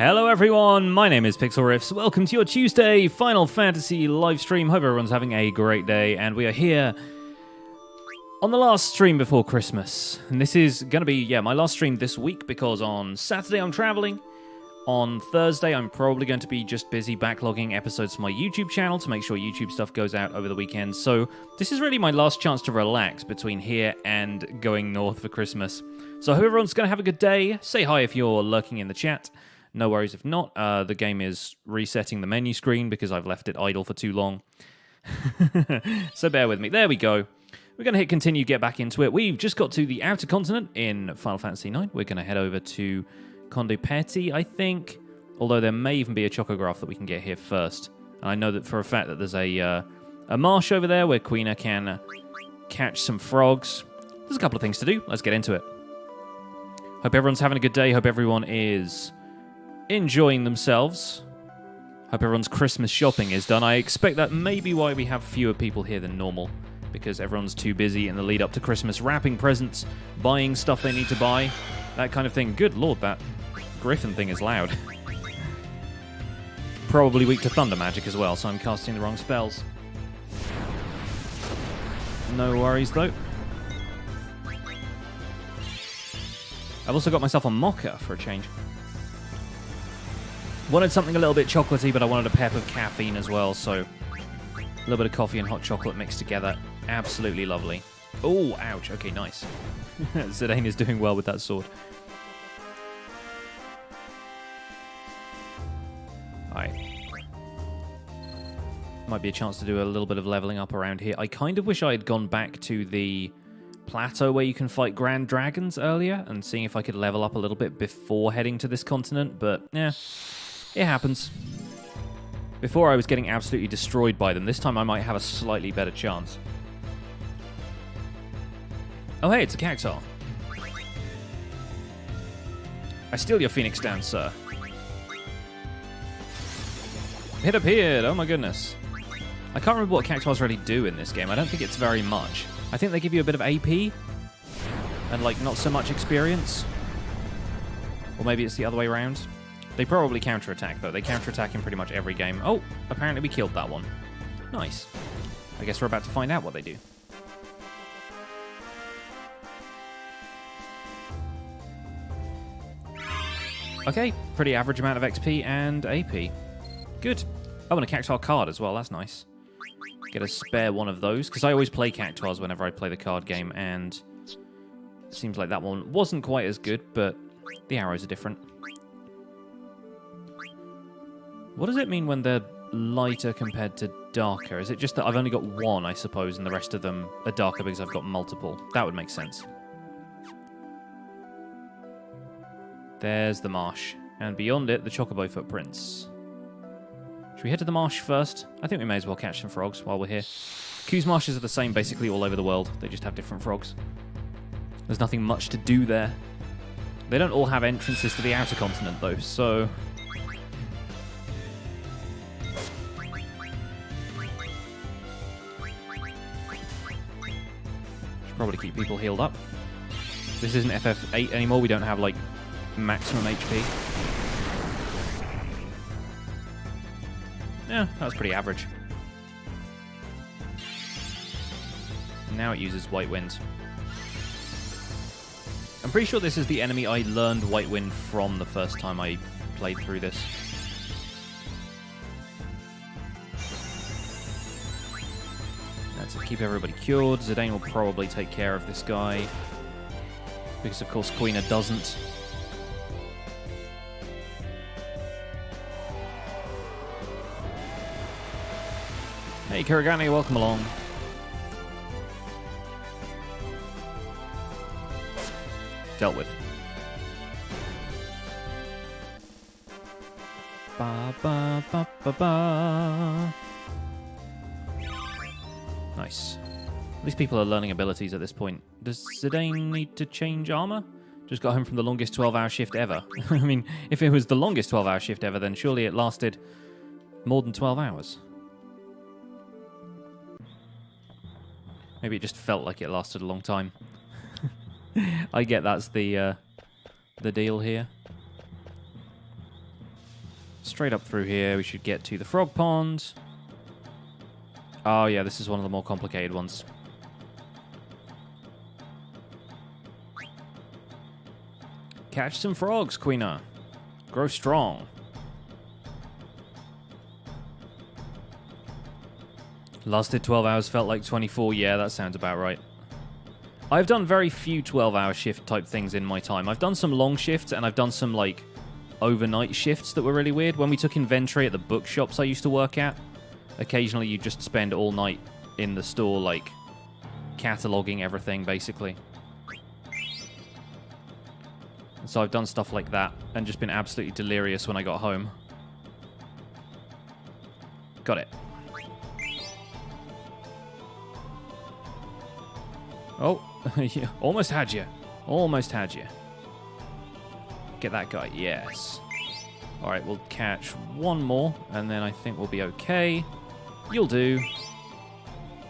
Hello everyone, my name is Pixel Riffs. Welcome to your Tuesday Final Fantasy live stream. Hope everyone's having a great day, and we are here on the last stream before Christmas. And this is going to be, my last stream this week, because on Saturday I'm traveling. On Thursday I'm probably going to be just busy backlogging episodes for my YouTube channel to make sure YouTube stuff goes out over the weekend. So this is really my last chance to relax between here and going north for Christmas. So I hope everyone's going to have a good day. Say hi if you're lurking in the chat. No worries if not. The game is resetting the menu screen because I've left it idle for too long. So bear with me. There we go. We're going to hit continue, get back into it. We've just got to the outer continent in Final Fantasy IX. We're going to head over to Conde Petie, I think. Although there may even be a chocograph that we can get here first. And I know that for a fact that there's a marsh over there where Quina can catch some frogs. There's a couple of things to do. Let's get into it. Hope everyone's having a good day. Hope everyone is enjoying themselves. Hope everyone's Christmas shopping is done. I expect that may be why we have fewer people here than normal, because everyone's too busy in the lead up to Christmas wrapping presents, buying stuff they need to buy, that kind of thing. Good lord, that griffin thing is loud. Probably weak to thunder magic as well, so I'm casting the wrong spells. No worries though. I've also got myself a mocha for a change. Wanted something a little bit chocolatey, but I wanted a pep of caffeine as well, so a little bit of coffee and hot chocolate mixed together. Absolutely lovely. Oh, ouch. Okay, nice. Zidane is doing well with that sword. Alright. Might be a chance to do a little bit of leveling up around here. I kind of wish I had gone back to the plateau where you can fight grand dragons earlier and seeing if I could level up a little bit before heading to this continent, but yeah. It happens. Before I was getting absolutely destroyed by them. This time I might have a slightly better chance. Oh hey, it's a cactuar. I steal your phoenix down, sir. It appeared, oh my goodness. I can't remember what cactuars really do in this game. I don't think it's very much. I think they give you a bit of AP and like not so much experience. Or maybe it's the other way around. They probably counterattack, though. They counterattack in pretty much every game. Oh, apparently we killed that one. Nice. I guess we're about to find out what they do. Okay, pretty average amount of XP and AP. Good. Oh, and a cactuar card as well. That's nice. Get a spare one of those, because I always play cactuars whenever I play the card game, and it seems like that one wasn't quite as good, but the arrows are different. What does it mean when they're lighter compared to darker? Is it just that I've only got one, I suppose, and the rest of them are darker because I've got multiple? That would make sense. There's the marsh. And beyond it, the chocobo footprints. Should we head to the marsh first? I think we may as well catch some frogs while we're here. Q's marshes are the same basically all over the world. They just have different frogs. There's nothing much to do there. They don't all have entrances to the outer continent, though, so probably keep people healed up. This isn't FF8 anymore. We don't have, like, maximum HP. Yeah, that was pretty average. Now it uses White Wind. I'm pretty sure this is the enemy I learned White Wind from the first time I played through this. To keep everybody cured. Zidane will probably take care of this guy, because of course Quina doesn't. Hey Kuragane, welcome along. Dealt with. Ba ba ba ba ba. Nice. At least people are learning abilities at this point. Does Zidane need to change armor? Just got home from the longest 12-hour shift ever. I mean, if it was the longest 12-hour shift ever, then surely it lasted more than 12 hours. Maybe it just felt like it lasted a long time. I get that's the deal here. straight up through here, we should get to the frog pond. Oh yeah, this is one of the more complicated ones. Catch some frogs, Queena. Grow strong. Lasted 12 hours, felt like 24. Yeah, that sounds about right. I've done very few 12-hour shift type things in my time. I've done some long shifts, and I've done some, like, overnight shifts that were really weird. When we took inventory at the bookshops I used to work at, occasionally you just spend all night in the store, like, cataloging everything, basically. So I've done stuff like that, and just been absolutely delirious when I got home. Got it. Oh, yeah, almost had you. Almost had you. Get that guy, yes. Alright, we'll catch one more, and then I think we'll be okay. You'll do.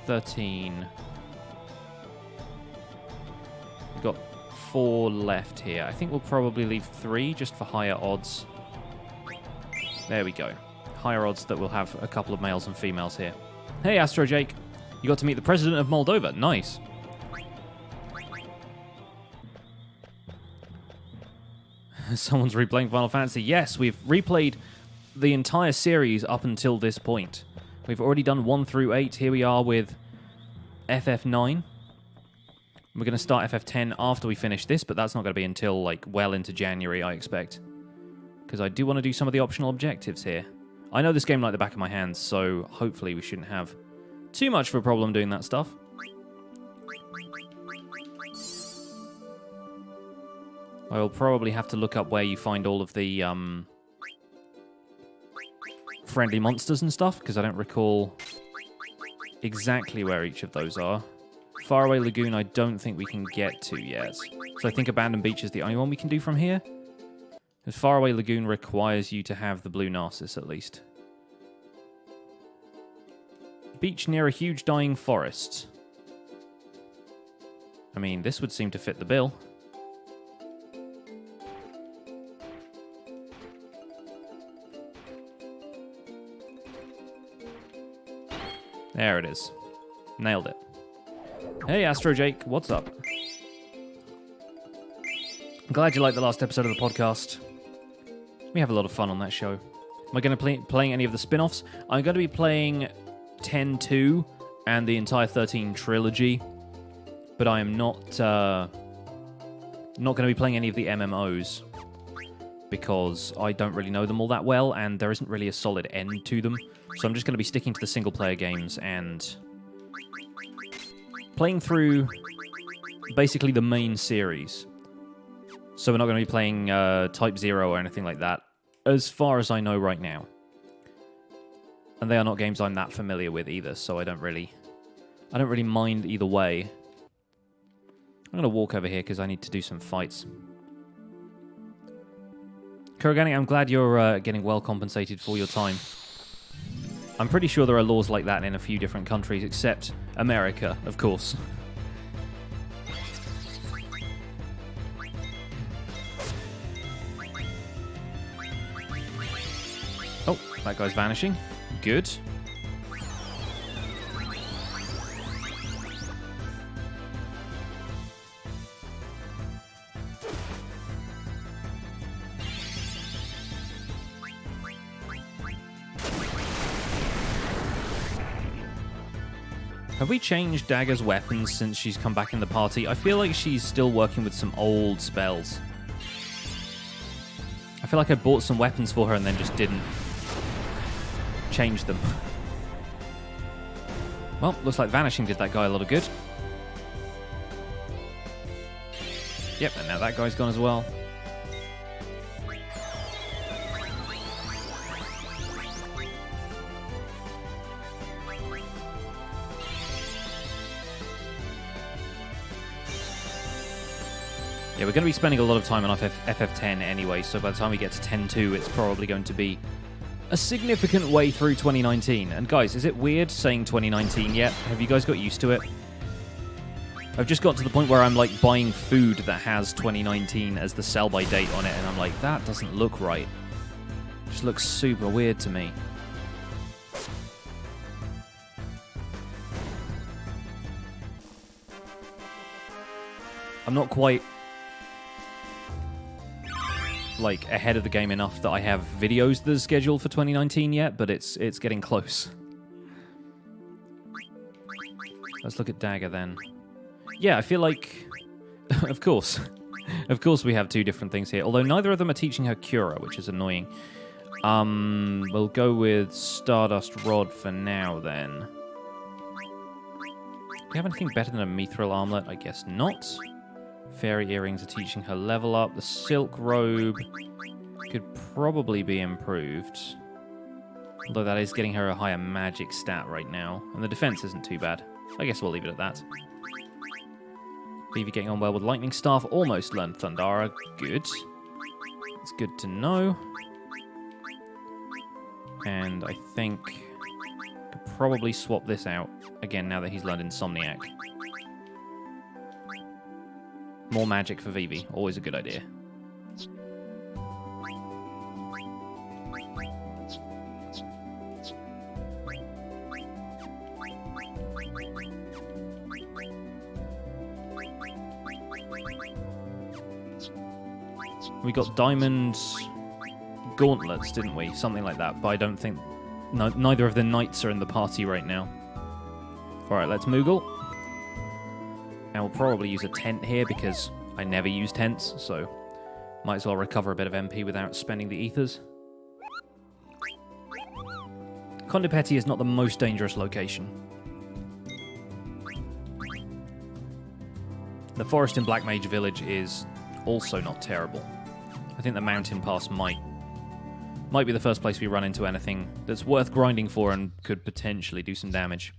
13. We've got 4 left here. I think we'll probably leave 3 just for higher odds. There we go. Higher odds that we'll have a couple of males and females here. Hey, Astro Jake. You got to meet the president of Moldova. Nice. Someone's replaying Final Fantasy. Yes, we've replayed the entire series up until this point. We've already done 1 through 8. Here we are with FF9. We're going to start FF10 after we finish this, but that's not going to be until, like, well into January, I expect. Because I do want to do some of the optional objectives here. I know this game like the back of my hands, so hopefully we shouldn't have too much of a problem doing that stuff. I will probably have to look up where you find all of the friendly monsters and stuff, because I don't recall exactly where each of those are. Faraway Lagoon I don't think we can get to yet. So I think Abandoned Beach is the only one we can do from here. Because Faraway Lagoon requires you to have the blue Narcissus at least. Beach near a huge dying forest. I mean, this would seem to fit the bill. There it is. Nailed it. Hey, Astro Jake, what's up? I'm glad you liked the last episode of the podcast. We have a lot of fun on that show. Am I going to be playing any of the spin-offs? I'm going to be playing 10-2 and the entire 13 trilogy, but I am not going to be playing any of the MMOs because I don't really know them all that well, and there isn't really a solid end to them. So I'm just going to be sticking to the single-player games and playing through basically the main series. So we're not going to be playing Type 0 or anything like that, as far as I know right now. And they are not games I'm that familiar with either, so I don't really mind either way. I'm going to walk over here because I need to do some fights. Kurogani, I'm glad you're getting well compensated for your time. I'm pretty sure there are laws like that in a few different countries, except America, of course. Oh, that guy's vanishing. Good. Have we changed Dagger's weapons since she's come back in the party? I feel like she's still working with some old spells. I feel like I bought some weapons for her and then just didn't change them. Well, looks like Vanishing did that guy a lot of good. Yep, and now that guy's gone as well. Yeah, we're going to be spending a lot of time on FF10 anyway, so by the time we get to 10-2, it's probably going to be a significant way through 2019. And guys, is it weird saying 2019 yet? Have you guys got used to it? I've just got to the point where I'm like buying food that has 2019 as the sell-by date on it, and I'm like, that doesn't look right. Just looks super weird to me. I'm not quite like ahead of the game enough that I have videos that are scheduled for 2019 yet, but it's getting close. Let's look at Dagger then. Yeah, I feel like, of course we have two different things here. Although neither of them are teaching her Cura, which is annoying. We'll go with Stardust Rod for now then. Do we have anything better than a Mithril Armlet? I guess not. Fairy Earrings are teaching her level up. The Silk Robe could probably be improved. Although that is getting her a higher magic stat right now. And the defense isn't too bad. I guess we'll leave it at that. Vivi getting on well with Lightning Staff. Almost learned Thundara. Good. It's good to know. And I think could probably swap this out again now that he's learned Insomniac. More magic for Vivi. Always a good idea. We got diamond gauntlets, didn't we? Something like that. But I don't think... neither of the knights are in the party right now. Alright, let's Moogle. And we'll probably use a tent here because I never use tents, so might as well recover a bit of MP without spending the ethers. Conde Petie is not the most dangerous location. The forest in Black Mage Village is also not terrible. I think the mountain pass might be the first place we run into anything that's worth grinding for and could potentially do some damage.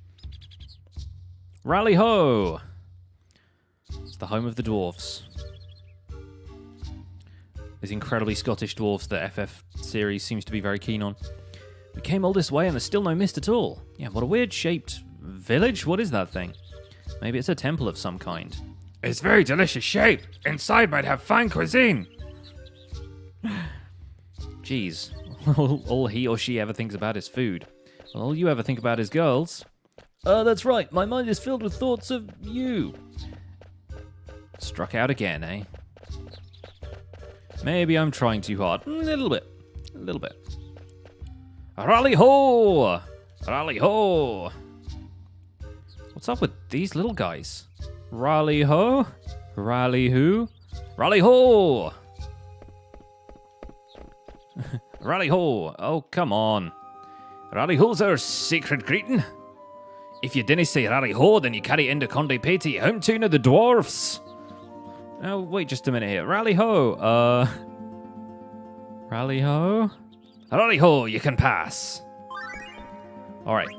Rally ho! It's the home of the dwarves. These incredibly Scottish dwarves that FF series seems to be very keen on. We came all this way and there's still no mist at all. Yeah, what a weird shaped village. What is that thing? Maybe it's a temple of some kind. It's very delicious shape. Inside might have fine cuisine. Jeez. All he or she ever thinks about is food. Well, all you ever think about is girls. That's right. My mind is filled with thoughts of you. Struck out again, eh? Maybe I'm trying too hard. A little bit. A little bit. Rally ho! Rally ho! What's up with these little guys? Rally ho? Rally who? Rally ho! Rally ho! Oh, come on. Rally ho's our sacred greeting. If you didn't say rally ho, then you carry it into Conde Petie, home tune of the dwarfs. Oh, wait just a minute here. Rally ho! Rally ho? Rally ho, you can pass. Alright.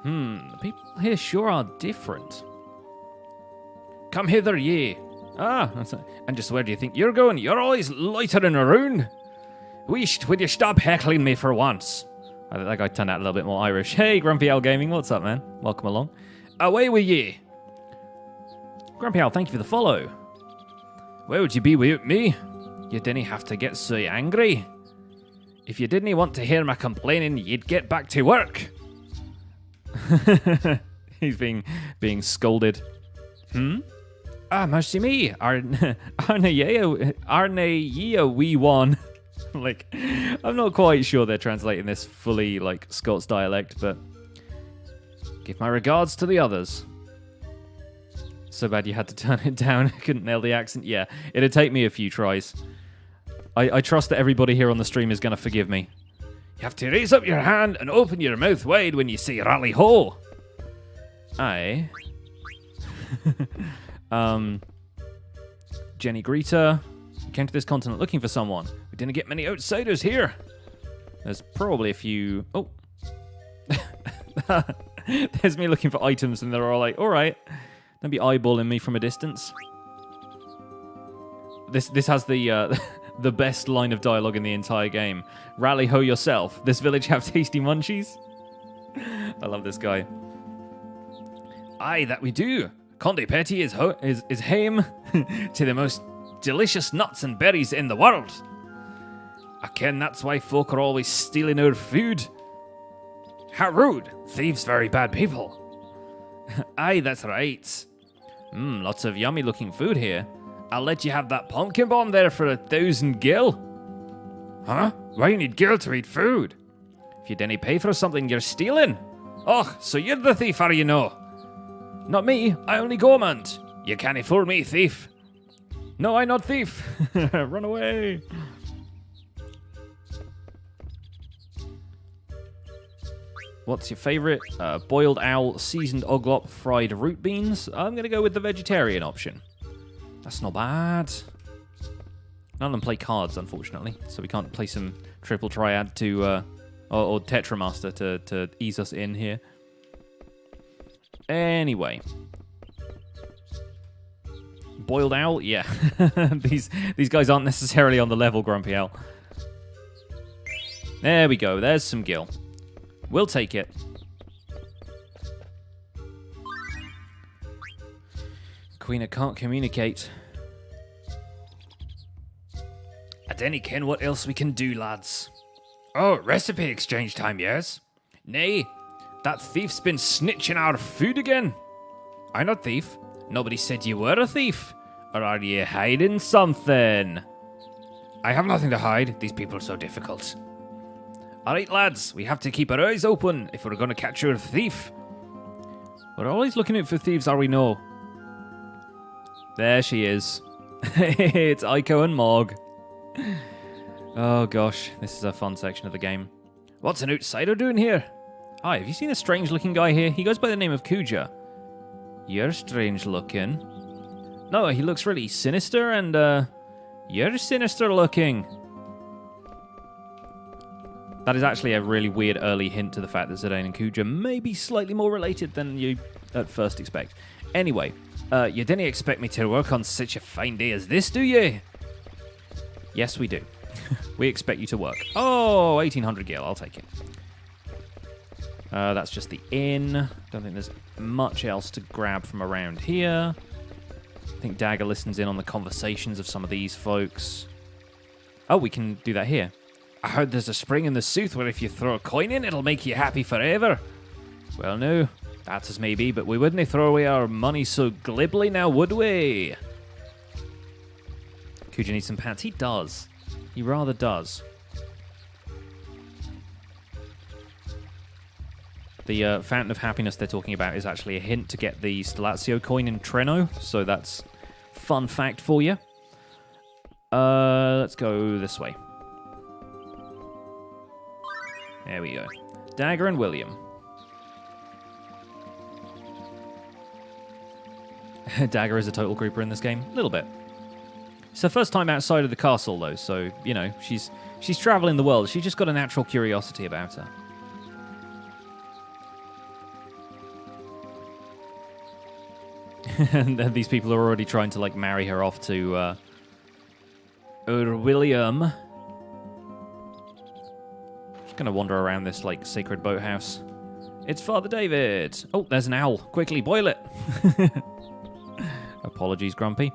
The people here sure are different. Come hither, ye. Ah, and just where do you think you're going? You're always loitering around. Wisht, would you stop heckling me for once? I think I turned out a little bit more Irish. Hey, Grumpy Owl Gaming, what's up, man? Welcome along. Away with ye. Grumpy Owl, thank you for the follow. Where would you be without me? You didn't have to get so angry. If you didn't want to hear my complaining, you'd get back to work. He's being scolded. Ah, mercy me. Arne ye a wee one. Like, I'm not quite sure they're translating this fully, like, Scots dialect, but give my regards to the others. So bad you had to turn it down. I couldn't nail the accent. Yeah, it'd take me a few tries. I trust that everybody here on the stream is going to forgive me. You have to raise up your hand and open your mouth wide when you say rally ho. Aye. Jenny Greta. We came to this continent looking for someone. We didn't get many outsiders here. There's probably a few... Oh. There's me looking for items and they're all like, alright. Don't be eyeballing me from a distance. This has the the best line of dialogue in the entire game. Rally ho yourself. This village have tasty munchies? I love this guy. Aye, that we do. Conde Petie is home to the most delicious nuts and berries in the world. I ken that's why folk are always stealing our food. How rude. Thieves very bad people. Aye, that's right. Lots of yummy looking food here. I'll let you have that pumpkin bomb there for 1,000 gil. Huh? Why you need gil to eat food? If you didn't pay for something, you're stealing. Oh, so you're the thief, are you no? Not me, I only gourmand. You can't fool me, thief. No, I not thief. Run away. What's your favorite? Boiled owl, seasoned oglop, fried root beans. I'm going to go with the vegetarian option. That's not bad. None of them play cards, unfortunately, so we can't play some triple triad to, or Tetramaster to ease us in here. Anyway. Boiled owl? Yeah. These guys aren't necessarily on the level, Grumpy Owl. There we go. There's some gil. We'll take it. Queen, I can't communicate. I dinna ken what else we can do, lads. Oh, recipe exchange time, yes? Nay, that thief's been snitching our food again. I'm not thief. Nobody said you were a thief. Or are you hiding something? I have nothing to hide. These people are so difficult. Alright, lads, we have to keep our eyes open if we're going to catch our thief. We're always looking out for thieves, are we no? There she is. It's Iiko and Mog. Oh gosh, this is a fun section of the game. What's an outsider doing here? Hi, have you seen a strange looking guy here? He goes by the name of Kuja. You're strange looking. No, he looks really sinister and you're sinister looking. That is actually a really weird early hint to the fact that Zidane and Kuja may be slightly more related than you at first expect. Anyway, you didn't expect me to work on such a fine day as this, do you? Yes, we do. We expect you to work. Oh, 1,800 gil, I'll take it. That's just the inn. Don't think there's much else to grab from around here. I think Dagger listens in on the conversations of some of these folks. Oh, we can do that here. I heard there's a spring in the Sooth where if you throw a coin in, it'll make you happy forever. Well, no, that's as may be, but we wouldn't throw away our money so glibly now, would we? Kuja needs some pants. He does. He rather does. The Fountain of Happiness they're talking about is actually a hint to get the Stilazzo coin in Treno, so that's fun fact for you. Let's go this way. There we go. Dagger and William. Dagger is a total creeper in this game. A little bit. It's her first time outside of the castle, though, so, you know, she's traveling the world. She's just got a natural curiosity about her. And these people are already trying to, like, marry her off to, William. Just gonna wander around this, like, sacred boathouse. It's Father David. Oh, there's an owl. Quickly, boil it. Apologies, Grumpy.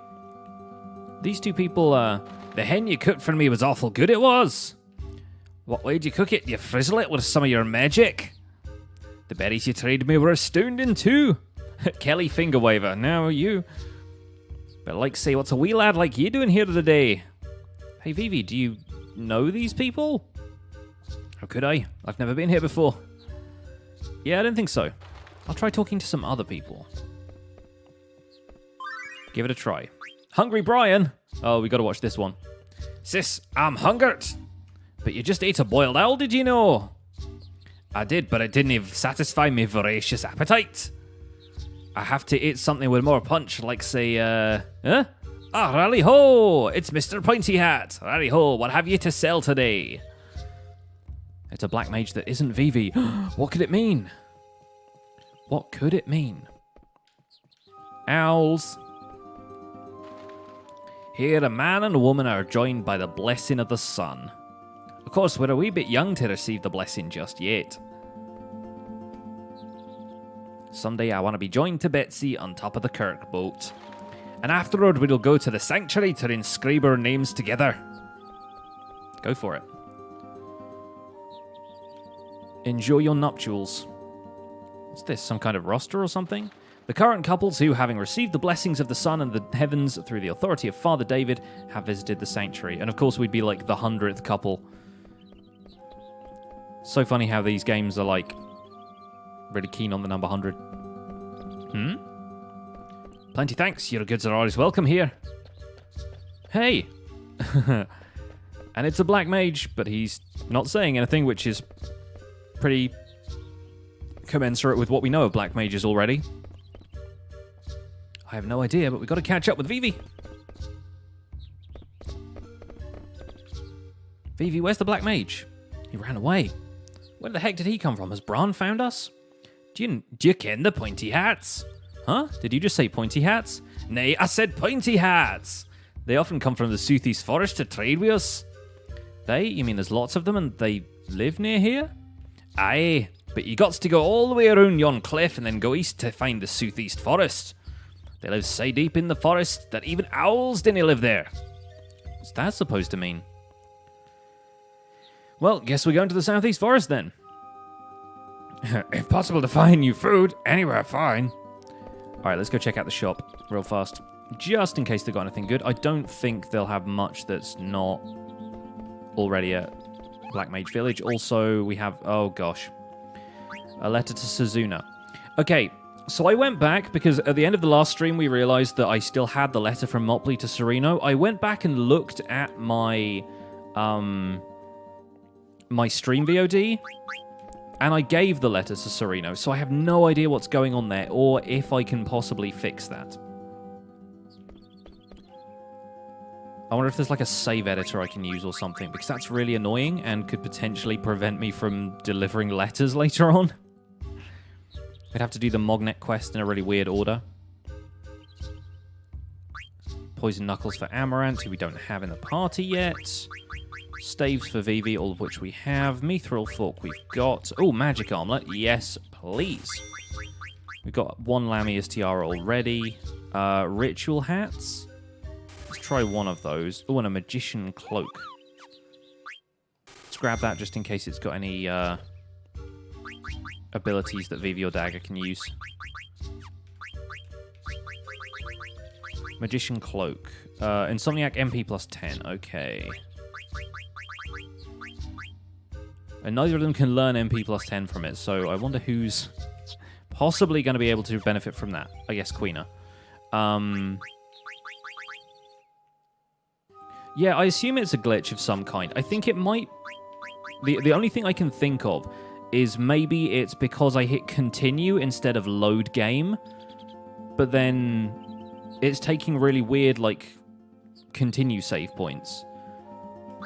These two people, the hen you cooked for me was awful good, it was. What way do you cook it? You frizzle it with some of your magic? The berries you traded me were astounding, too. Kelly Fingerwaver, now you. But like say, what's a wee lad like you doing here today? Hey, Vivi, do you know these people? How could I? I've never been here before. Yeah, I don't think so. I'll try talking to some other people. Give it a try. Hungry Brian. Oh, we got to watch this one. Sis, I'm hungered. But you just ate a boiled owl, did you know? I did, but it didn't even satisfy my voracious appetite. I have to eat something with more punch, like say, huh? Ah, rally ho! It's Mr. Pointy Hat. Rally ho, what have you to sell today? It's a black mage that isn't Vivi. What could it mean? What could it mean? Owls. Here, a man and a woman are joined by the blessing of the sun. Of course, we're a wee bit young to receive the blessing just yet. Someday I want to be joined to Betsy on top of the Kirk boat. And afterward, we'll go to the sanctuary to inscribe our names together. Go for it. Enjoy your nuptials. What's this, some kind of roster or something? The current couples who, having received the blessings of the sun and the heavens through the authority of Father David, have visited the sanctuary. And of course, we'd be like the 100th couple. So funny how these games are like really keen on the number 100. Plenty thanks. Your goods are always welcome here. Hey! And it's a black mage, but he's not saying anything, which is pretty commensurate with what we know of black mages already. I have no idea, but we've got to catch up with Vivi. Vivi, where's the black mage? He ran away. Where the heck did he come from? Has Bran found us? Do you ken the pointy hats? Huh? Did you just say pointy hats? Nay, I said pointy hats. They often come from the southeast forest to trade with us. You mean there's lots of them and they live near here? Aye, but you got to go all the way around yon cliff and then go east to find the southeast forest. They live so deep in the forest that even owls didn't live there. What's that supposed to mean? Well, guess we're going to the southeast forest then. If possible to find you food, anywhere fine. Alright, let's go check out the shop real fast. Just in case they've got anything good. I don't think they'll have much that's not already at Black Mage Village. Also, we have... Oh, gosh. A letter to Suzuna. Okay, so I went back because at the end of the last stream, we realized that I still had the letter from Mopley to Sereno. I went back and looked at my... my stream VOD, and I gave the letter to Sereno, so I have no idea what's going on there, or if I can possibly fix that. I wonder if there's like a save editor I can use or something, because that's really annoying and could potentially prevent me from delivering letters later on. I'd have to do the Mognet quest in a really weird order. Poison Knuckles for Amaranth, who we don't have in the party yet. Staves for Vivi, all of which we have. Mithril Fork we've got. Oh, Magic Armlet. Yes, please. We've got one Lamia's Tiara already. Ritual Hats. Let's try one of those. Oh, and a Magician Cloak. Let's grab that just in case it's got any abilities that Vivi or Dagger can use. Magician Cloak. Insomniac MP plus 10. Okay. And neither of them can learn MP plus 10 from it, so I wonder who's possibly going to be able to benefit from that. I guess Queena. Yeah, I assume it's a glitch of some kind. I think it might... The only thing I can think of is maybe it's because I hit continue instead of load game, but then it's taking really weird, like, continue save points.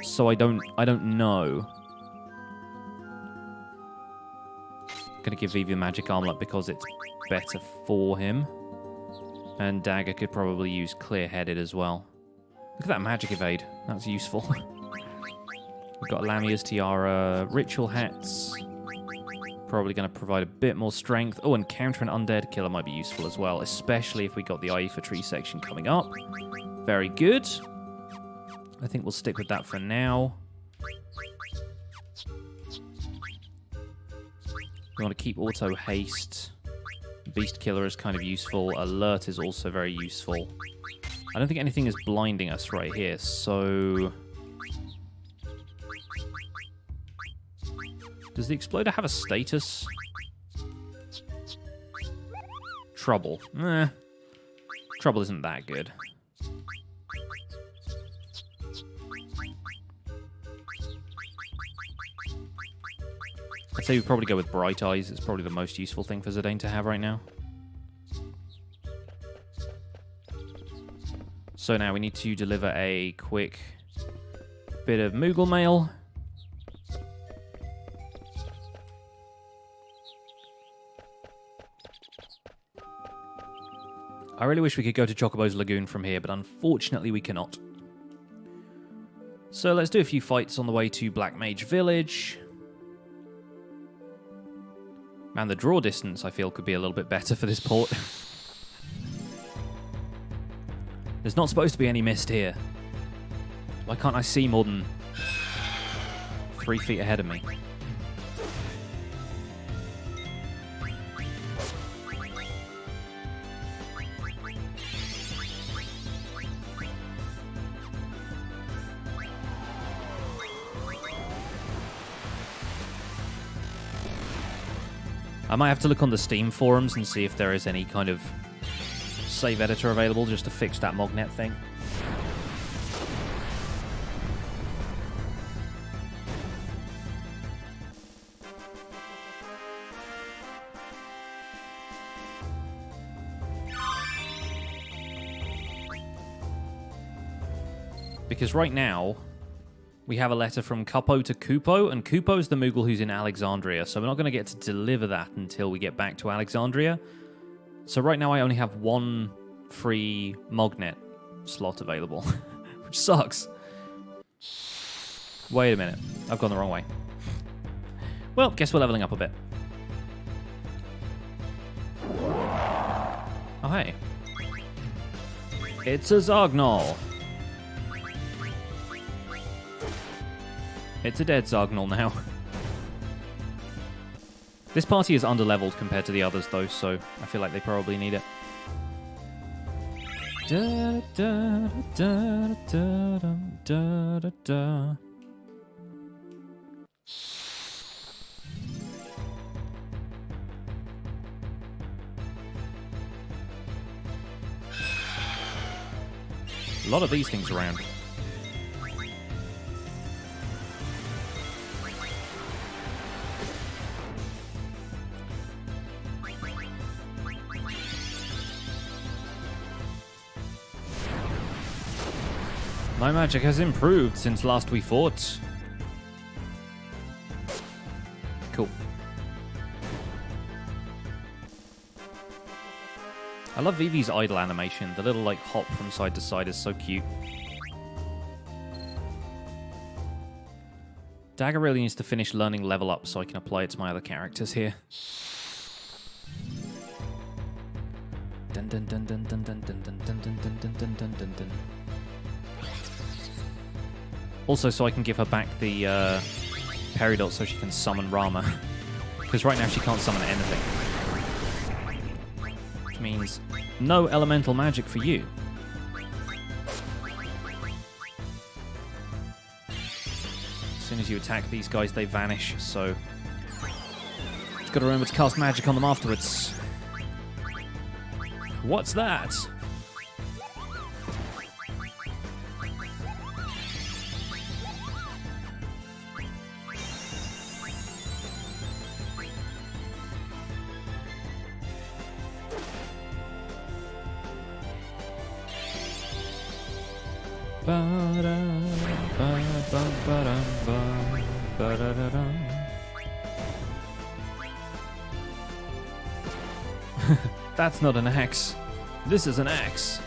So I don't know. Gonna give Vivi a magic armlet because it's better for him. And Dagger could probably use clear-headed as well. Look at that magic evade. That's useful. We've got Lamia's Tiara, ritual hats. Probably going to provide a bit more strength. Oh, and counter an undead killer might be useful as well, especially if we got the Iifa tree section coming up. Very good. I think we'll stick with that for now. We want to keep auto haste. Beast killer is kind of useful. Alert is also very useful. I don't think anything is blinding us right here, so... Does the exploder have a status? Trouble. Trouble isn't that good. I'd say we'd probably go with Bright Eyes. It's probably the most useful thing for Zidane to have right now. So now we need to deliver a quick bit of Moogle mail. I really wish we could go to Chocobo's Lagoon from here, but unfortunately we cannot. So let's do a few fights on the way to Black Mage Village. Man, the draw distance, I feel, could be a little bit better for this port. There's not supposed to be any mist here. Why can't I see more than 3 feet ahead of me? I might have to look on the Steam forums and see if there is any kind of save editor available just to fix that Mognet thing. Because right now, we have a letter from Kupo to Kupo, and Kupo's the Moogle who's in Alexandria, so we're not going to get to deliver that until we get back to Alexandria. So right now I only have 1 free Mognet slot available, which sucks. Wait a minute, I've gone the wrong way. Well, guess we're leveling up a bit. Oh, hey. It's a Zargnol. It's a dead Zargnol now. This party is underleveled compared to the others, though, so I feel like they probably need it. Da, da, da, da, da, da, da. A lot of these things around. My magic has improved since last we fought. Cool. I love Vivi's idle animation. The little, like, hop from side to side is so cute. Dagger really needs to finish learning level up so I can apply it to my other characters here. Dun dun dun dun dun dun dun dun dun dun dun dun dun dun dun dun. Also, so I can give her back the Peridot so she can summon Rama. Because right now she can't summon anything. Which means no elemental magic for you. As soon as you attack these guys, they vanish, so... Just gotta remember to cast magic on them afterwards. What's that? That's not an axe. This is an axe.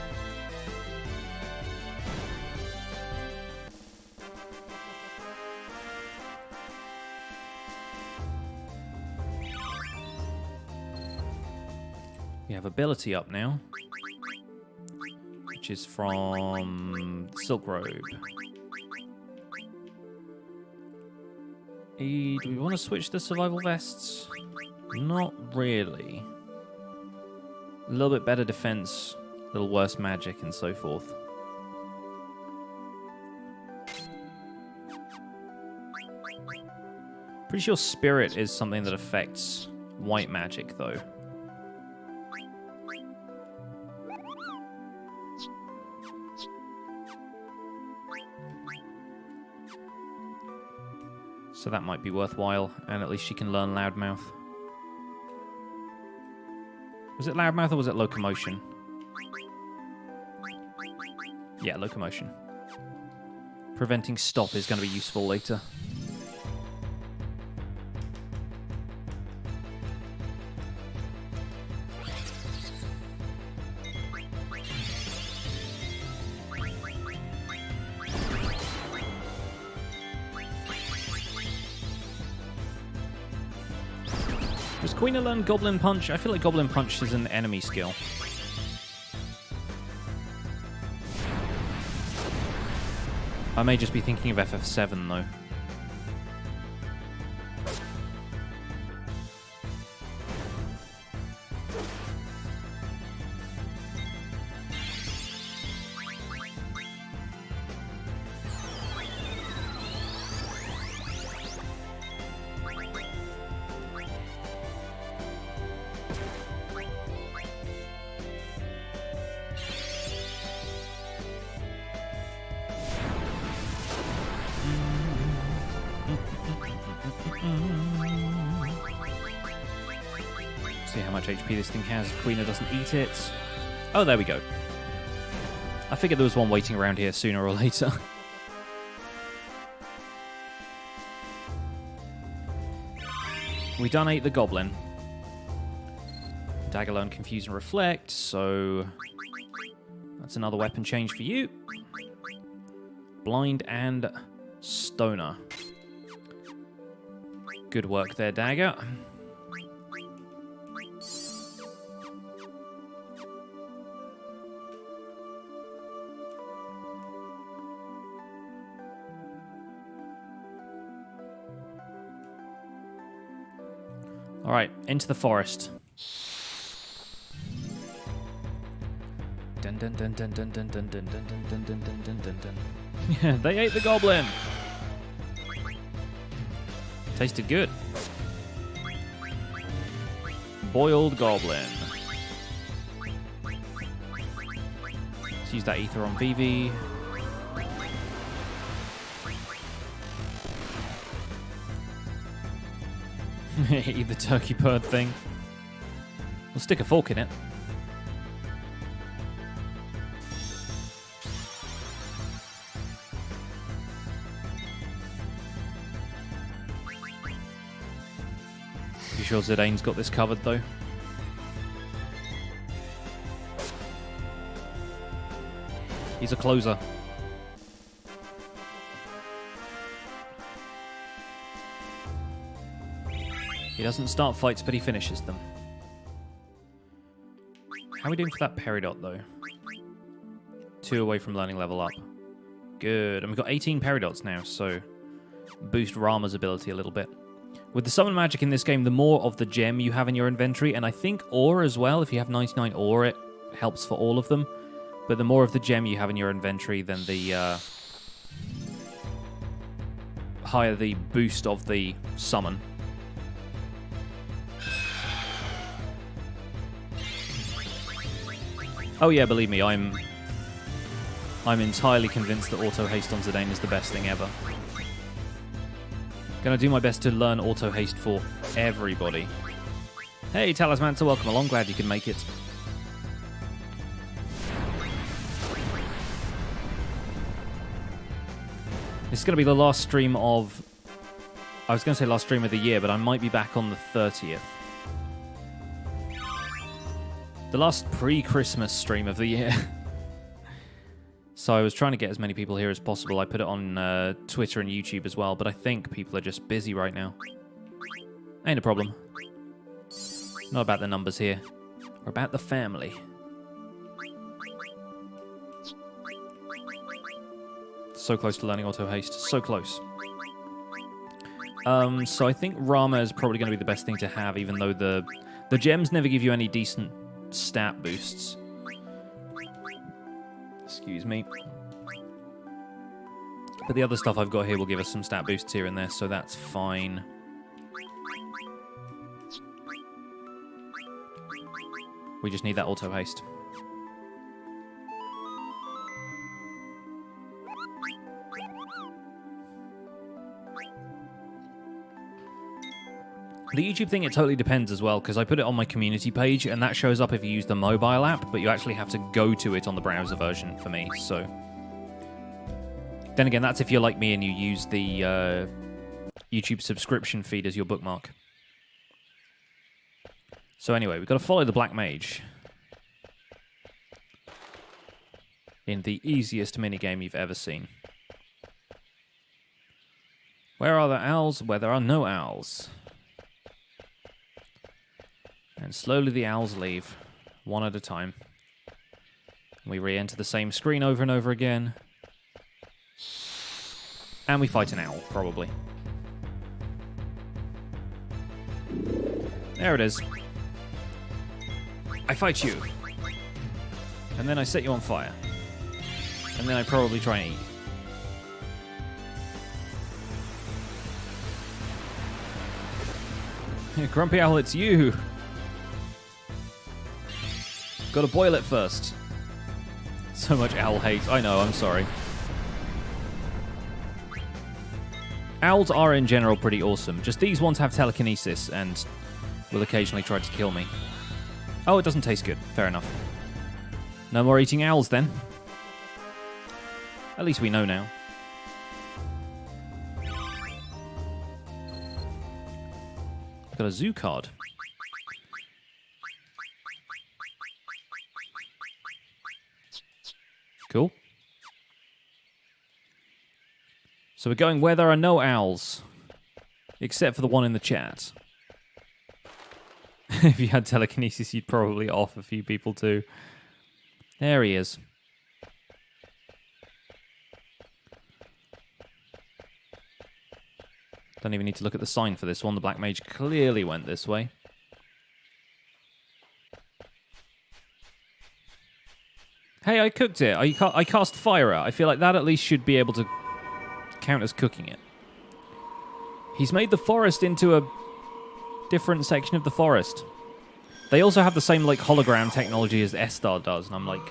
We have ability up now, which is from Silk Robe. Do we want to switch the survival vests? Not really. A little bit better defense, a little worse magic, and so forth. Pretty sure Spirit is something that affects white magic, though. So that might be worthwhile, and at least she can learn Loudmouth. Was it Loudmouth or was it Locomotion? Yeah, Locomotion. Preventing stop is going to be useful later. Does Queen learn Goblin Punch? I feel like Goblin Punch is an enemy skill. I may just be thinking of FF7 though. See how much HP this thing has if Quina doesn't eat it. Oh, there we go. I figured there was one waiting around here sooner or later. We done ate the goblin. Dagger learn Confuse and Reflect, so that's another weapon change for you. Blind and Stoner. Good work there, Dagger. All right, into the forest. Dun dun dun dun dun dun dun dun dun dun dun dun dun dun dun. Yeah, they ate the goblin. Tasted good. Boiled goblin. Let's use that ether on Vivi. Eat the turkey bird thing. We'll stick a fork in it. You sure Zidane's got this covered though? He's a closer. He doesn't start fights, but he finishes them. How are we doing for that Peridot, though? 2 away from learning level up. Good. And we've got 18 Peridots now, so boost Rama's ability a little bit. With the summon magic in this game, the more of the gem you have in your inventory, and I think ore as well, if you have 99 ore, it helps for all of them. But the more of the gem you have in your inventory, then the higher the boost of the summon. Oh yeah, believe me, I'm entirely convinced that auto haste on Zidane is the best thing ever. Gonna do my best to learn auto haste for everybody. Hey Talismancer, welcome along, glad you can make it. This is gonna be the last stream of... I was gonna say last stream of the year, but I might be back on the 30th. The last pre-Christmas stream of the year. So I was trying to get as many people here as possible. I put it on Twitter and YouTube as well, but I think people are just busy right now. Ain't a problem. Not about the numbers here. We're about the family. So close to learning auto haste. So close. So I think Rama is probably going to be the best thing to have, even though the gems never give you any decent stat boosts. Excuse me. But the other stuff I've got here will give us some stat boosts here and there, so that's fine. We just need that auto haste. The YouTube thing, it totally depends as well, because I put it on my community page, and that shows up if you use the mobile app, but you actually have to go to it on the browser version for me, so... Then again, that's if you're like me and you use the YouTube subscription feed as your bookmark. So anyway, we've got to follow the Black Mage. In the easiest minigame you've ever seen. Where are the owls? Where there are no owls. And slowly the owls leave, one at a time. We re-enter the same screen over and over again. And we fight an owl, probably. There it is. I fight you. And then I set you on fire. And then I probably try and eat you. Grumpy Owl, it's you. Gotta boil it first. So much owl hate. I know, I'm sorry. Owls are in general pretty awesome. Just these ones have telekinesis and will occasionally try to kill me. Oh, it doesn't taste good. Fair enough. No more eating owls then. At least we know now. Got a zoo card. Cool. So we're going where there are no owls. Except for the one in the chat. If you had telekinesis, you'd probably off a few people too. There he is. Don't even need to look at the sign for this one. The Black Mage clearly went this way. Hey, I cooked it. I cast fire out. I feel like that at least should be able to count as cooking it. He's made the forest into a different section of the forest. They also have the same like hologram technology as Estar does, and I'm like,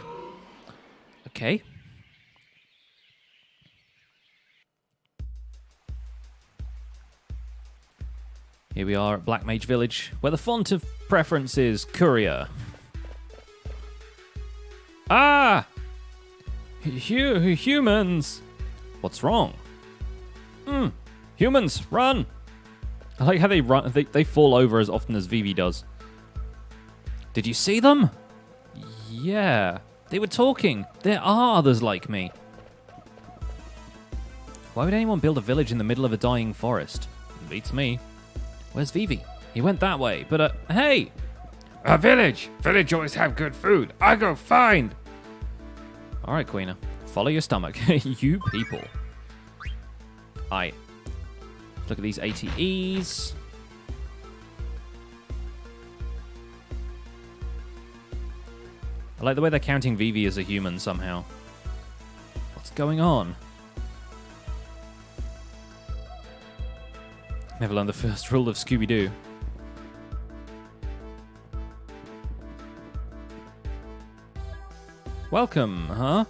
okay. Here we are at Black Mage Village, where the font of preference is Courier. Ah! Humans! What's wrong? Humans, run! I like how they run. They fall over as often as Vivi does. Did you see them? Yeah. They were talking. There are others like me. Why would anyone build a village in the middle of a dying forest? Beats me. Where's Vivi? He went that way, but hey! A village! Village always have good food. I go find! Alright, Queena. Follow your stomach. You people. Aye. Look at these ATEs. I like the way they're counting Vivi as a human somehow. What's going on? Never learned the first rule of Scooby-Doo. Welcome, huh?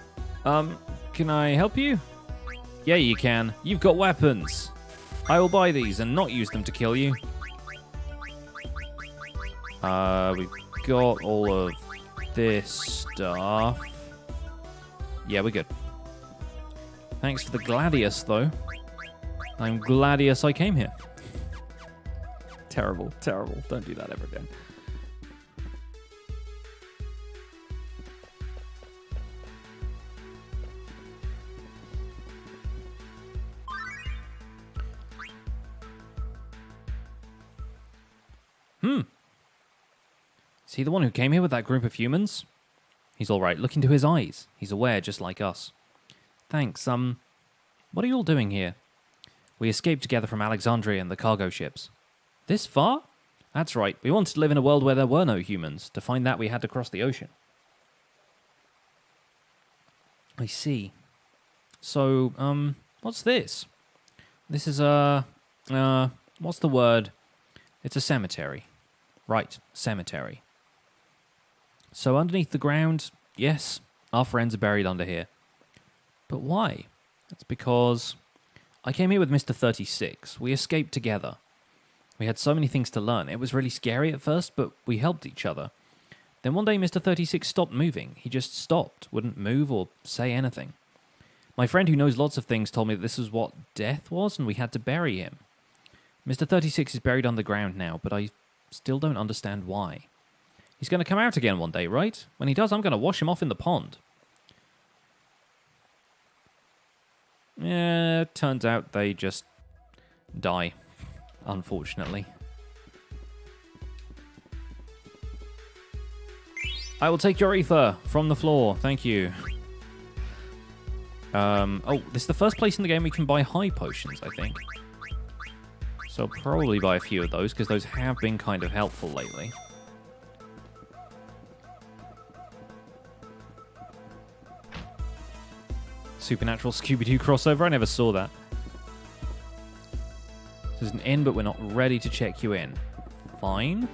Can I help you? Yeah, you can. You've got weapons. I will buy these and not use them to kill you. We've got all of this stuff. Yeah, we're good. Thanks for the Gladius, though. I'm Gladius I came here. Terrible, terrible. Don't do that ever again. Is he the one who came here with that group of humans? He's all right. Look into his eyes. He's aware, just like us. Thanks. What are you all doing here? We escaped together from Alexandria and the cargo ships. This far? That's right. We wanted to live in a world where there were no humans. To find that, we had to cross the ocean. I see. So, what's this? This is what's the word? It's a cemetery. Right, cemetery. So underneath the ground, yes, our friends are buried under here. But why? That's because I came here with Mr. 36. We escaped together. We had so many things to learn. It was really scary at first, but we helped each other. Then one day Mr. 36 stopped moving. He just stopped, wouldn't move or say anything. My friend who knows lots of things told me that this is what death was and we had to bury him. Mr. 36 is buried underground now, but I still don't understand why. He's going to come out again one day, right? When he does, I'm going to wash him off in the pond. Yeah, turns out they just die, unfortunately. I will take your ether from the floor, thank you. Oh, this is the first place in the game we can buy high potions, I think. So I'll probably buy a few of those, because those have been kind of helpful lately. Supernatural Scooby-Doo crossover? I never saw that. There's an inn, but we're not ready to check you in. Fine.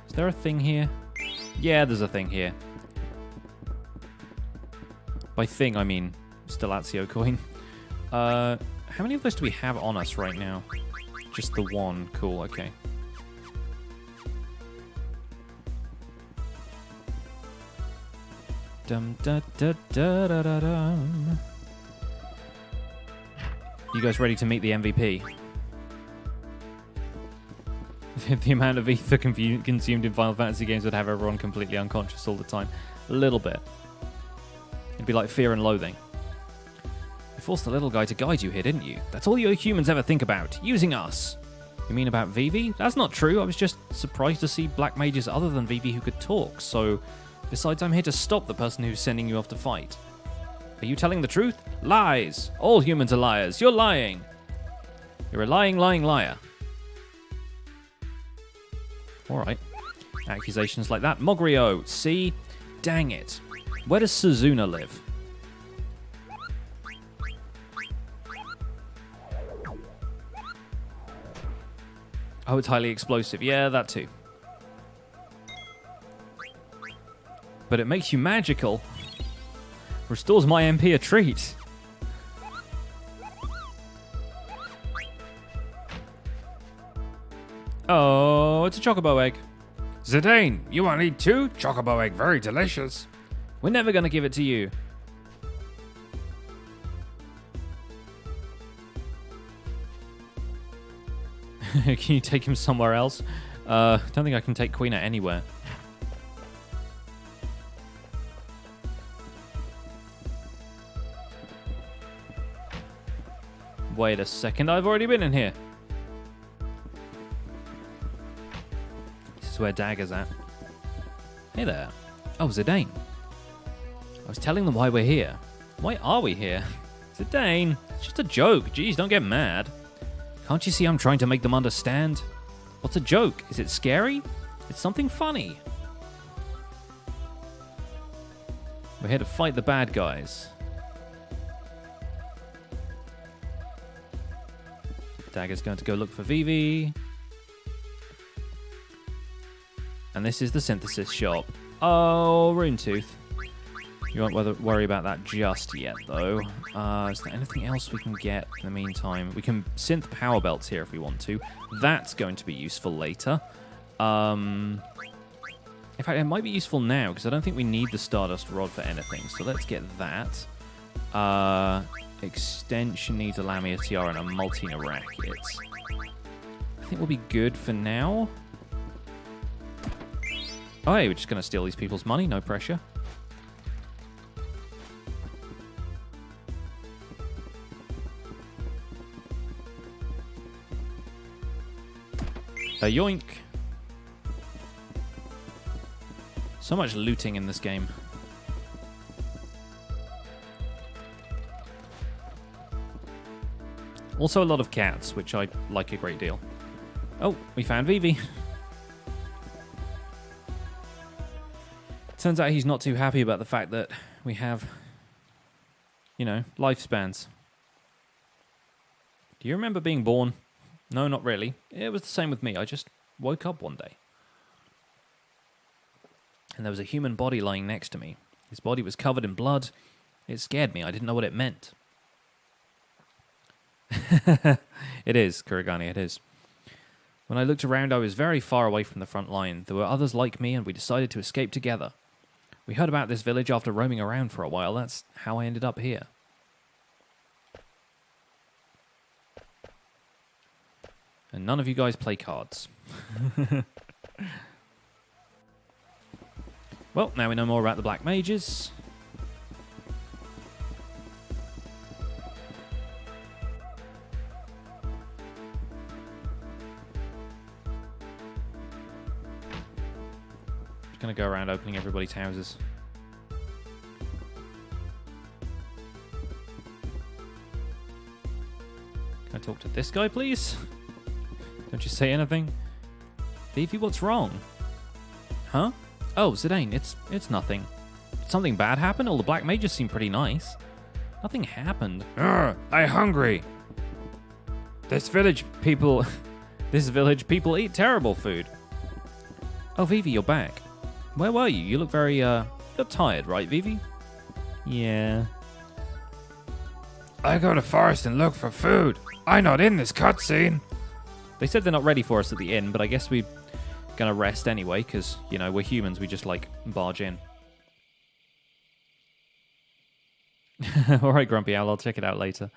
Is there a thing here? Yeah, there's a thing here. By thing, I mean Stellazio coin. How many of those do we have on us right now? Just the one. Cool, okay. Dum da da da da da dum. You guys ready to meet the MVP? The amount of Iifa consumed in Final Fantasy games would have everyone completely unconscious all the time. A little bit. It'd be like Fear and Loathing. You forced the little guy to guide you here, didn't you? That's all you humans ever think about. Using us. You mean about Vivi? That's not true. I was just surprised to see black mages other than Vivi who could talk. So, besides, I'm here to stop the person who's sending you off to fight. Are you telling the truth? Lies! All humans are liars. You're lying. You're a lying, lying liar. Alright. Accusations like that. Mogrio, see? Dang it. Where does Suzuna live? Oh, it's highly explosive. Yeah, that too. But it makes you magical. Restores my MP a treat. Oh, it's a chocobo egg. Zidane, you want to eat too? Chocobo egg, very delicious. We're never going to give it to you. Can you take him somewhere else? Don't think I can take Quina anywhere. Wait a second, I've already been in here. This is where Dagger's at. Hey there. Oh, Zidane. I was telling them why we're here. Why are we here? Zidane, it's just a joke. Jeez, don't get mad. Can't you see I'm trying to make them understand? What's a joke? Is it scary? It's something funny. We're here to fight the bad guys. Dagger's going to go look for Vivi. And this is the synthesis shop. Oh, Runetooth. You won't worry about that just yet, though. Is there anything else we can get in the meantime? We can synth power belts here if we want to. That's going to be useful later. In fact, it might be useful now, because I don't think we need the Stardust Rod for anything. So let's get that. Extension needs a Lamia Tiara and a Multina Racket. I think we'll be good for now. Oh, hey, we're just going to steal these people's money. No pressure. Yoink. So much looting in this game. Also a lot of cats, which I like a great deal. Oh, we found Vivi. Turns out he's not too happy about the fact that we have, you know, lifespans. Do you remember being born? No, not really. It was the same with me. I just woke up one day. And there was a human body lying next to me. His body was covered in blood. It scared me. I didn't know what it meant. It is, Kurigani, it is. When I looked around, I was very far away from the front line. There were others like me, and we decided to escape together. We heard about this village after roaming around for a while. That's how I ended up here. And none of you guys play cards. Well, now we know more about the Black Mages. Just gonna go around opening everybody's houses. Can I talk to this guy, please? Don't you say anything? Vivi, what's wrong? Huh? Oh, Zidane, it's nothing. Did something bad happen? All the black mages seem pretty nice. Nothing happened. I hungry. This village people eat terrible food. Oh, Vivi, you're back. Where were you? You look very, you're tired, right, Vivi? Yeah. I go to forest and look for food. I'm not in this cutscene. They said they're not ready for us at the inn, but I guess we're gonna rest anyway, because, you know, we're humans, we just, like, barge in. Alright, Grumpy Owl, I'll check it out later.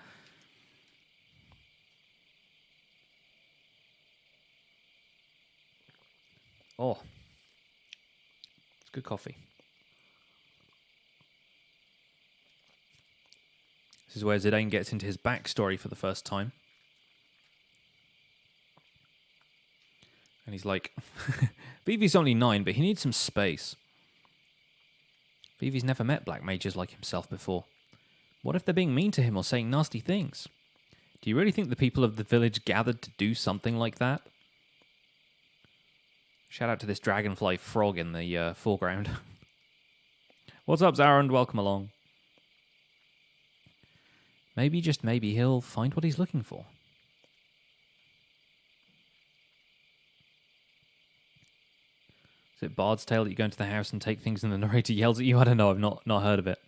Oh. It's good coffee. This is where Zidane gets into his backstory for the first time. And he's like, Vivi's only 9, but he needs some space. Vivi's never met black mages like himself before. What if they're being mean to him or saying nasty things? Do you really think the people of the village gathered to do something like that? Shout out to this dragonfly frog in the foreground. What's up, Zarand? Welcome along. Maybe, just maybe, he'll find what he's looking for. Is it Bard's Tale that you go into the house and take things and the narrator yells at you? I don't know, I've not heard of it.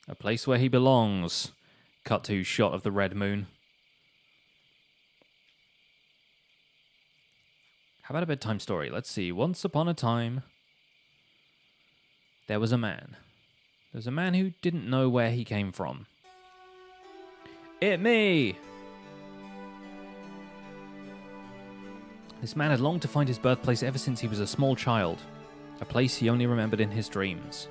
A place where he belongs. Cut to shot of the red moon. How about a bedtime story? Let's see. Once upon a time, there was a man. There was a man who didn't know where he came from. It me! This man had longed to find his birthplace ever since he was a small child. A place he only remembered in his dreams.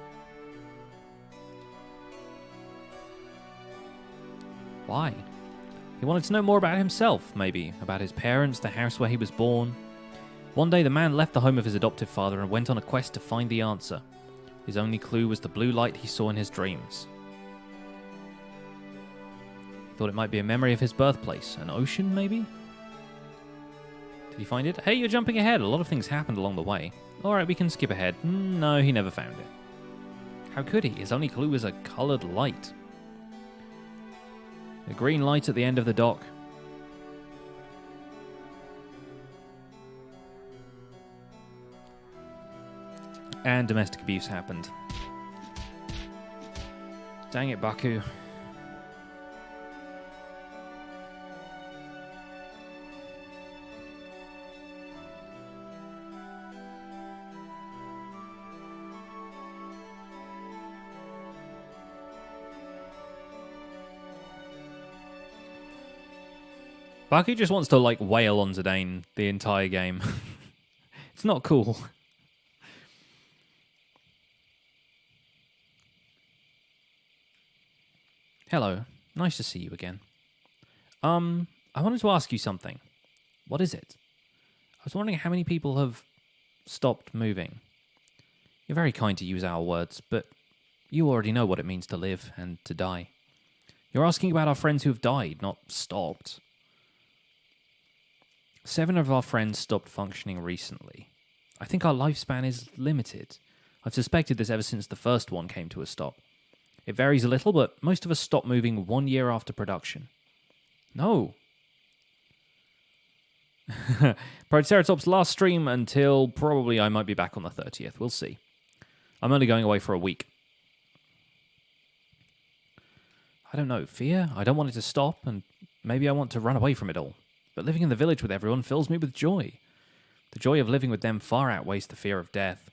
Why? He wanted to know more about himself, maybe. About his parents, the house where he was born. One day the man left the home of his adoptive father and went on a quest to find the answer. His only clue was the blue light he saw in his dreams. He thought it might be a memory of his birthplace. An ocean, maybe? Did he find it? Hey, you're jumping ahead. A lot of things happened along the way. Alright, we can skip ahead. No, he never found it. How could he? His only clue was a coloured light. A green light at the end of the dock. And domestic abuse happened. Dang it, Baku. Baku just wants to, like, wail on Zidane the entire game. It's not cool. Hello. Nice to see you again. I wanted to ask you something. What is it? I was wondering how many people have stopped moving. You're very kind to use our words, but you already know what it means to live and to die. You're asking about our friends who have died, not stopped. 7 of our friends stopped functioning recently. I think our lifespan is limited. I've suspected this ever since the first one came to a stop. It varies a little, but most of us stop moving 1 year after production. No. Proceratops last stream until probably I might be back on the 30th. We'll see. I'm only going away for a week. I don't know. Fear? I don't want it to stop, and maybe I want to run away from it all. But living in the village with everyone fills me with joy. The joy of living with them far outweighs the fear of death.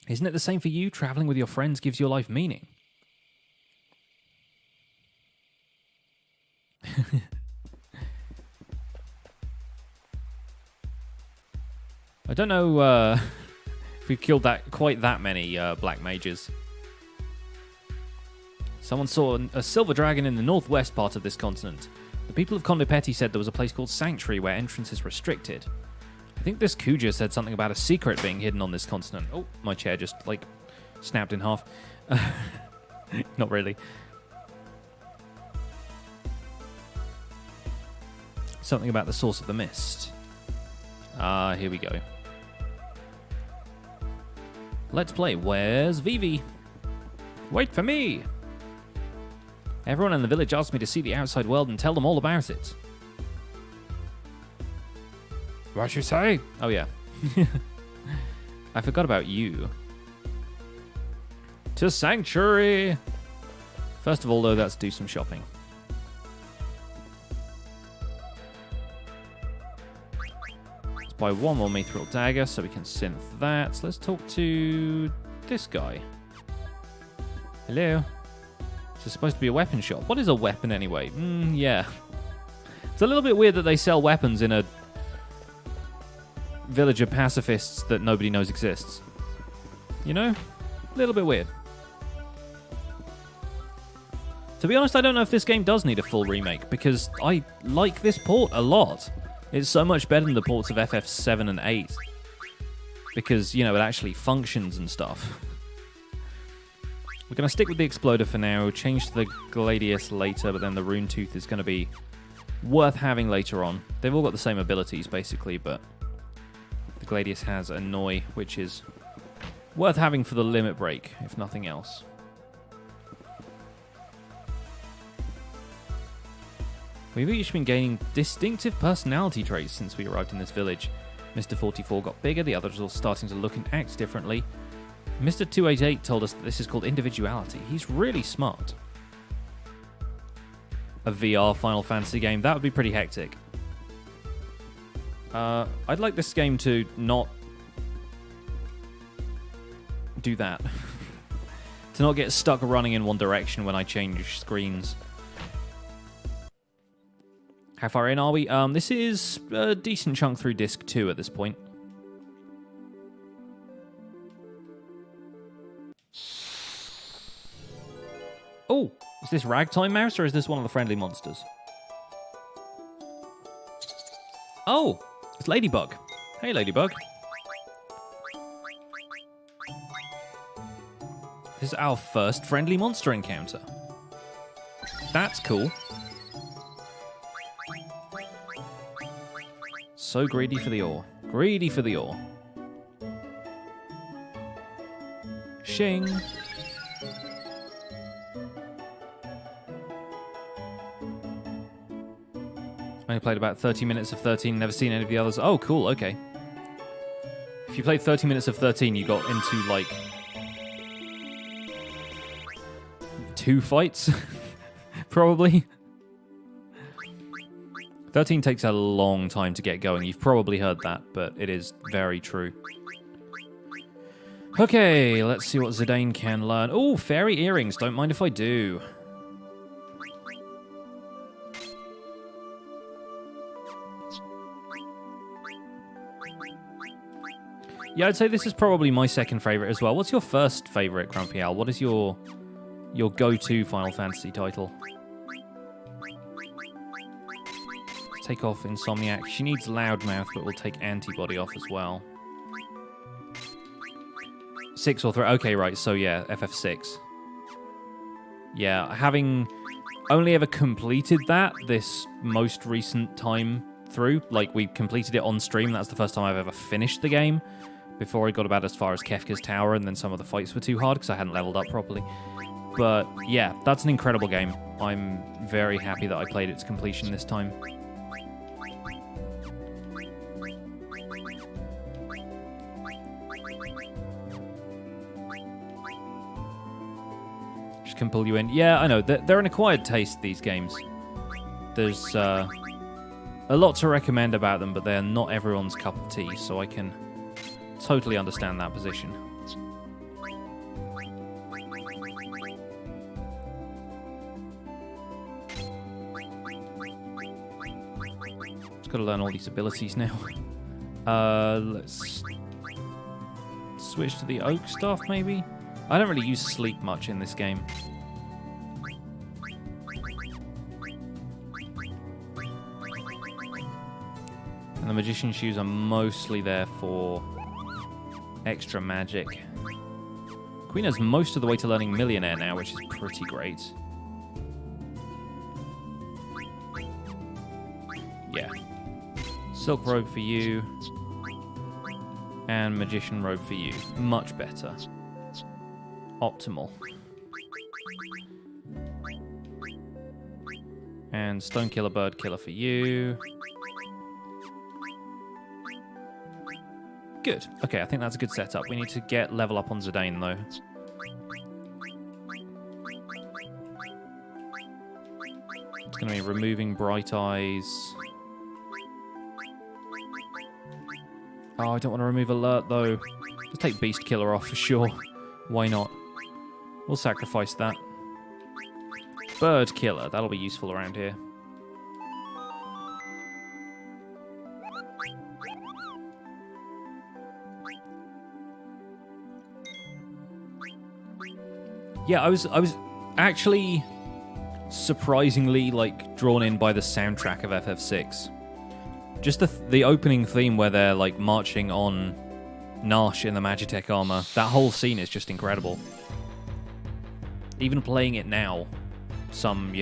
Isn't it the same for you? Traveling with your friends gives your life meaning. I don't know if we've killed quite that many black mages. Someone saw a silver dragon in the northwest part of this continent. The people of Conde Petie said there was a place called Sanctuary where entrance is restricted. I think this Kuja said something about a secret being hidden on this continent. Oh, my chair just, like, snapped in half. Not really. Something about the source of the mist. Ah, here we go. Let's play Where's Vivi? Wait for me! Everyone in the village asked me to see the outside world and tell them all about it. What you say? Oh, yeah. I forgot about you. To Sanctuary! First of all, though, let's do some shopping. Let's buy one more mithril dagger so we can synth that. So let's talk to this guy. Hello? This is supposed to be a weapon shop. What is a weapon anyway? Yeah. It's a little bit weird that they sell weapons in a village of pacifists that nobody knows exists. You know? A little bit weird. To be honest, I don't know if this game does need a full remake, because I like this port a lot. It's so much better than the ports of FF7 and 8. Because, you know, it actually functions and stuff. We're going to stick with the Exploder for now, change to the Gladius later, but then the Rune Tooth is going to be worth having later on. They've all got the same abilities, basically, but the Gladius has Annoy, which is worth having for the limit break, if nothing else. We've each been gaining distinctive personality traits since we arrived in this village. Mr. 44 got bigger, the others were all starting to look and act differently. Mr. 288 told us that this is called individuality. He's really smart. A VR Final Fantasy game, that would be pretty hectic. I'd like this game to not do that. To not get stuck running in one direction when I change screens. How far in are we? This is a decent chunk through Disc 2 at this point. Oh, is this Ragtime Mouse or is this one of the friendly monsters? Oh, it's Ladybug. Hey, Ladybug. This is our first friendly monster encounter. That's cool. So greedy for the ore. Greedy for the ore. Shing. I only played about 30 minutes of 13, never seen any of the others. Oh, cool, okay. If you played 30 minutes of 13, you got into, like, 2 fights, probably. 13 takes a long time to get going. You've probably heard that, but it is very true. Okay, let's see what Zidane can learn. Oh, fairy earrings. Don't mind if I do. Yeah, I'd say this is probably my second favorite as well. What's your first favorite, Grumpy Al? What is your go-to Final Fantasy title? Take off Insomniac. She needs Loudmouth, but we'll take Antibody off as well. 6 or 3. Okay, right. So yeah, FF6. Yeah, having only ever completed that this most recent time through, like we completed it on stream. That's the first time I've ever finished the game. Before I got about as far as Kefka's Tower, and then some of the fights were too hard because I hadn't leveled up properly. But yeah, that's an incredible game. I'm very happy that I played it to completion this time. Can pull you in. Yeah, I know. They're an acquired taste, these games. There's a lot to recommend about them, but they're not everyone's cup of tea, so I can totally understand that position. Just got to learn all these abilities now. Let's switch to the oak stuff, maybe? I don't really use sleep much in this game. And the Magician's Shoes are mostly there for extra magic. Queen has most of the way to learning Millionaire now, which is pretty great. Yeah. Silk Robe for you. And Magician Robe for you. Much better. Optimal. And Stone Killer, Bird Killer for you. Good. Okay, I think that's a good setup. We need to get level up on Zidane, though. It's going to be removing Bright Eyes. Oh, I don't want to remove Alert, though. Let's take Beast Killer off for sure. Why not? We'll sacrifice that. Bird Killer. That'll be useful around here. Yeah, I was actually surprisingly like drawn in by the soundtrack of FF6. Just the opening theme where they're like marching on Nash in the Magitech armor. That whole scene is just incredible. Even playing it now, some,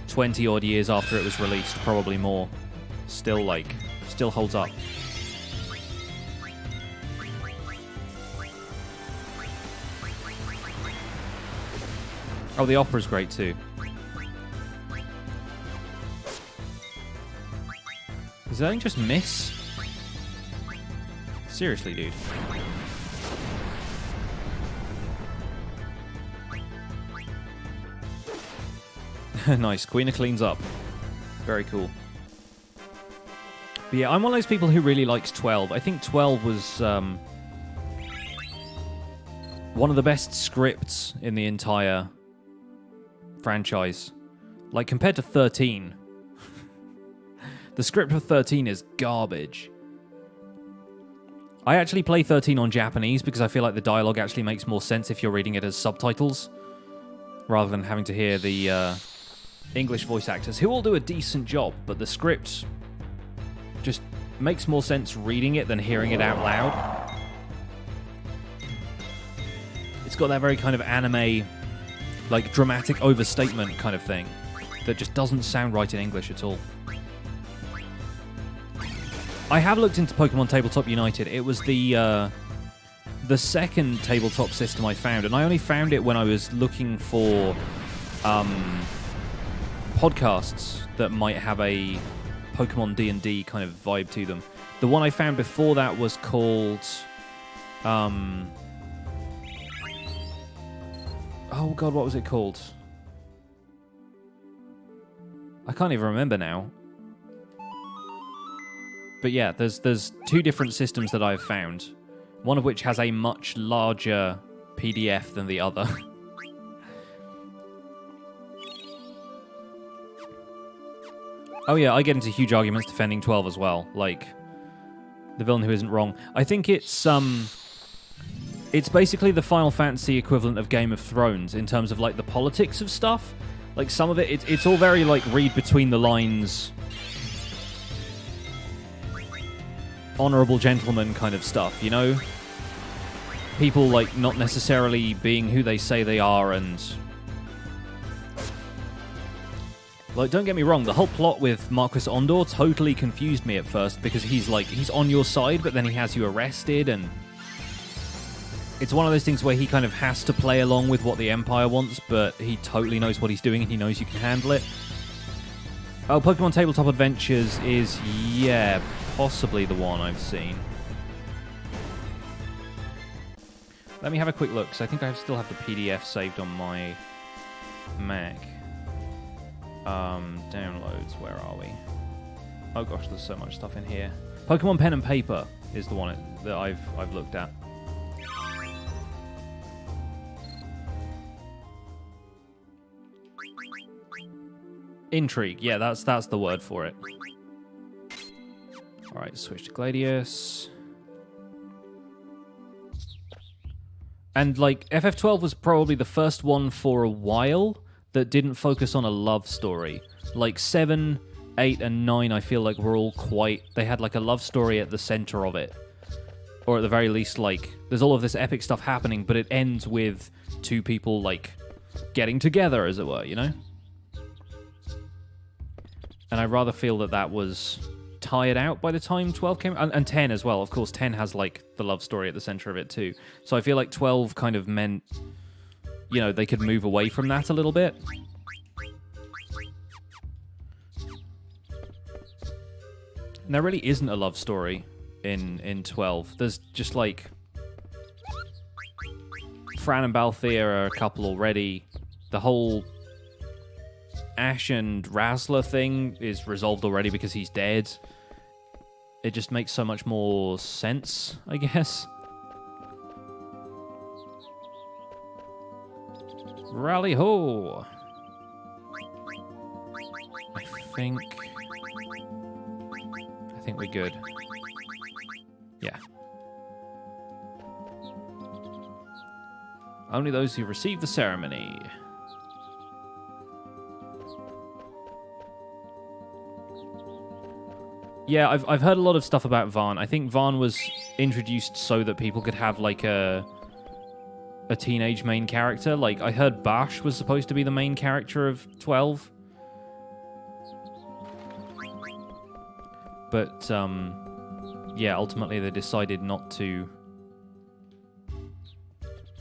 20 odd years after it was released, probably more, still holds up. Oh, the opera's great too. Does that thing just miss? Seriously, dude. Nice. Queen cleans up. Very cool. But yeah, I'm one of those people who really likes 12. I think 12 was one of the best scripts in the entire franchise. Like, compared to 13. The script of 13 is garbage. I actually play 13 on Japanese because I feel like the dialogue actually makes more sense if you're reading it as subtitles, rather than having to hear the English voice actors, who all do a decent job, but the script just makes more sense reading it than hearing it out loud. It's got that very kind of anime, like dramatic overstatement kind of thing that just doesn't sound right in English at all. I have looked into Pokemon Tabletop United. It was the second tabletop system I found, and I only found it when I was looking for podcasts that might have a Pokemon D&D kind of vibe to them. The one I found before that was called oh god, what was it called? I can't even remember now. But yeah, there's two different systems that I've found, one of which has a much larger PDF than the other. Oh yeah, I get into huge arguments defending 12 as well, like the villain who isn't wrong. I think it's basically the Final Fantasy equivalent of Game of Thrones in terms of like the politics of stuff. Like some of it's all very like read between the lines, honorable gentleman kind of stuff, People like not necessarily being who they say they are, and like, don't get me wrong, the whole plot with Marquis Ondor totally confused me at first, because he's on your side, but then he has you arrested, and it's one of those things where he kind of has to play along with what the Empire wants, but he totally knows what he's doing, and he knows you can handle it. Oh, Pokemon Tabletop Adventures is, yeah, possibly the one I've seen. Let me have a quick look, because I think I still have the PDF saved on my Mac. Downloads, where are we? Oh gosh, there's so much stuff in here. Pokemon Pen and Paper is the one that I've looked at. Intrigue, yeah, that's the word for it. Alright, switch to Gladius. And like, FF12 was probably the first one for a while that didn't focus on a love story. Like 7, 8, and 9, I feel like were all quite... They had like a love story at the center of it. Or at the very least, like, there's all of this epic stuff happening, but it ends with two people, like, getting together, as it were, you know? And I rather feel that that was tired out by the time 12 came... And 10 as well. Of course, 10 has, like, the love story at the center of it, too. So I feel like 12 kind of meant, you know, they could move away from that a little bit. And there really isn't a love story in 12. There's just, like... Fran and Balthier are a couple already. The whole Ash and Razzler thing is resolved already because he's dead. It just makes so much more sense, I guess. Rally ho! I think we're good. Yeah. Only those who receive the ceremony. Yeah, I've heard a lot of stuff about Vaan. I think Vaan was introduced so that people could have, like, a teenage main character. Like, I heard Bash was supposed to be the main character of 12. But, yeah, ultimately they decided not to...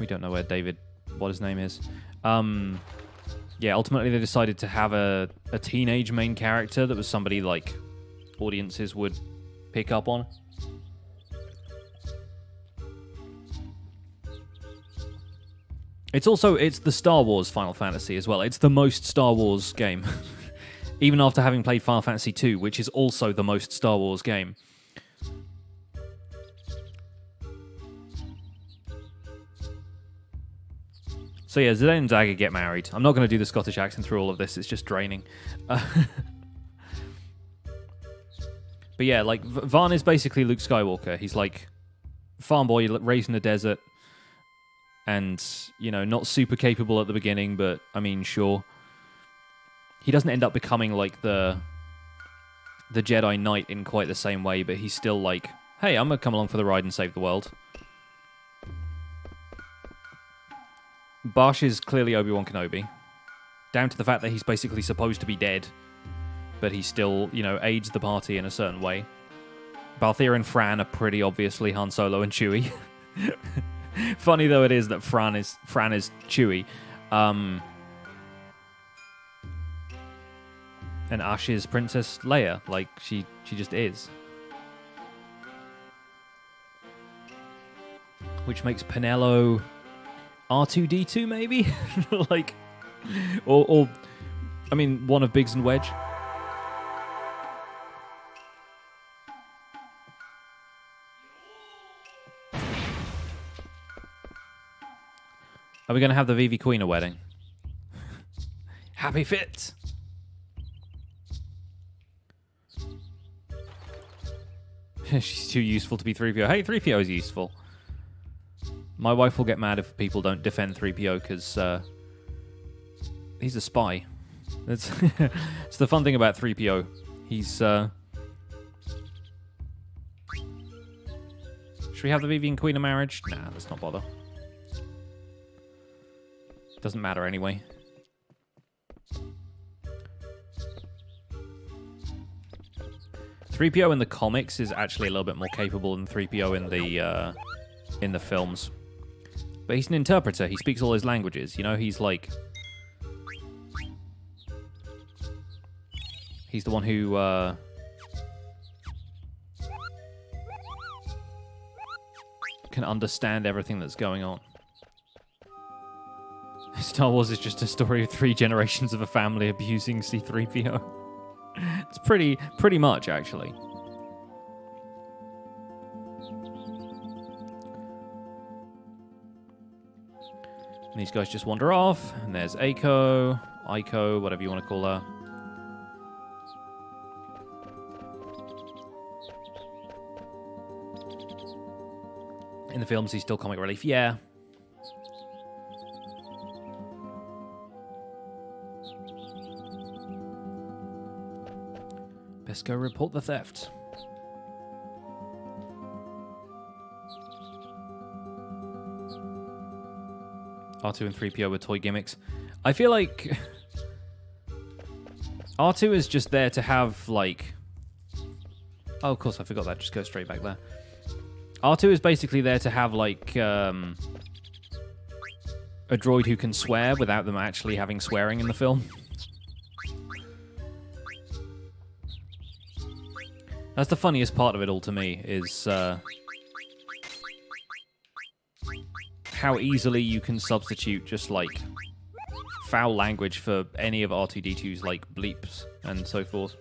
We don't know where David... what his name is. Yeah, ultimately they decided to have a teenage main character that was somebody, like, audiences would pick up on. It's the Star Wars Final Fantasy as well. It's the most Star Wars game. Even after having played Final Fantasy II, which is also the most Star Wars game. So yeah, Zidane and Dagger get married. I'm not going to do the Scottish accent through all of this. It's just draining. But yeah, like, Vaan is basically Luke Skywalker. He's like farm boy raised in the desert. And, you know, not super capable at the beginning, but, I mean, sure. He doesn't end up becoming, like, the Jedi Knight in quite the same way, but he's still like, hey, I'm going to come along for the ride and save the world. Bash is clearly Obi-Wan Kenobi. Down to the fact that he's basically supposed to be dead, but he still, you know, aids the party in a certain way. Balthier and Fran are pretty obviously Han Solo and Chewie. Funny though it is that Fran is Chewie. And Ash is Princess Leia. Like, she just is. Which makes Pinello R2-D2 maybe? Like, or I mean, one of Biggs and Wedge. Are we going to have the Vivi Queen wedding? Happy fit! She's too useful to be 3PO. Hey, 3PO is useful. My wife will get mad if people don't defend 3PO because he's a spy. It's it's the fun thing about 3PO. He's... Should we have the Vivi and Queen of marriage? Nah, let's not bother. Doesn't matter anyway. .3PO in the comics is actually a little bit more capable than 3PO in the films. But he's an interpreter. He speaks all his languages. You know, he's like... He's the one who... can understand everything that's going on. Star Wars is just a story of 3 generations of a family abusing C-3PO. It's pretty much, actually. And these guys just wander off, and there's Aiko, whatever you want to call her. In the films, he's still comic relief. Yeah. Best go report the theft. R2 and 3PO were toy gimmicks. I feel like R2 is just there to have, like... Oh, of course, I forgot that. Just go straight back there. R2 is basically there to have, like, a droid who can swear without them actually having swearing in the film. That's the funniest part of it all to me, is how easily you can substitute just, like, foul language for any of R2-D2's, like, bleeps and so forth.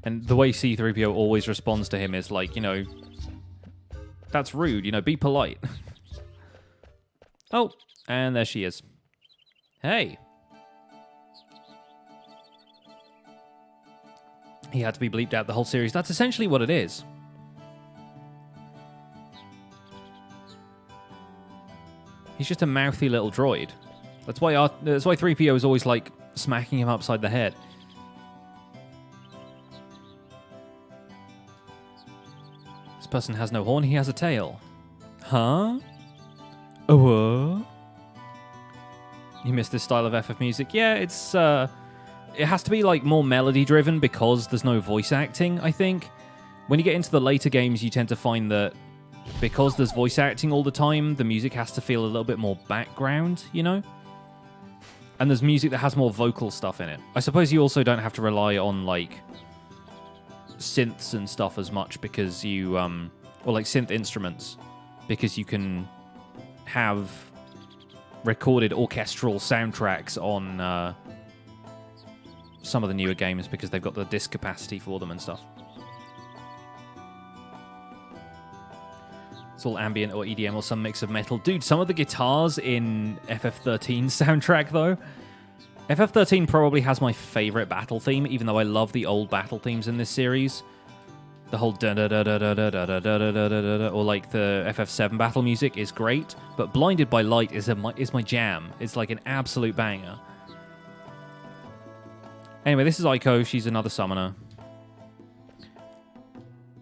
And the way C-3PO always responds to him is like, you know, that's rude, you know, be polite. Oh, and there she is. Hey. He had to be bleeped out the whole series. That's essentially what it is. He's just a mouthy little droid. That's why 3PO is always, like, smacking him upside the head. This person has no horn, he has a tail. Huh? Oh, what? You missed this style of FF music? Yeah, it's, it has to be, like, more melody-driven because there's no voice acting, I think. When you get into the later games, you tend to find that because there's voice acting all the time, the music has to feel a little bit more background, you know? And there's music that has more vocal stuff in it. I suppose you also don't have to rely on, like, synths and stuff as much because you, or, like, synth instruments, because you can have recorded orchestral soundtracks on some of the newer games because they've got the disc capacity for them and stuff. It's all ambient or EDM or some mix of metal. Dude, some of the guitars in FF13's soundtrack, though. FF13 probably has my favorite battle theme, even though I love the old battle themes in this series. The whole da-da-da-da-da-da-da-da-da-da-da, or like the FF7 battle music is great, but Blinded by Light is my jam. It's like an absolute banger. Anyway, this is Aiko. She's another summoner.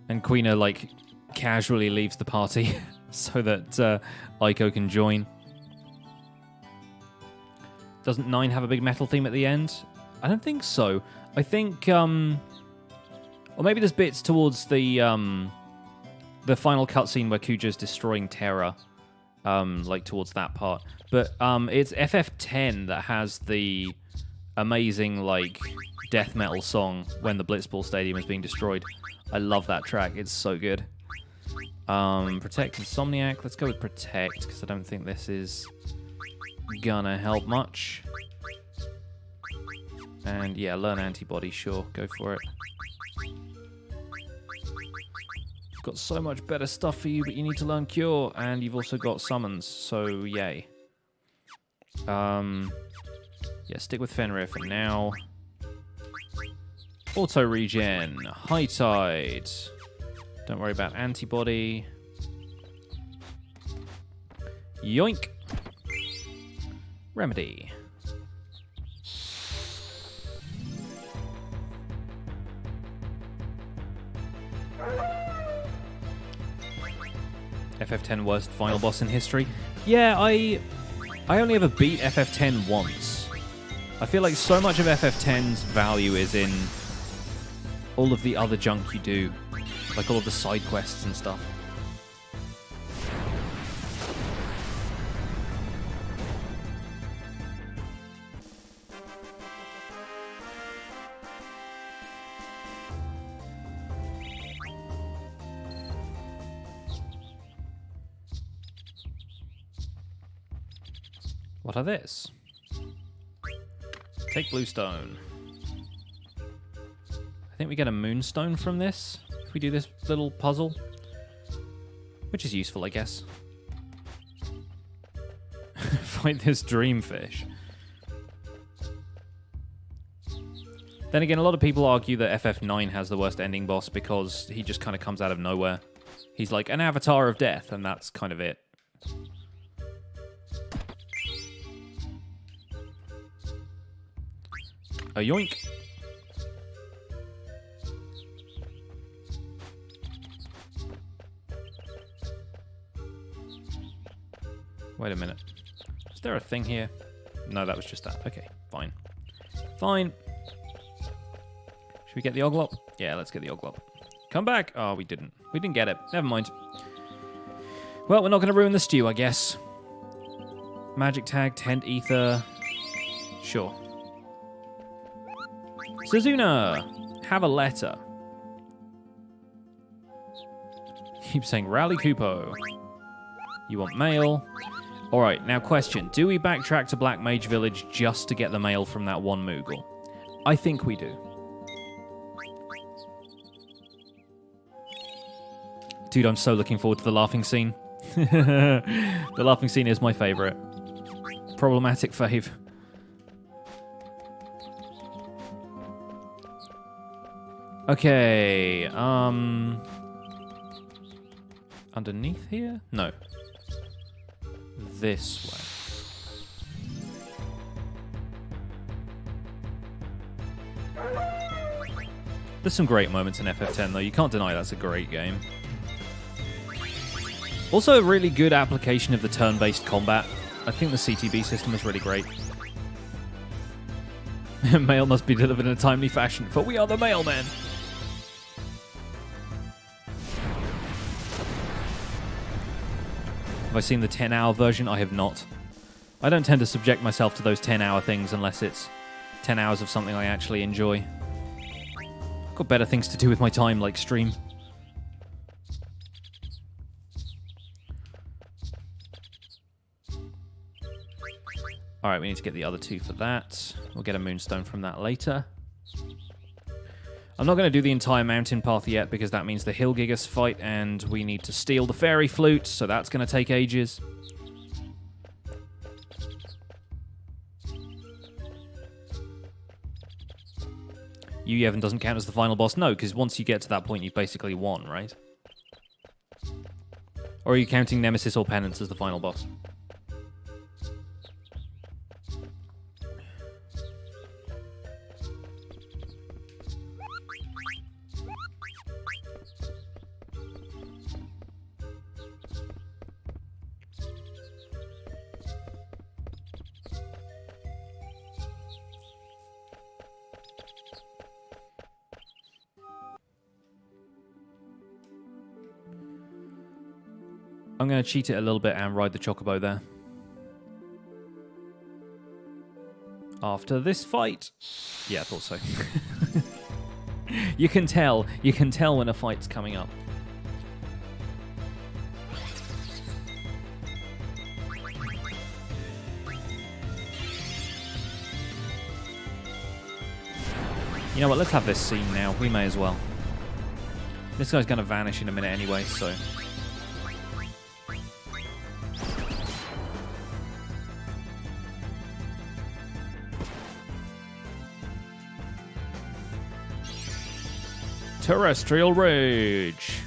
And Quina, like, casually leaves the party so that Aiko can join. Doesn't 9 have a big metal theme at the end? I don't think so. I think, or maybe there's bits towards the final cutscene where Kuja's destroying Terra, like towards that part. But it's FF10 that has the amazing, like, death metal song when the Blitzball Stadium is being destroyed. I love that track. It's so good. Protect Insomniac. Let's go with Protect, because I don't think this is gonna help much. And yeah, learn Antibody, sure. Go for it. Got so much better stuff for you, but you need to learn Cure, and you've also got Summons, so yay. Yeah, stick with Fenrir for now. Auto regen, High Tide. Don't worry about Antibody. Yoink. Remedy. FF10 worst final boss in history. Yeah, I only ever beat FF10 once. I feel like so much of FF10's value is in all of the other junk you do. Like all of the side quests and stuff. What are this? Take Bluestone. I think we get a Moonstone from this if we do this little puzzle. Which is useful, I guess. Fight this Dreamfish. Then again, a lot of people argue that FF9 has the worst ending boss because he just kind of comes out of nowhere. He's like an avatar of death, and that's kind of it. A yoink. Wait a minute. Is there a thing here? No, that was just that. Okay, fine. Fine. Should we get the Oglop? Yeah, let's get the Oglop. Come back! Oh, we didn't. We didn't get it. Never mind. Well, we're not going to ruin the stew, I guess. Magic tag, tent, ether. Sure. Suzuna! Have a letter. Keep saying Rally Kupo. You want mail? Alright, now question. Do we backtrack to Black Mage Village just to get the mail from that one Moogle? I think we do. Dude, I'm so looking forward to the laughing scene. The laughing scene is my favorite. Problematic fave. Okay, underneath here? No. This way. There's some great moments in FF10 though, you can't deny that's a great game. Also a really good application of the turn-based combat. I think the CTB system is really great. Mail must be delivered in a timely fashion, for we are the mailmen. Have I seen the 10-hour version? I have not. I don't tend to subject myself to those 10-hour things unless it's 10 hours of something I actually enjoy. I've got better things to do with my time, like stream. Alright, we need to get the other two for that. We'll get a moonstone from that later. I'm not going to do the entire mountain path yet because that means the Hilgigars fight and we need to steal the fairy flute, so that's going to take ages. Yevon doesn't count as the final boss? No, because once you get to that point, you've basically won, right? Or are you counting Nemesis or Penance as the final boss? I'm going to cheat it a little bit and ride the Chocobo there. After this fight. Yeah, I thought so. You can tell when a fight's coming up. You know what, let's have this scene now. We may as well. This guy's going to vanish in a minute anyway, so... Terrestrial Rage.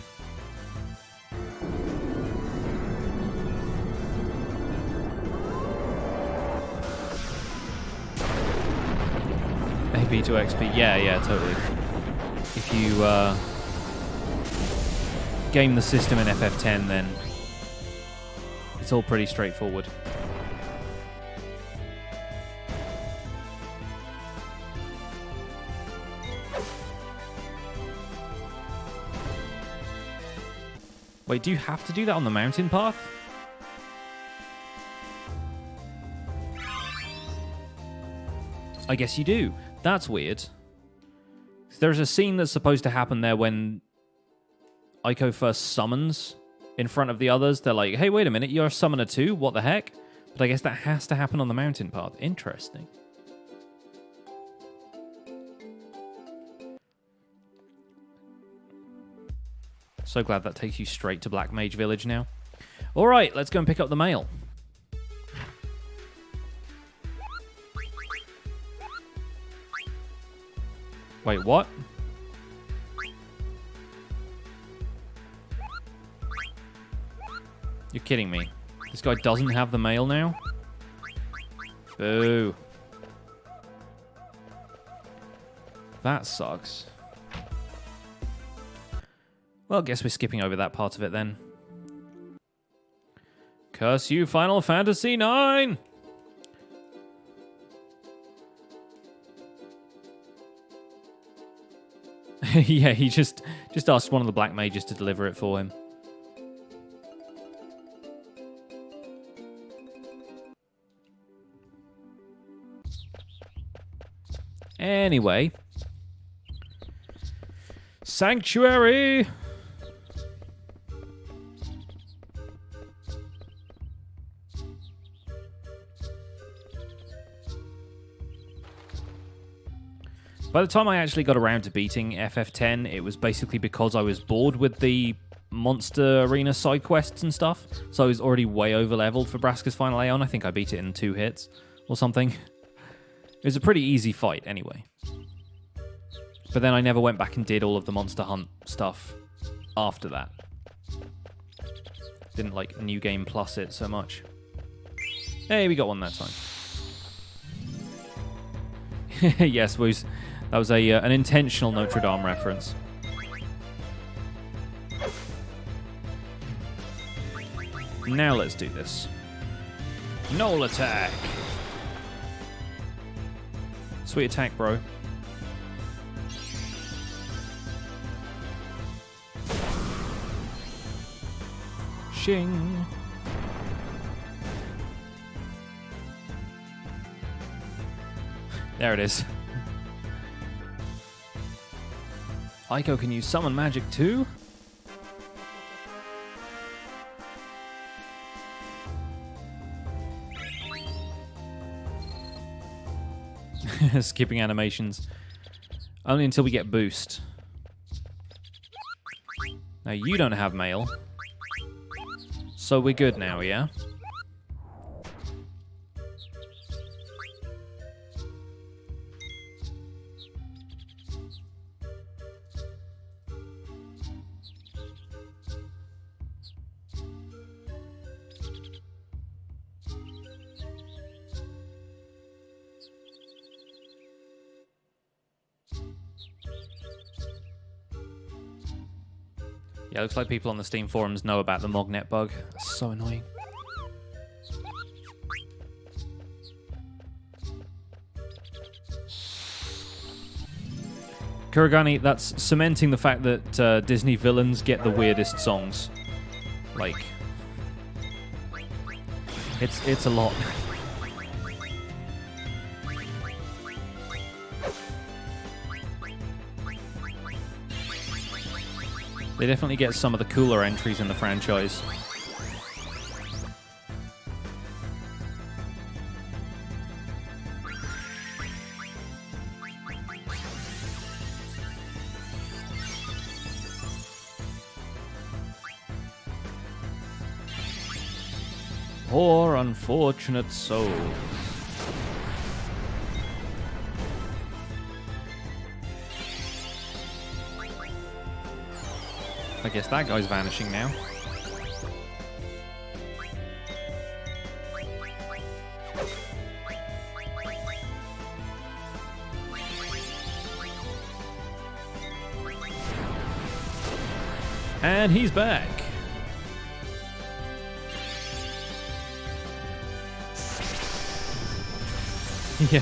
AP to XP. Yeah, totally. If you game the system in FF10, then it's all pretty straightforward. Wait, do you have to do that on the mountain path? I guess you do. That's weird. There's a scene that's supposed to happen there when Iiko first summons in front of the others. They're like, hey, wait a minute, you're a summoner too? What the heck? But I guess that has to happen on the mountain path. Interesting. So glad that takes you straight to Black Mage Village now. All right, let's go and pick up the mail. Wait, what? You're kidding me. This guy doesn't have the mail now? Boo. That sucks. Well, I guess we're skipping over that part of it then. Curse you, Final Fantasy 9! Yeah, he just asked one of the black mages to deliver it for him. Anyway. Sanctuary! By the time I actually got around to beating FF10, it was basically because I was bored with the monster arena side quests and stuff. So I was already way over leveled for Braska's Final Aeon. I think I beat it in 2 hits or something. It was a pretty easy fight anyway. But then I never went back and did all of the Monster Hunt stuff after that. Didn't like New Game Plus it so much. Hey, we got one that time. Yes, that was an intentional Notre Dame reference. Now let's do this. Knoll attack! Sweet attack, bro. Shing! There it is. Iiko can use summon magic too? Skipping animations. Only until we get boost. Now you don't have mail. So we're good now, yeah? Yeah, looks like people on the Steam forums know about the Mognet bug. That's so annoying. Kuragani, that's cementing the fact that Disney villains get the weirdest songs. Like, it's a lot. They definitely get some of the cooler entries in the franchise. Poor unfortunate soul. I guess that guy's vanishing now. And he's back. Yeah.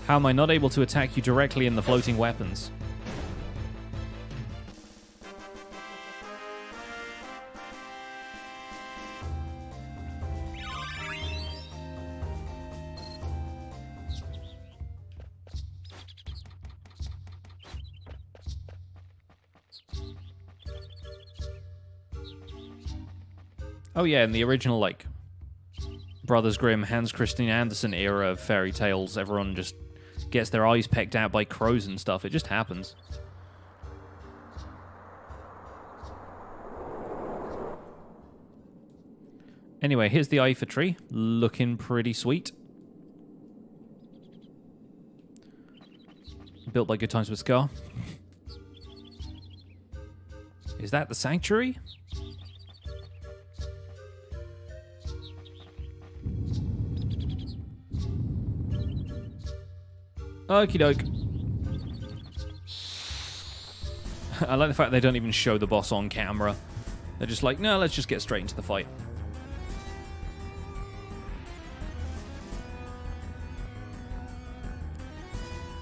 How am I not able to attack you directly in the floating weapons? Oh yeah, in the original, like, Brothers Grimm, Hans Christian Andersen era of fairy tales, everyone just gets their eyes pecked out by crows and stuff. It just happens. Anyway, here's the Iifa tree. Looking pretty sweet. Built by Good Times with Scar. Is that the sanctuary? Okie doke. I like the fact they don't even show the boss on camera. They're just like, no, let's just get straight into the fight.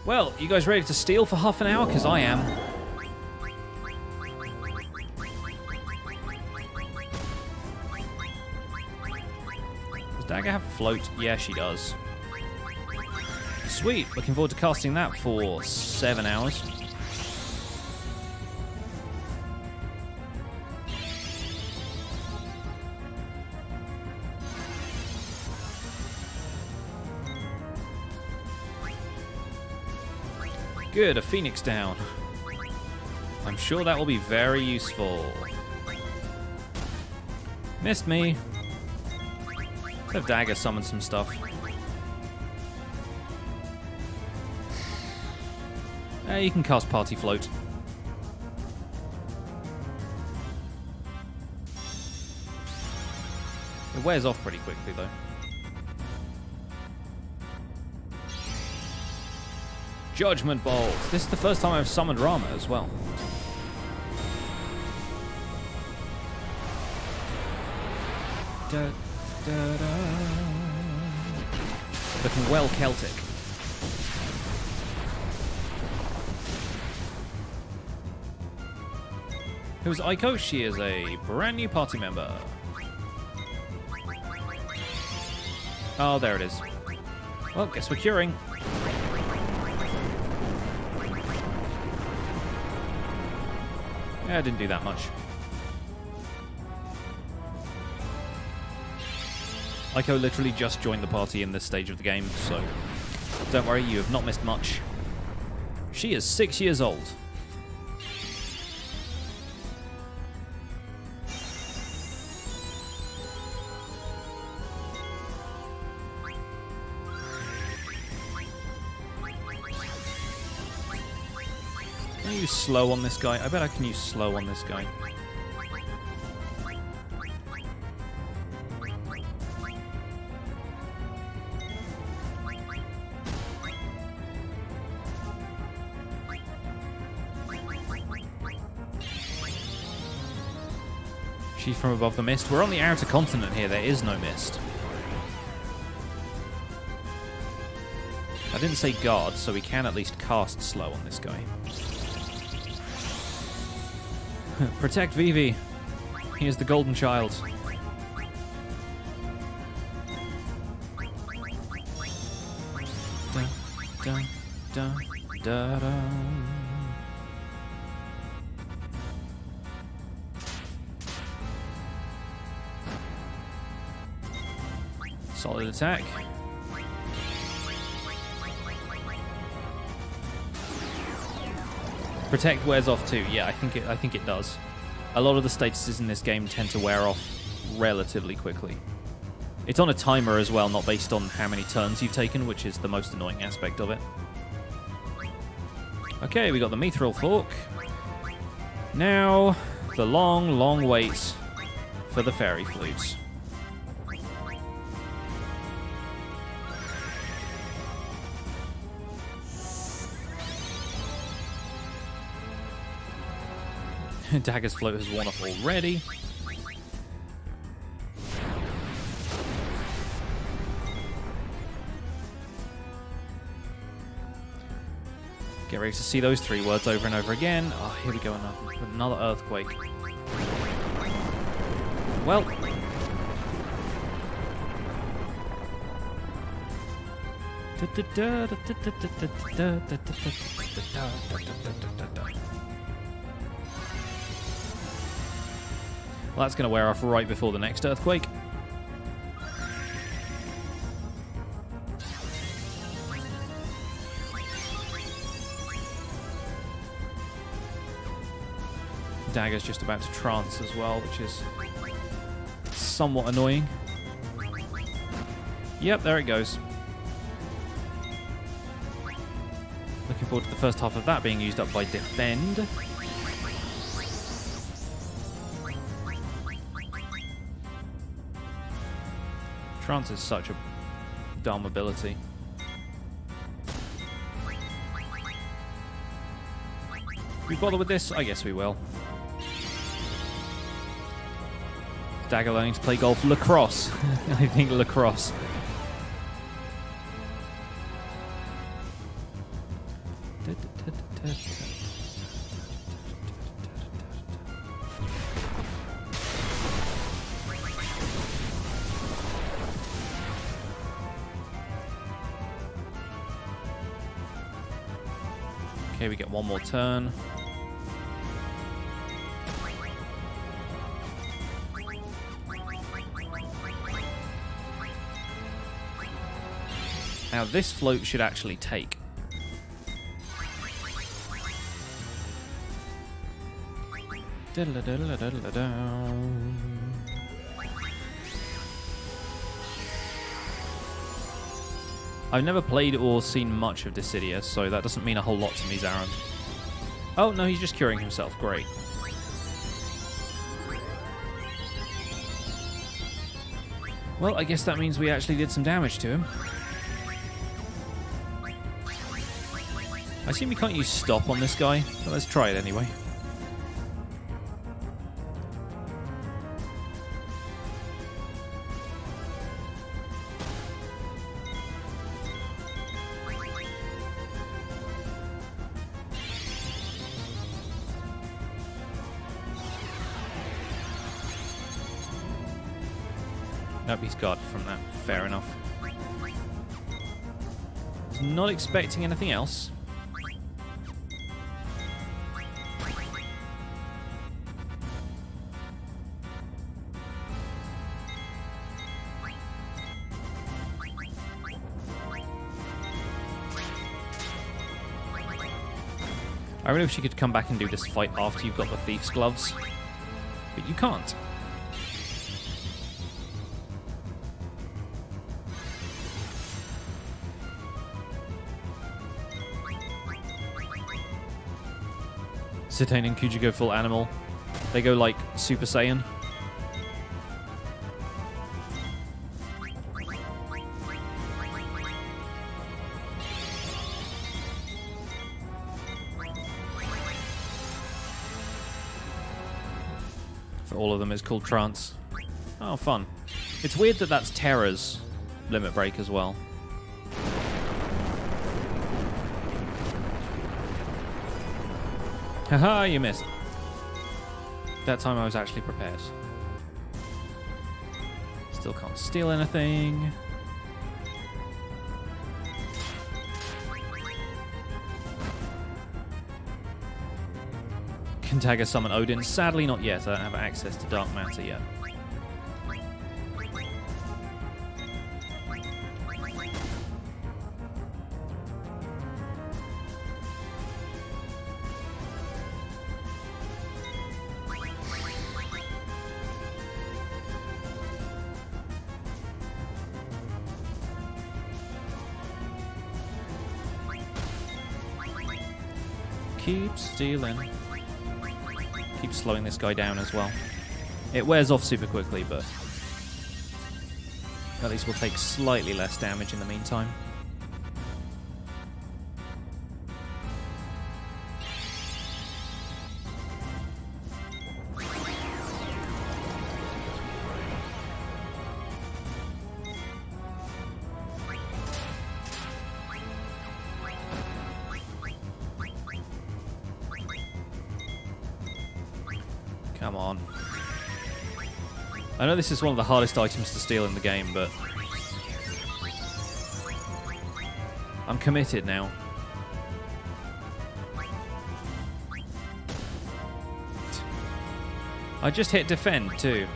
Well, you guys ready to steal for half an hour? Because I am. Does Dagger have float? Yeah, she does. Sweet. Looking forward to casting that for 7 hours. Good, a phoenix down. I'm sure that will be very useful. Missed me. Let's have Dagger summon some stuff. You can cast Party Float. It wears off pretty quickly, though. Judgment Bolt. This is the first time I've summoned Rama as well. Da, da, da. Looking well Celtic. Who's Iiko? She is a brand new party member. Oh, there it is. Well, guess we're curing. Yeah, I didn't do that much. Iiko literally just joined the party in this stage of the game, so don't worry, you have not missed much. She is 6 years old. Can I use slow on this guy? I bet I can use slow on this guy. She's from above the mist. We're on the outer continent here. There is no mist. I didn't say guard, so we can at least cast slow on this guy. Protect Vivi. He is the golden child. Dun, dun, dun, da, da. Solid attack. Protect wears off too. Yeah, I think it does. A lot of the statuses in this game tend to wear off relatively quickly. It's on a timer as well, not based on how many turns you've taken, which is the most annoying aspect of it. Okay, we got the Mithril Fork. Now, the long, long wait for the Fairy Flutes. Dagger's float has worn off already. Get ready to see those 3 words over and over again. Oh, here we go, another earthquake. Well. Well, that's going to wear off right before the next earthquake. Dagger's just about to trance as well, which is somewhat annoying. Yep, there it goes. Looking forward to the first half of that being used up by Defend. Trance is such a dumb ability. We bother with this? I guess we will. Dagger learning to play golf. Lacrosse. I think lacrosse. Okay, we get one more turn. Now this float should actually take. I've never played or seen much of Dissidia, so that doesn't mean a whole lot to me, Zaron. Oh, no, he's just curing himself. Great. Well, I guess that means we actually did some damage to him. I assume we can't use stop on this guy, but let's try it anyway. Nope, he's got from that. Fair enough. Not expecting anything else. I really wish you could come back and do this fight after you've got the Thief's Gloves, but you can't. Cetane and Kuji go full animal. They go like Super Saiyan. For all of them, it's called Trance. Oh, fun. It's weird that that's Terra's limit break as well. Haha, you missed. That time I was actually prepared. Still can't steal anything. Can tag a summon Odin. Sadly not yet. I don't have access to Dark Matter yet. Keep stealing. Keep slowing this guy down as well. It wears off super quickly, but at least we'll take slightly less damage in the meantime. Come on. I know this is one of the hardest items to steal in the game, but I'm committed now. I just hit defend too.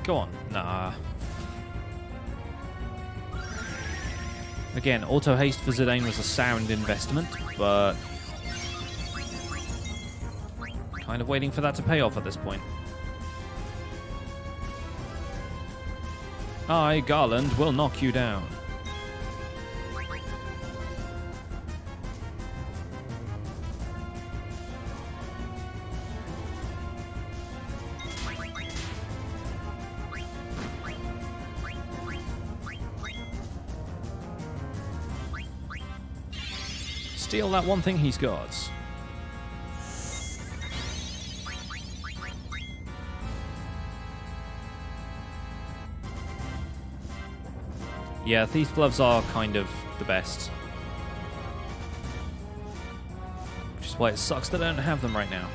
Go on. Nah. Again, auto haste for Zidane was a sound investment, but kind of waiting for that to pay off at this point. I, Garland, will knock you down. Steal that one thing he's got. Yeah, Thief Gloves are kind of the best. Which is why it sucks that I don't have them right now.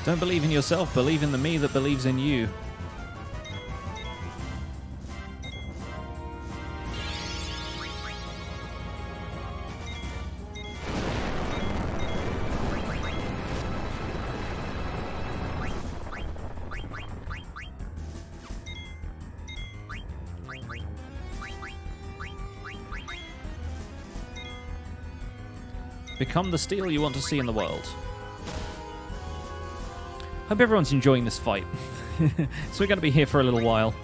Don't believe in yourself, believe in the me that believes in you. Become the steel you want to see in the world. Hope everyone's enjoying this fight. So we're going to be here for a little while.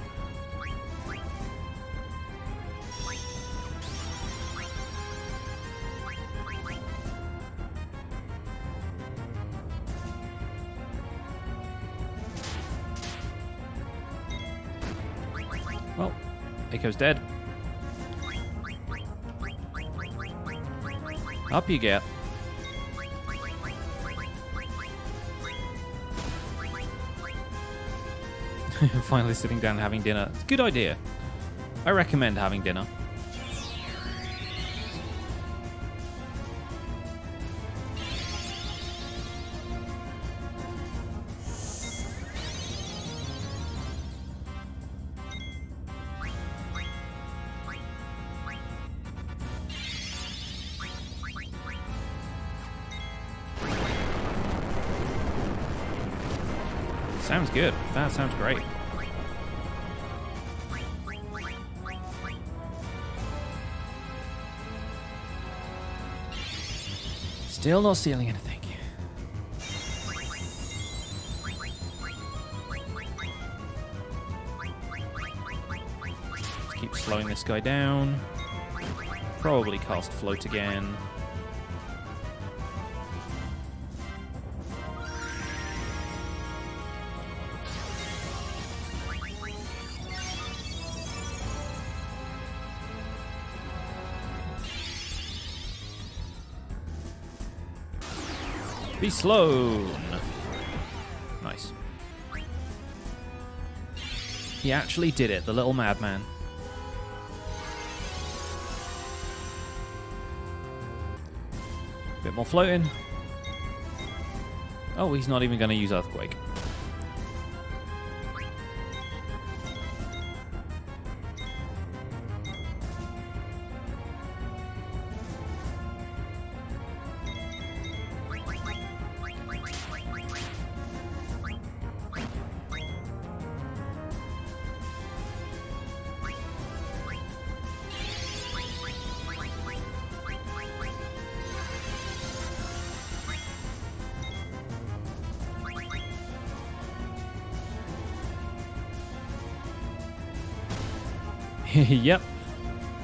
Well, Eiko's dead. Up you get. Finally sitting down and having dinner. It's a good idea. I recommend having dinner. Sounds good. That sounds great. Still not stealing anything. Let's keep slowing this guy down. Probably cast float again. Be slow. Nice. He actually did it, the little madman. Bit more floating. Oh, he's not even going to use Earthquake. Yep.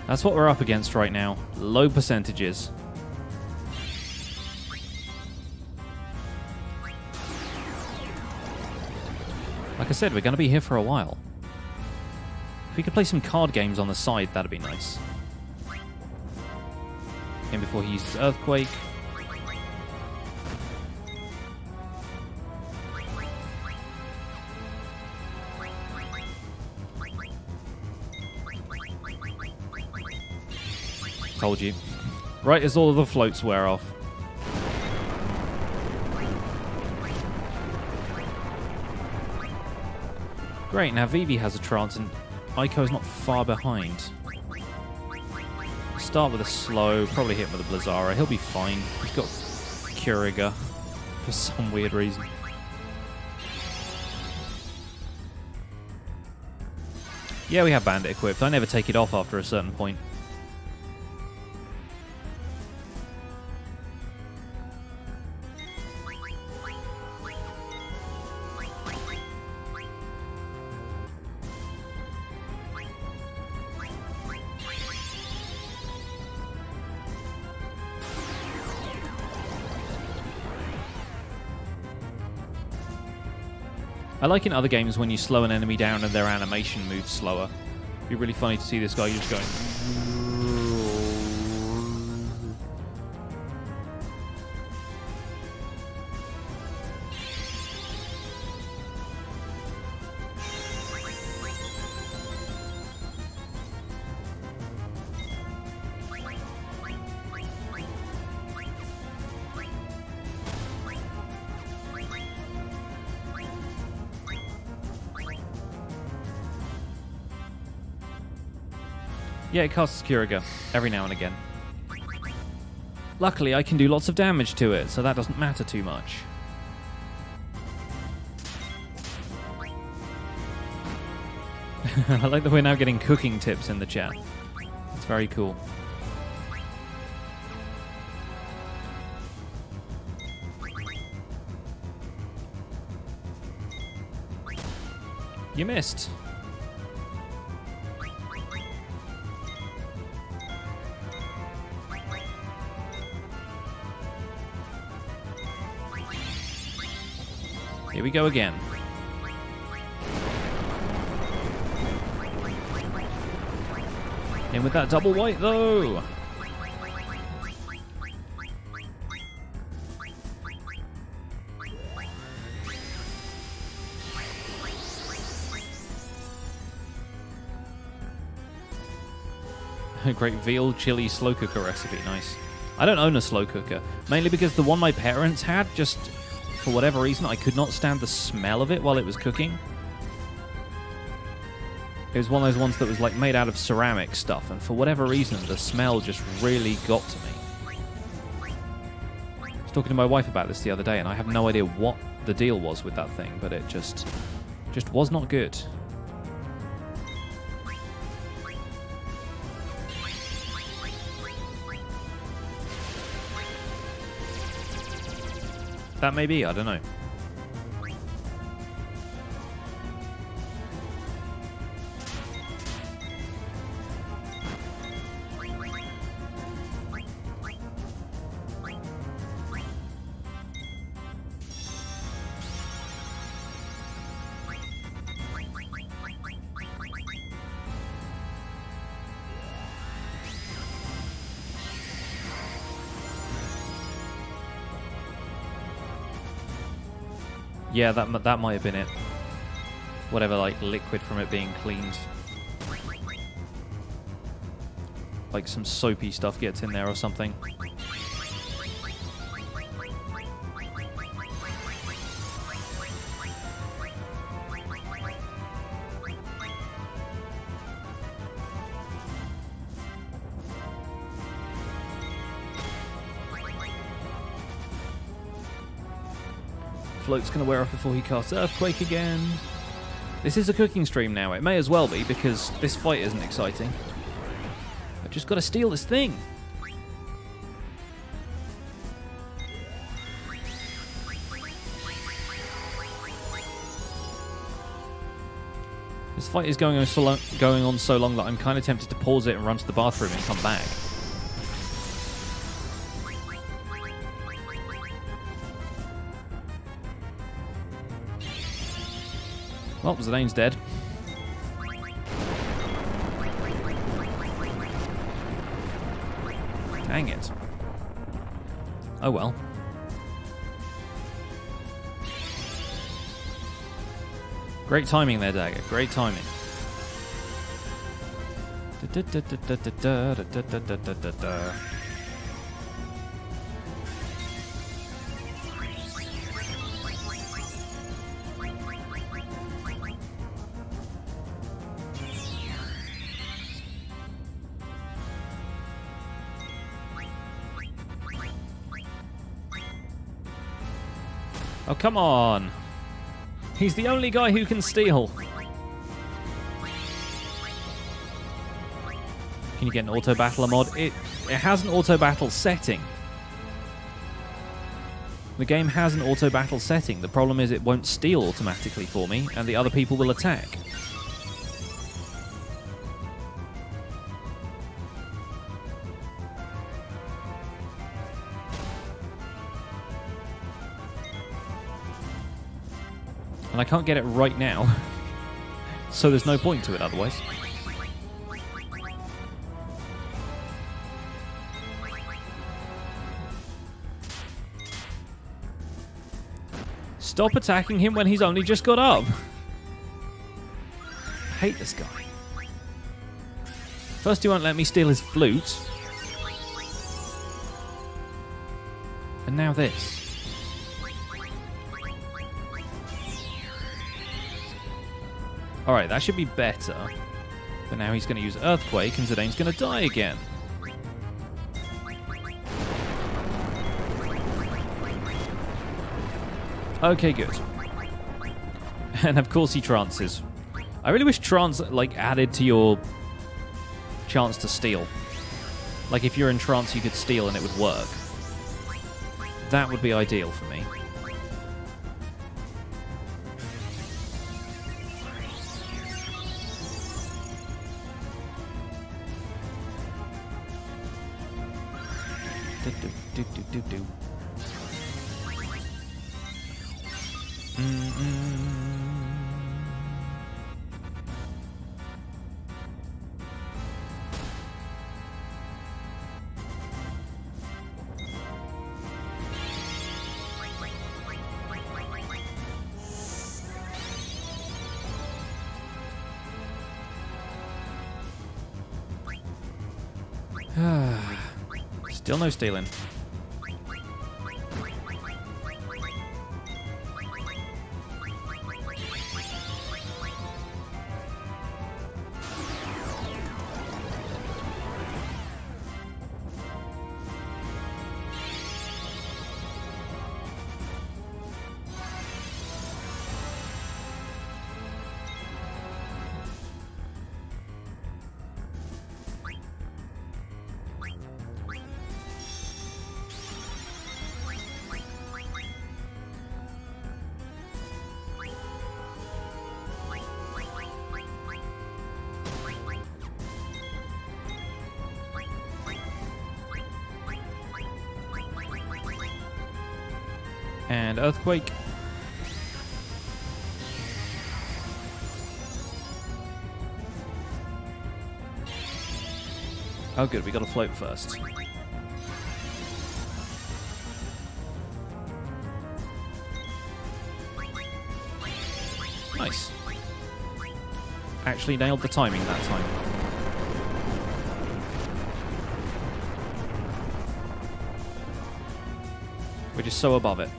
That's what we're up against right now. Low percentages. Like I said, we're going to be here for a while. If we could play some card games on the side, that'd be nice. And before he uses Earthquake. Told you. Right as all of the floats wear off. Great, now Vivi has a trance and Iiko's not far behind. Start with a slow, probably hit with a Blizzara. He'll be fine. He's got Kuriga for some weird reason. Yeah, we have Bandit equipped. I never take it off after a certain point. I like in other games when you slow an enemy down and their animation moves slower. It'd be really funny to see this guy just going... Yeah, it casts Curiga every now and again. Luckily, I can do lots of damage to it, so that doesn't matter too much. I like that we're now getting cooking tips in the chat. It's very cool. You missed. Here we go again. In with that double white, though. Great veal chili slow cooker recipe, nice. I don't own a slow cooker, mainly because the one my parents had just... For whatever reason, I could not stand the smell of it while it was cooking. It was one of those ones that was like made out of ceramic stuff, and for whatever reason, the smell just really got to me. I was talking to my wife about this the other day, and I have no idea what the deal was with that thing, but it just was not good. That may be, I don't know. Yeah, that might have been it. Whatever, like, liquid from it being cleaned. Like some soapy stuff gets in there or something. Float's going to wear off before he casts Earthquake again. This is a cooking stream now. It may as well be, because this fight isn't exciting. I've just got to steal this thing. This fight is going on so long that I'm kind of tempted to pause it and run to the bathroom and come back. Well, Zidane's dead. Dang it. Oh well. Great timing there, Dagger. Great timing. Oh, come on. He's the only guy who can steal. Can you get an auto battler mod? It has an auto battle setting. The game has an auto battle setting. The problem is it won't steal automatically for me, and the other people will attack. And I can't get it right now. So there's no point to it otherwise. Stop attacking him when he's only just got up. I hate this guy. First he won't let me steal his flute. And now this. Alright, that should be better. But now he's going to use Earthquake and Zidane's going to die again. Okay, good. And of course he trances. I really wish trance, like, added to your chance to steal. Like, if you're in trance, you could steal and it would work. That would be ideal for me. Do. Still no stealing. And Earthquake. Oh good, we got to float first. Nice. Actually nailed the timing that time. We're just so above it.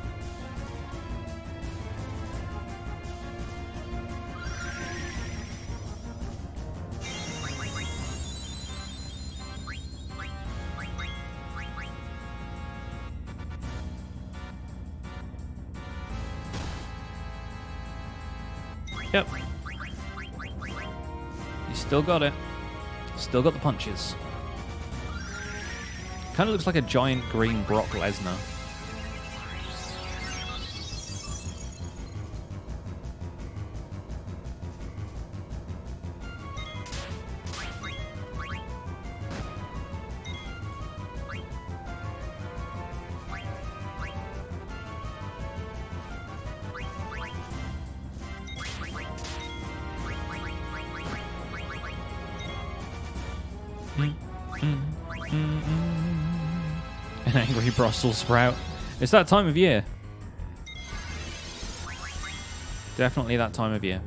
Yep. You still got it. Still got the punches. Kind of looks like a giant green Brock Lesnar. An angry Brussels sprout. It's that time of year. Definitely that time of year.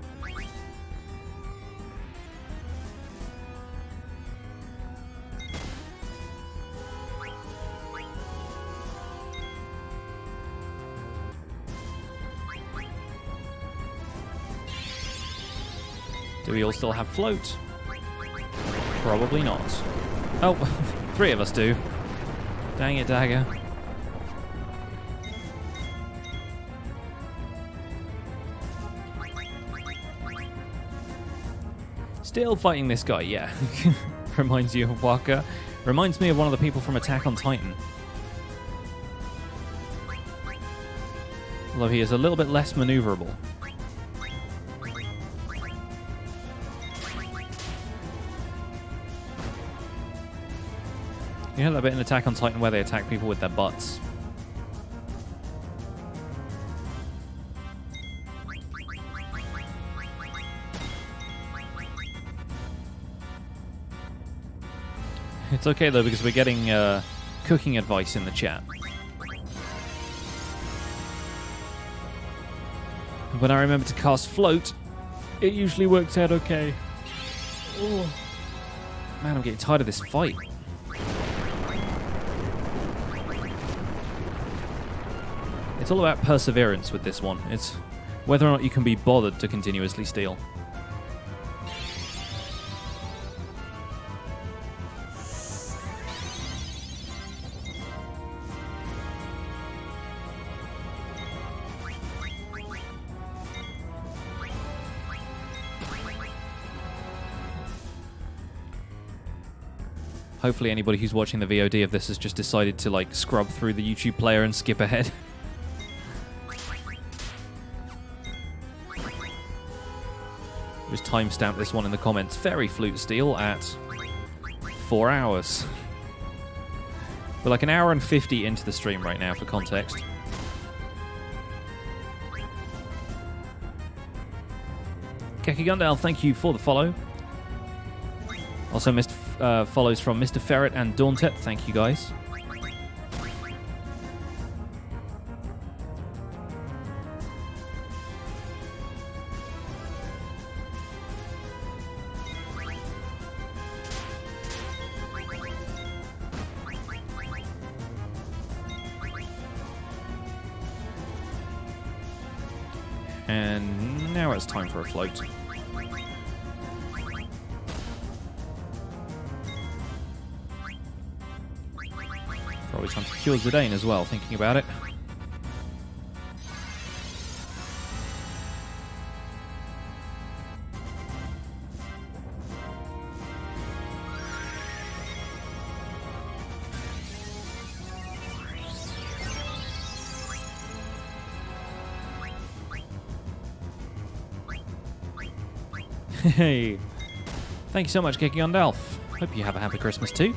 Do we all still have float? Probably not. Oh, 3 of us do. Dang it, Dagger. Still fighting this guy, yeah. Reminds you of Waka. Reminds me of one of the people from Attack on Titan. Although he is a little bit less maneuverable. You know that bit in Attack on Titan where they attack people with their butts? It's okay, though, because we're getting cooking advice in the chat. When I remember to cast Float, it usually works out okay. Oh. Man, I'm getting tired of this fight. It's all about perseverance with this one. It's whether or not you can be bothered to continuously steal. Hopefully anybody who's watching the VOD of this has just decided to like scrub through the YouTube player and skip ahead. Just timestamp this one in the comments. Fairy Flute Steal at 4 hours. We're like an hour and 50 into the stream right now, for context. Keki Gundale, thank you for the follow. Also missed follows from Mr. Ferret and Dauntet. Thank you, guys. And now it's time for a float. Probably time to cure Zidane as well, thinking about it. Hey, thank you so much, Kiki on Delph. Hope you have a happy Christmas too.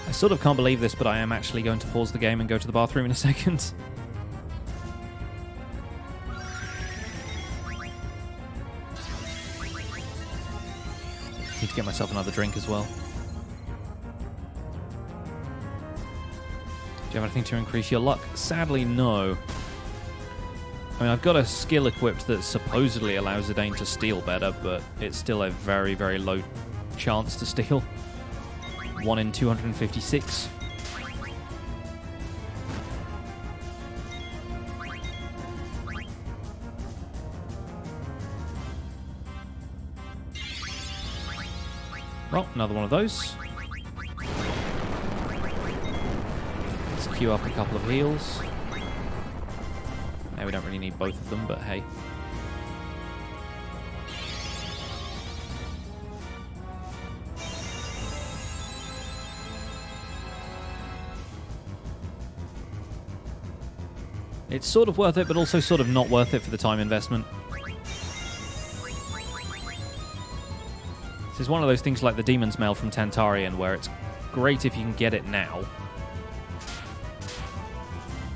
I sort of can't believe this, but I am actually going to pause the game and go to the bathroom in a second. Need to get myself another drink as well. Do you have anything to increase your luck? Sadly, no. I mean, I've got a skill equipped that supposedly allows Zidane to steal better, but it's still a very, very low chance to steal. 1 in 256. Well, another one of those. Let's queue up a couple of heals. Now we don't really need both of them, but hey. It's sort of worth it, but also sort of not worth it for the time investment. This is one of those things like the Demon's Mail from Tantarian, where it's great if you can get it now.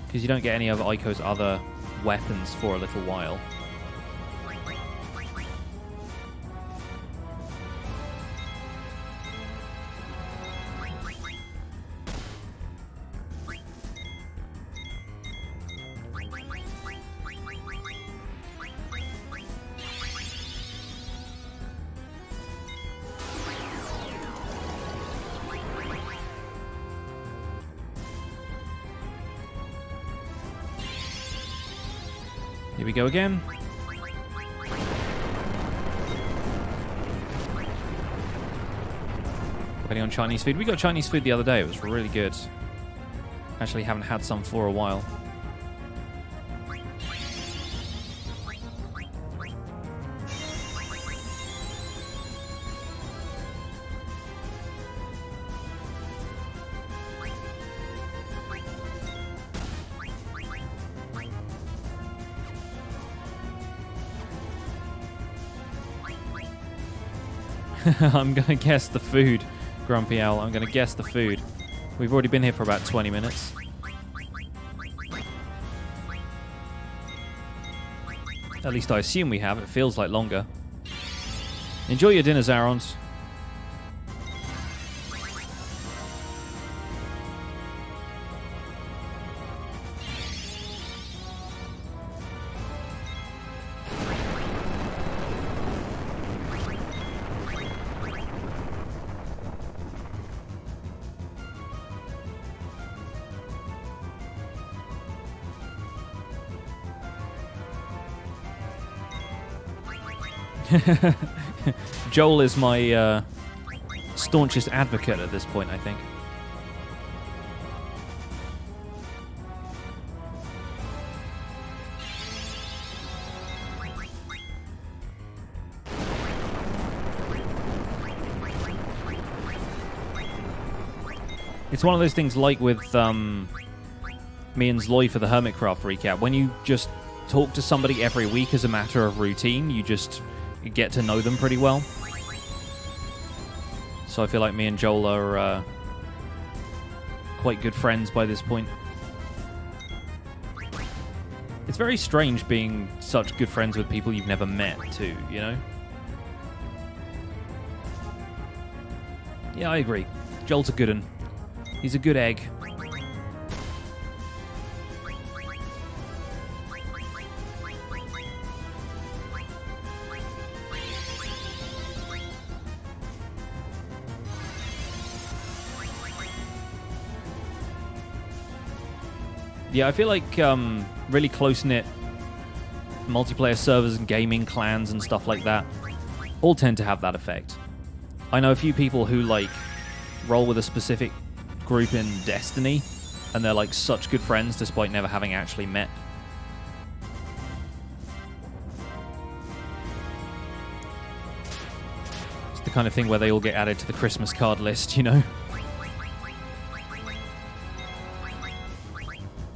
Because you don't get any of Ico's other weapons for a little while. Here we go again. Waiting on Chinese food. We got Chinese food the other day. It was really good. Actually, haven't had some for a while. I'm gonna guess the food, Grumpy Owl. I'm gonna guess the food. We've already been here for about 20 minutes. At least I assume we have. It feels like longer. Enjoy your dinner, Zarons. Joel is my staunchest advocate at this point, I think. It's one of those things like with me and Zloy for the Hermitcraft recap. When you just talk to somebody every week as a matter of routine, you just get to know them pretty well. So I feel like me and Joel are quite good friends by this point. It's very strange being such good friends with people you've never met too, you know? Yeah, I agree. Joel's a good one. He's a good egg. Yeah, I feel like really close-knit multiplayer servers and gaming clans and stuff like that all tend to have that effect. I know a few people who like roll with a specific group in Destiny, and they're like such good friends despite never having actually met. It's the kind of thing where they all get added to the Christmas card list, you know?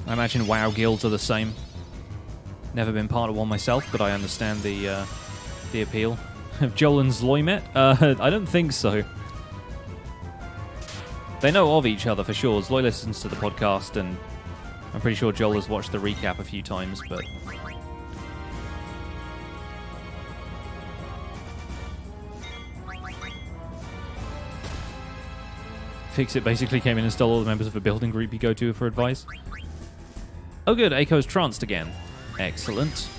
I imagine WoW guilds are the same. Never been part of one myself, but I understand the appeal. Have Joel and Zloy met? I don't think so. They know of each other for sure. Zloy listens to the podcast, and I'm pretty sure Joel has watched the recap a few times, but... Fix-It basically came in and stole all the members of a building group you go to for advice. Oh good, Aiko's tranced again. Excellent.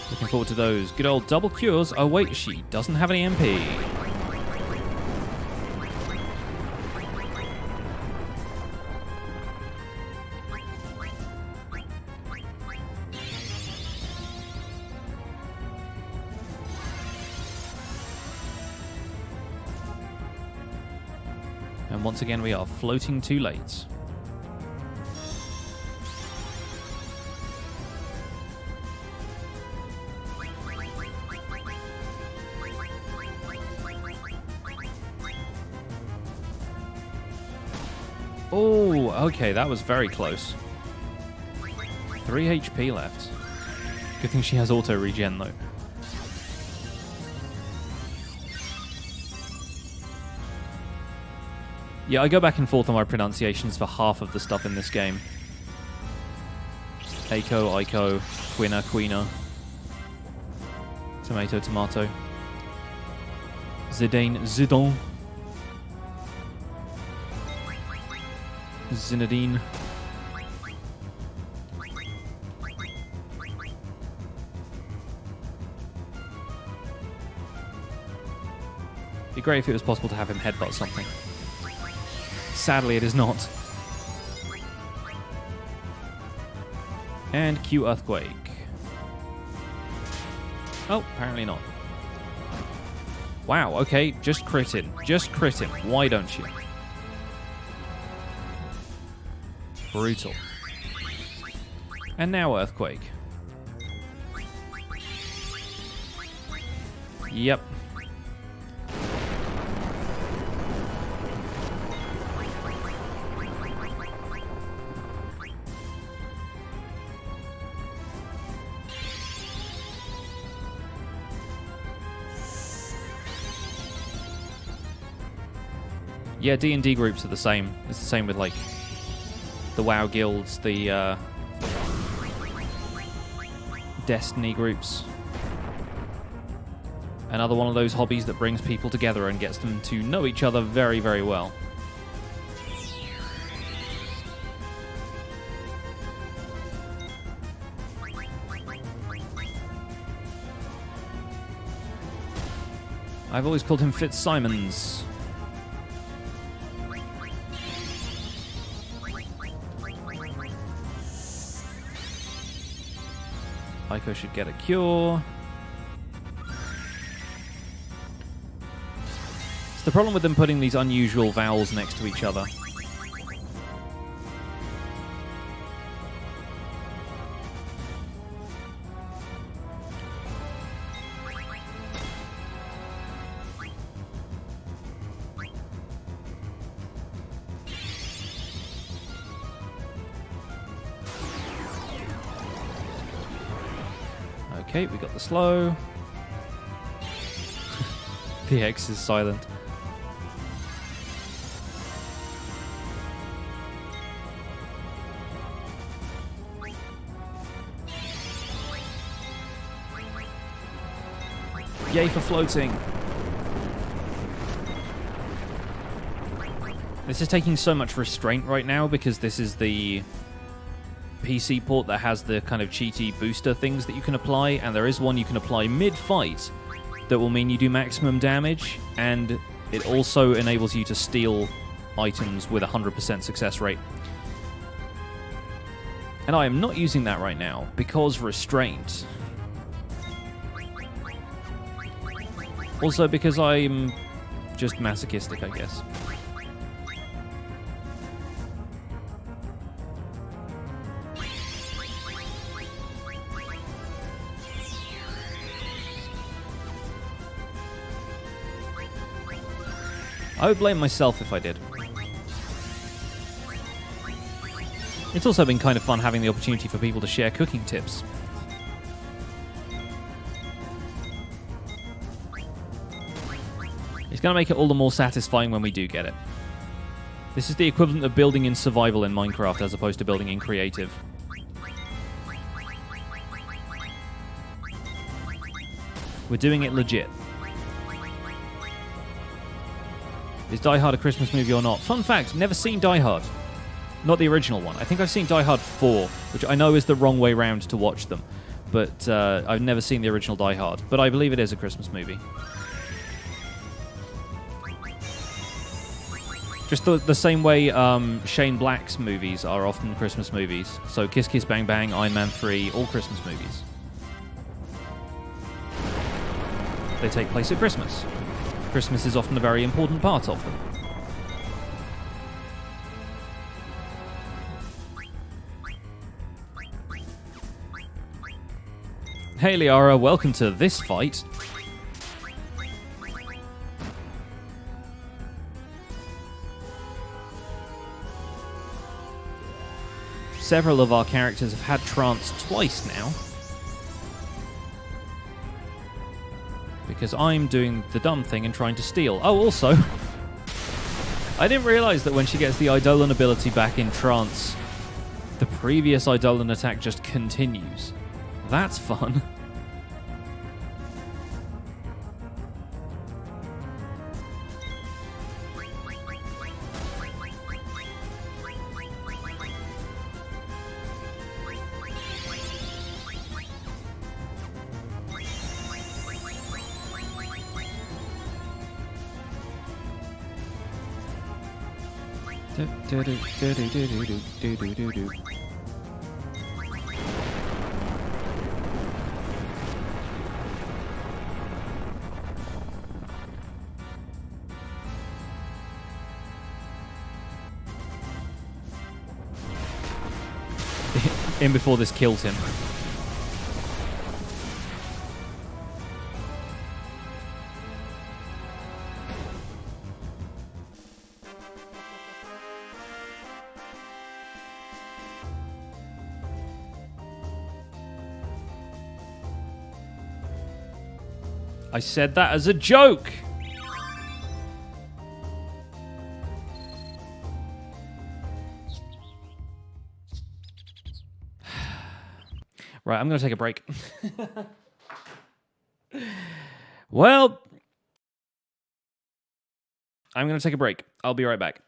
Looking forward to those. Good old double cures. Oh wait, she doesn't have any MP. And once again, we are floating too late. Oh, okay, that was very close. 3 HP left. Good thing she has auto regen, though. Yeah, I go back and forth on my pronunciations for half of the stuff in this game. Aiko, Aiko, Quina, Quina. Tomato, tomato. Zidane, Zidane. Zinedine. It'd be great if it was possible to have him headbutt something. Sadly, it is not. And Q Earthquake. Oh, apparently not. Wow, okay, just crit him. Just crit him. Why don't you? Brutal. And now Earthquake. Yep. Yeah, D&D groups are the same. It's the same with, like, the WoW guilds, the Destiny groups. Another one of those hobbies that brings people together and gets them to know each other very, very well. I've always called him Fitzsimons. Iifa should get a cure. It's the problem with them putting these unusual vowels next to each other. Okay, we got the slow. The X is silent. Yay for floating. This is taking so much restraint right now because this is the PC port that has the kind of cheaty booster things that you can apply, and there is one you can apply mid-fight that will mean you do maximum damage, and it also enables you to steal items with 100% success rate. And I am not using that right now because restraint. Also because I'm just masochistic, I guess. I would blame myself if I did. It's also been kind of fun having the opportunity for people to share cooking tips. It's going to make it all the more satisfying when we do get it. This is the equivalent of building in survival in Minecraft as opposed to building in creative. We're doing it legit. Is Die Hard a Christmas movie or not? Fun fact, never seen Die Hard. Not the original one. I think I've seen Die Hard 4, which I know is the wrong way round to watch them. But I've never seen the original Die Hard. But I believe it is a Christmas movie. Just the same way Shane Black's movies are often Christmas movies. So Kiss Kiss Bang Bang, Iron Man 3, all Christmas movies. They take place at Christmas. Christmas is often a very important part of them. Hey Liara, welcome to this fight. Several of our characters have had trance twice now. Because I'm doing the dumb thing and trying to steal. Oh, also, I didn't realize that when she gets the Eidolon ability back in trance, the previous Eidolon attack just continues. That's fun. in before this kills him. I said that as a joke. Right, I'm going to take a break. Well, I'm going to take a break. I'll be right back.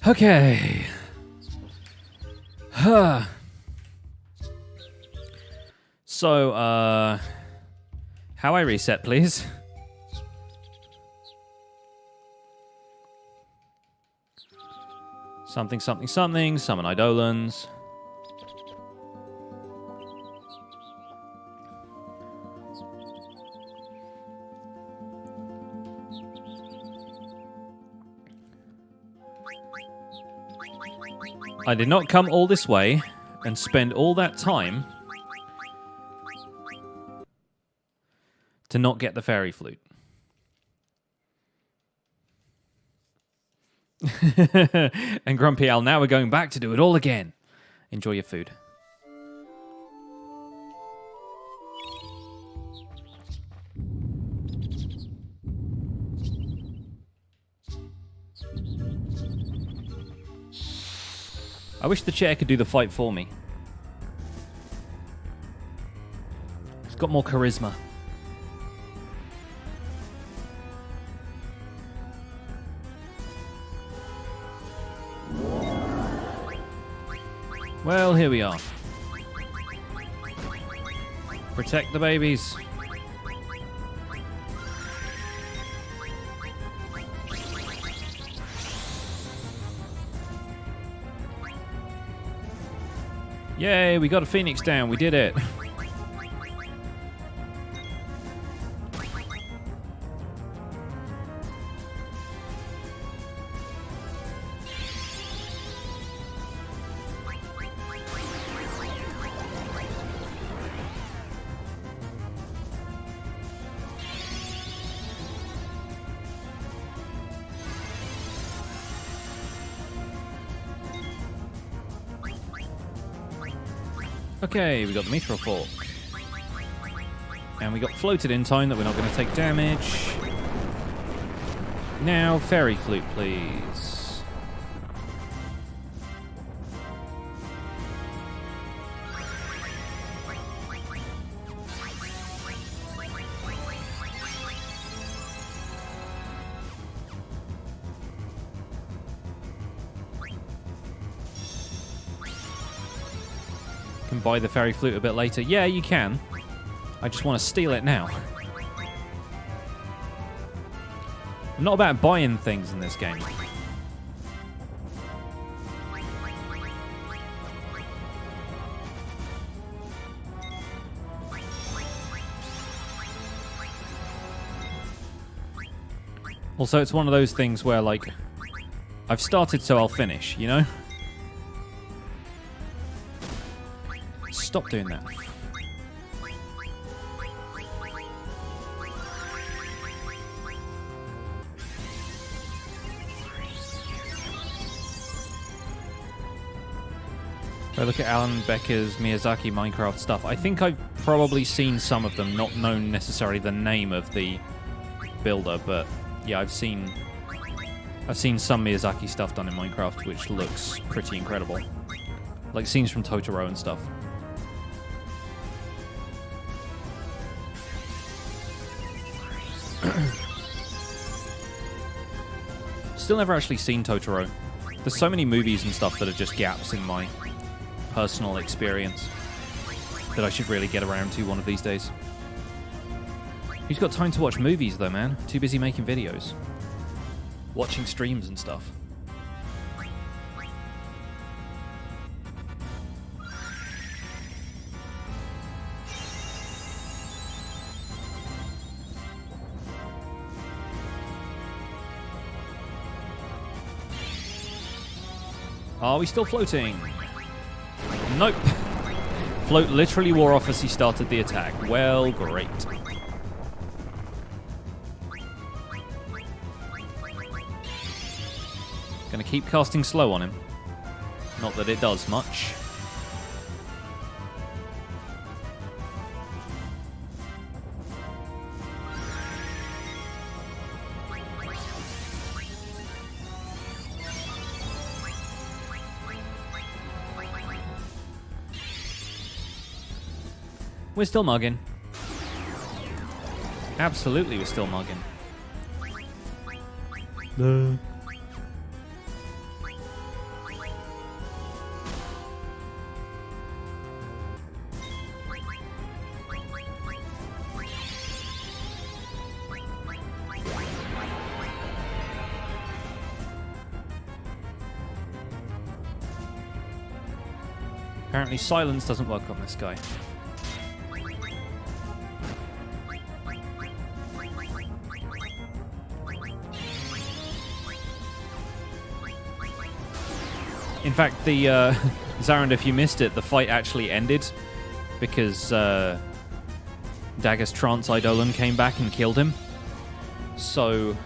Okay. So, how I reset, please? Something, something, something. Summon Eidolons. I did not come all this way and spend all that time to not get the fairy flute. And Grumpy Al, now we're going back to do it all again. Enjoy your food. I wish the chair could do the fight for me. It's got more charisma. Well, here we are. Protect the babies. Yay, we got a phoenix down. We did it. Okay, we got the Mithril Fork. And we got floated in time that we're not going to take damage. Now, Fairy Flute, please. Can buy the Fairy Flute a bit later. Yeah, you can. I just want to steal it now. I'm not about buying things in this game. Also, it's one of those things where, like, I've started so I'll finish, you know? Stop doing that. If I look at Alan Becker's Miyazaki Minecraft stuff, I think I've probably seen some of them, not known necessarily the name of the builder, but yeah, I've seen some Miyazaki stuff done in Minecraft, which looks pretty incredible. Like scenes from Totoro and stuff. Still never actually seen Totoro. There's so many movies and stuff that are just gaps in my personal experience that I should really get around to one of these days. Who's got time to watch movies though, man? Too busy making videos. Watching streams and stuff. Are we still floating? Nope. Float literally wore off as he started the attack. Well, great. Gonna keep casting slow on him. Not that it does much. We're still mugging. Absolutely, we're still mugging. Apparently silence doesn't work on this guy. In fact, the Zarand, if you missed it, the fight actually ended because Dagger's Trance Eidolon came back and killed him. So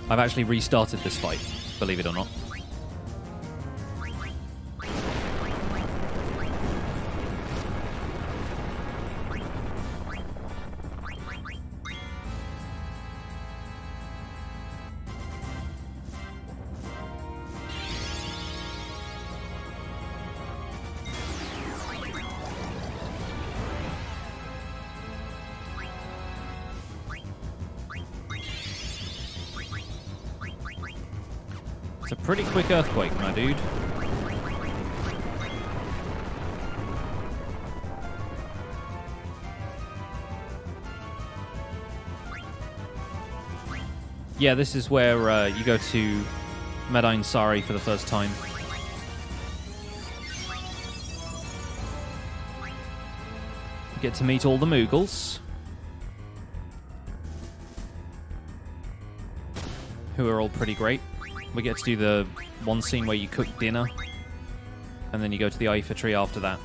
I've actually restarted this fight, believe it or not. It's a pretty quick earthquake, my dude. Yeah, this is where you go to Madain Sari for the first time. You get to meet all the Moogles, who are all pretty great. We get to do the one scene where you cook dinner, and then you go to the Iifa tree after that.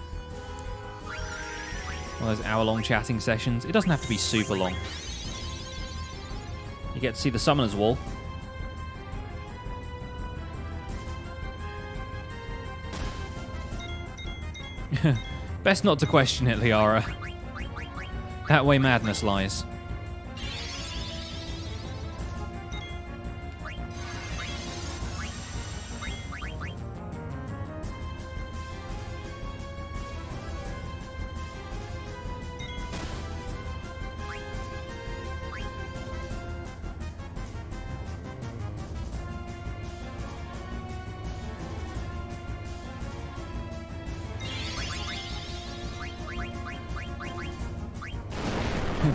One of those hour-long chatting sessions. It doesn't have to be super long. You get to see the Summoner's Wall. Best not to question it, Liara. That way madness lies.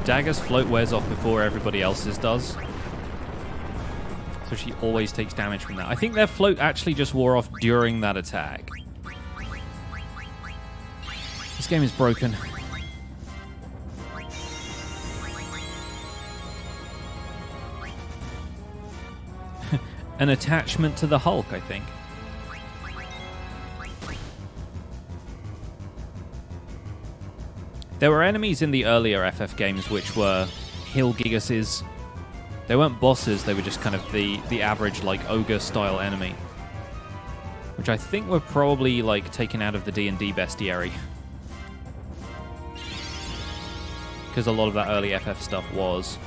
Dagger's float wears off before everybody else's does. So she always takes damage from that. I think their float actually just wore off during that attack. This game is broken. An attachment to the Hulk, I think. There were enemies in the earlier FF games which were Hilgigars. They weren't bosses, they were just kind of the average, like, ogre-style enemy. Which I think were probably, like, taken out of the D&D bestiary. Because a lot of that early FF stuff was.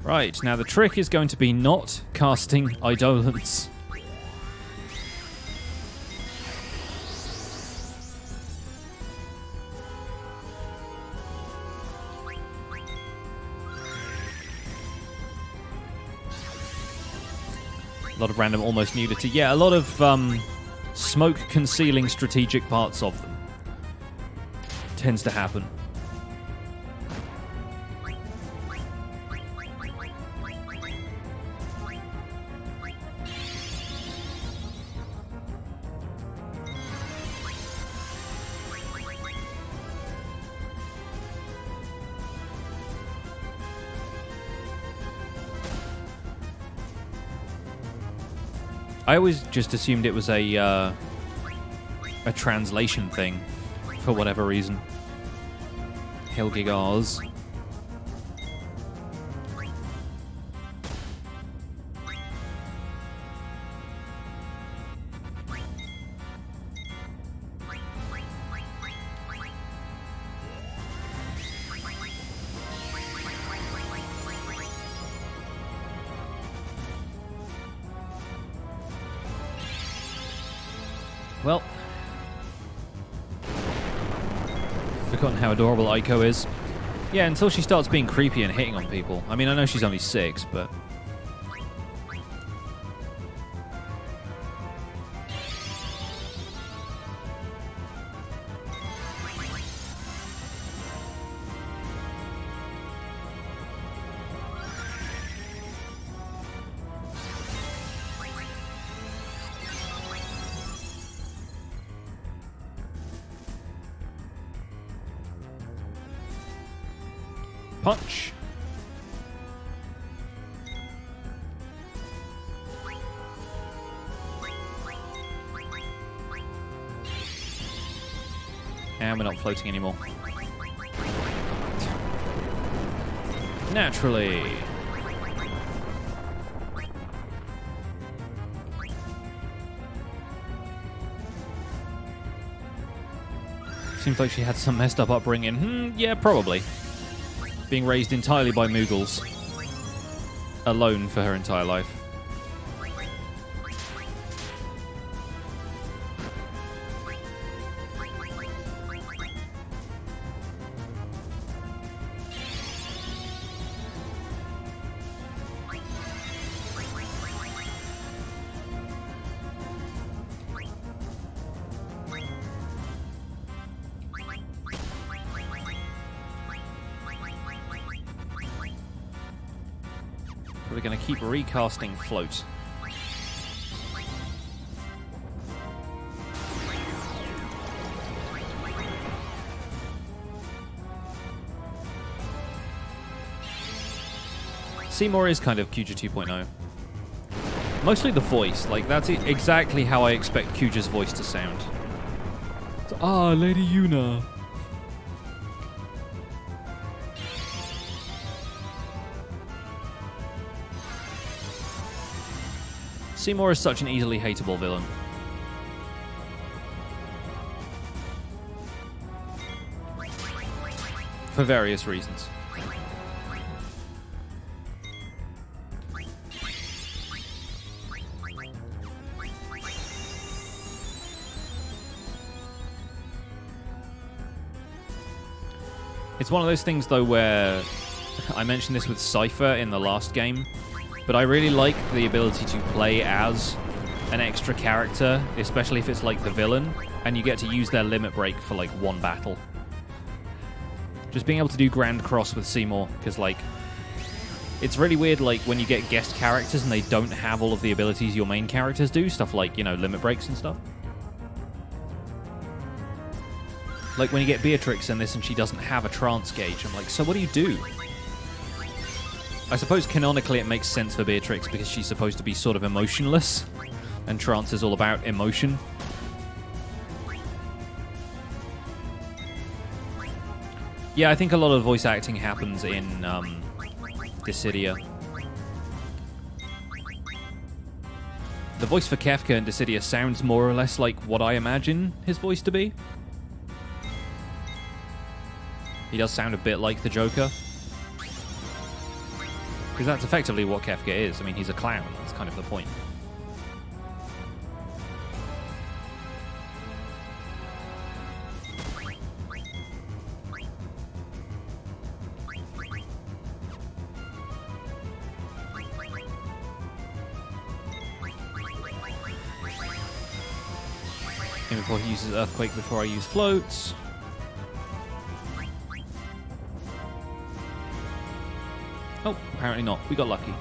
Right, now the trick is going to be not casting Eidolons. A lot of random almost nudity. Yeah, a lot of smoke concealing strategic parts of them. Tends to happen. I always just assumed it was a translation thing, for whatever reason. Hilgigars. Well, forgotten how adorable Iiko is. Yeah, until she starts being creepy and hitting on people. I mean, I know she's only 6, but... punch. And we're not floating anymore. Naturally. Seems like she had some messed up upbringing. Yeah, probably. Being raised entirely by Moogles. Alone for her entire life. We're going to keep recasting float. Seymour is kind of Kuja 2.0. Mostly the voice. Like, that's exactly how I expect Kuja's voice to sound. Ah, Lady Yuna. Seymour is such an easily hateable villain. For various reasons. It's one of those things, though, where I mentioned this with Cypher in the last game, but I really like the ability to play as an extra character, especially if it's like the villain, and you get to use their limit break for like one battle. Just being able to do Grand Cross with Seymour, because like, it's really weird like when you get guest characters and they don't have all of the abilities your main characters do, stuff like, you know, limit breaks and stuff. Like when you get Beatrix in this and she doesn't have a trance gauge, I'm like, so what do you do? I suppose canonically it makes sense for Beatrix because she's supposed to be sort of emotionless, and trance is all about emotion. Yeah, I think a lot of voice acting happens in Dissidia. The voice for Kefka in Dissidia sounds more or less like what I imagine his voice to be. He does sound a bit like the Joker. Because that's effectively what Kefka is. I mean, he's a clown. That's kind of the point. And before he uses Earthquake, before I use Floats. Oh, apparently not. We got lucky.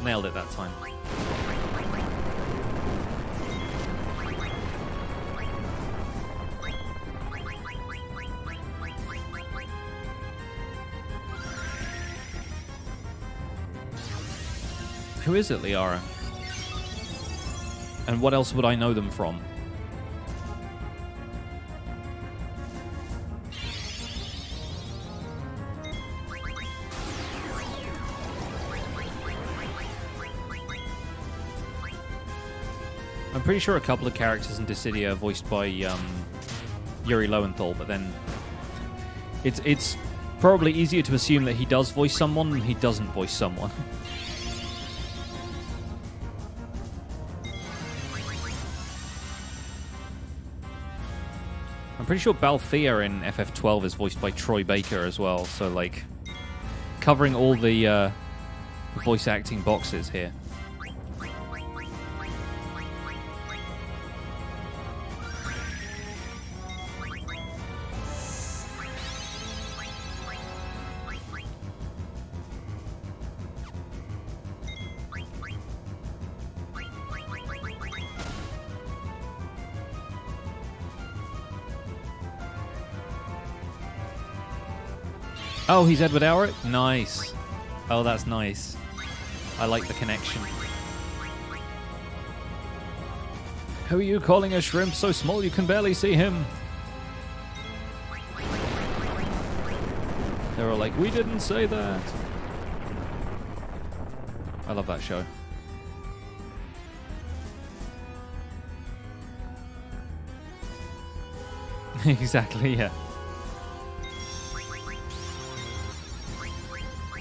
Nailed it that time. Who is it, Liara? And what else would I know them from? I'm pretty sure a couple of characters in Dissidia are voiced by Yuri Lowenthal, but then it's probably easier to assume that he does voice someone than he doesn't voice someone. I'm pretty sure Balthea in FF12 is voiced by Troy Baker as well, so like covering all the voice acting boxes here. Oh, he's Edward Elric? Nice. Oh, that's nice. I like the connection. Who are you calling a shrimp so small you can barely see him? They're all like, we didn't say that. I love that show. Exactly, yeah.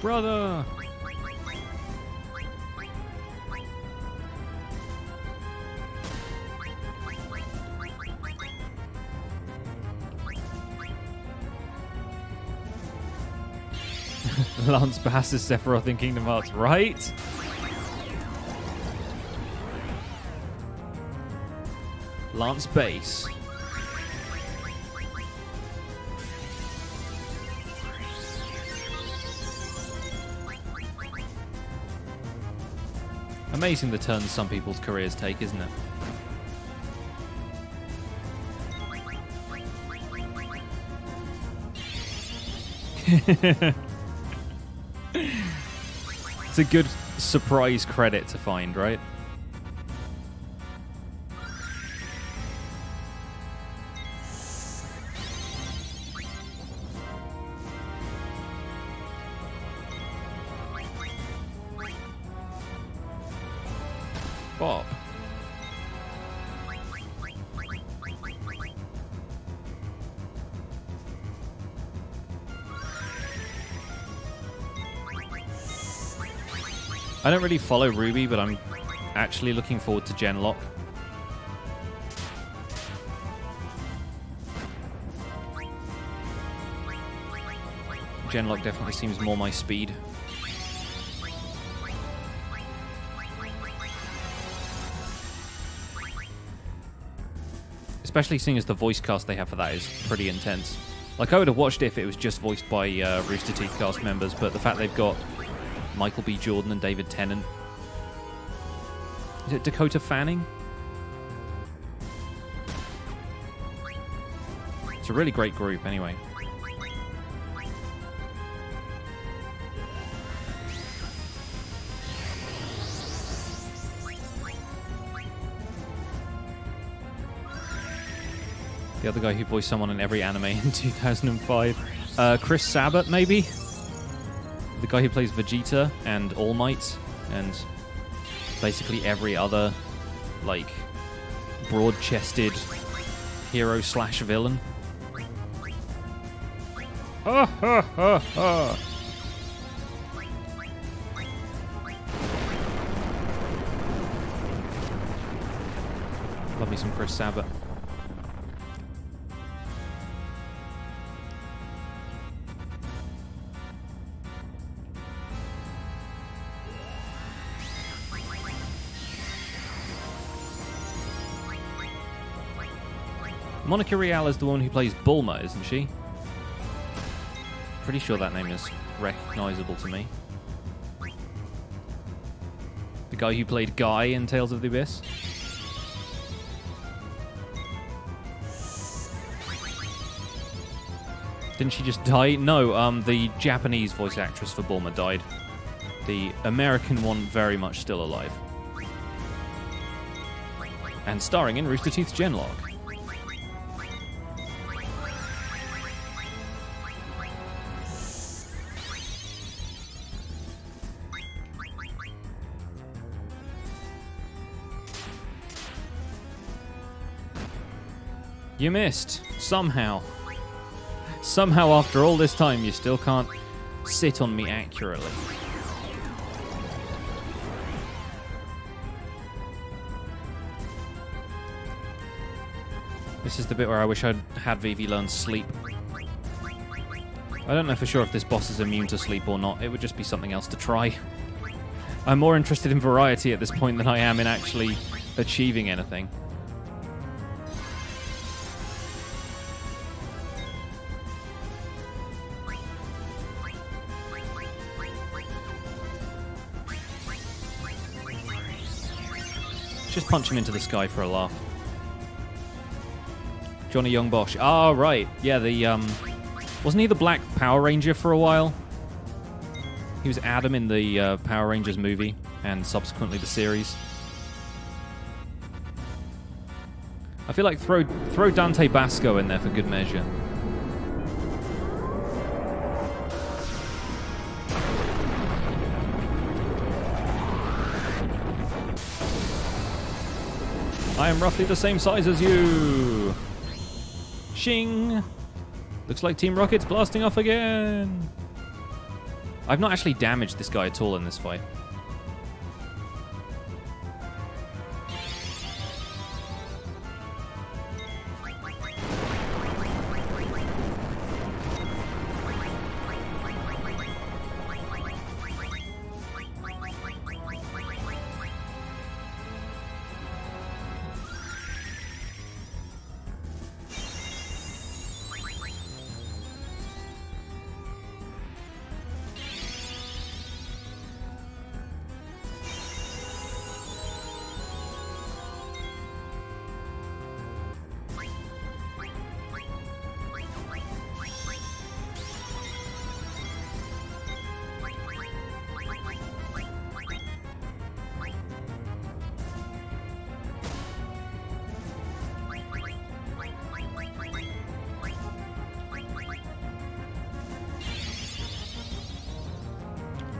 Brother! Lance Bass is Sephiroth in Kingdom Hearts, right? Lance Bass. Amazing the turns some people's careers take, isn't it? It's a good surprise credit to find, right? Bob. I don't really follow Ruby, but I'm actually looking forward to Genlock. Genlock definitely seems more my speed. Especially seeing as the voice cast they have for that is pretty intense. Like, I would have watched it if it was just voiced by Rooster Teeth cast members, but the fact they've got Michael B. Jordan and David Tennant. Is it Dakota Fanning? It's a really great group, anyway. The other guy who voiced someone in every anime in 2005. Chris Sabat, maybe? The guy who plays Vegeta and All Might and basically every other, like, broad-chested hero slash villain. Ha ha ha ha! Love me some Chris Sabat. Monica Rial is the woman who plays Bulma, isn't she? Pretty sure that name is recognizable to me. The guy who played Guy in Tales of the Abyss. Didn't she just die? No, the Japanese voice actress for Bulma died. The American one very much still alive. And starring in Rooster Teeth's Genlock. You missed. Somehow. Somehow, after all this time, you still can't sit on me accurately. This is the bit where I wish I'd had Vivi learn sleep. I don't know for sure if this boss is immune to sleep or not. It would just be something else to try. I'm more interested in variety at this point than I am in actually achieving anything. Just punch him into the sky for a laugh. Johnny Young Bosch. Ah, right. Yeah, the, wasn't he the Black Power Ranger for a while? He was Adam in the Power Rangers movie and subsequently the series. I feel like throw Dante Basco in there for good measure. I am roughly the same size as you. Shing. Looks like Team Rocket's blasting off again. I've not actually damaged this guy at all in this fight.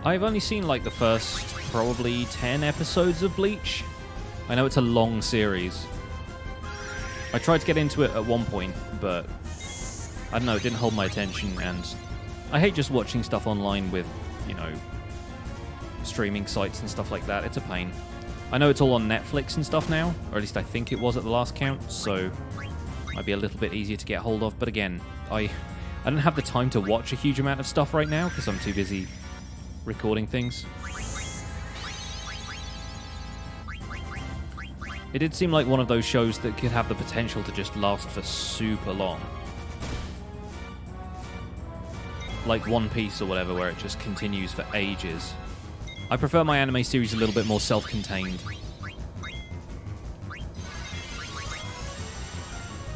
I've only seen like the first probably 10 episodes of Bleach. I know it's a long series. I tried to get into it at one point, but I don't know, it didn't hold my attention, and I hate just watching stuff online with, you know, streaming sites and stuff like that. It's a pain. I know it's all on Netflix and stuff now, or at least I think it was at the last count, so it might be a little bit easier to get hold of, but again, I don't have the time to watch a huge amount of stuff right now because I'm too busy recording things. It did seem like one of those shows that could have the potential to just last for super long. Like One Piece or whatever, where it just continues for ages. I prefer my anime series a little bit more self-contained.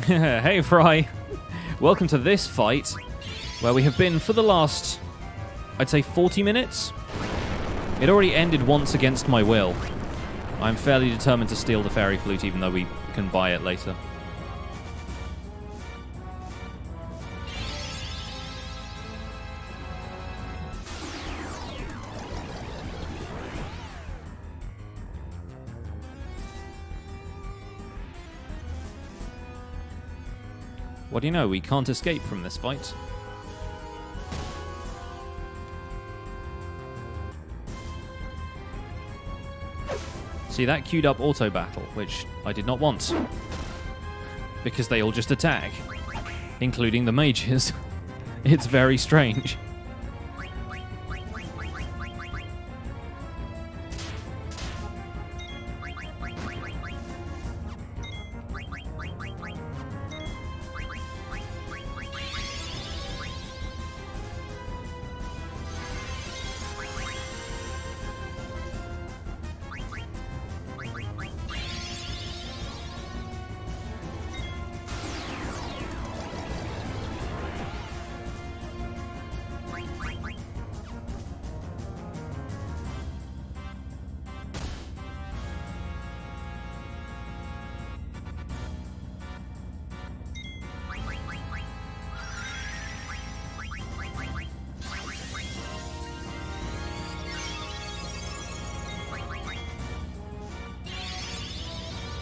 Hey, Fry! Welcome to this fight, where we have been for the last, I'd say 40 minutes? It already ended once against my will. I'm fairly determined to steal the fairy flute, even though we can buy it later. What do you know? We can't escape from this fight. See, that queued up auto battle, which I did not want. Because they all just attack. Including the mages. It's very strange.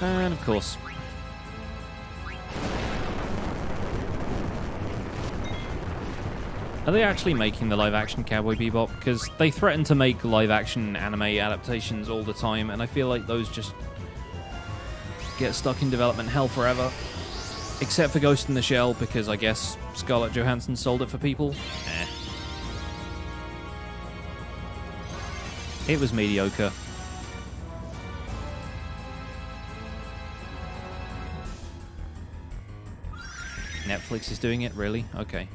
And of course. Are they actually making the live-action Cowboy Bebop? Because they threaten to make live-action anime adaptations all the time, and I feel like those just get stuck in development hell forever. Except for Ghost in the Shell, because I guess Scarlett Johansson sold it for people. It was mediocre. Netflix is doing it? Really? Okay.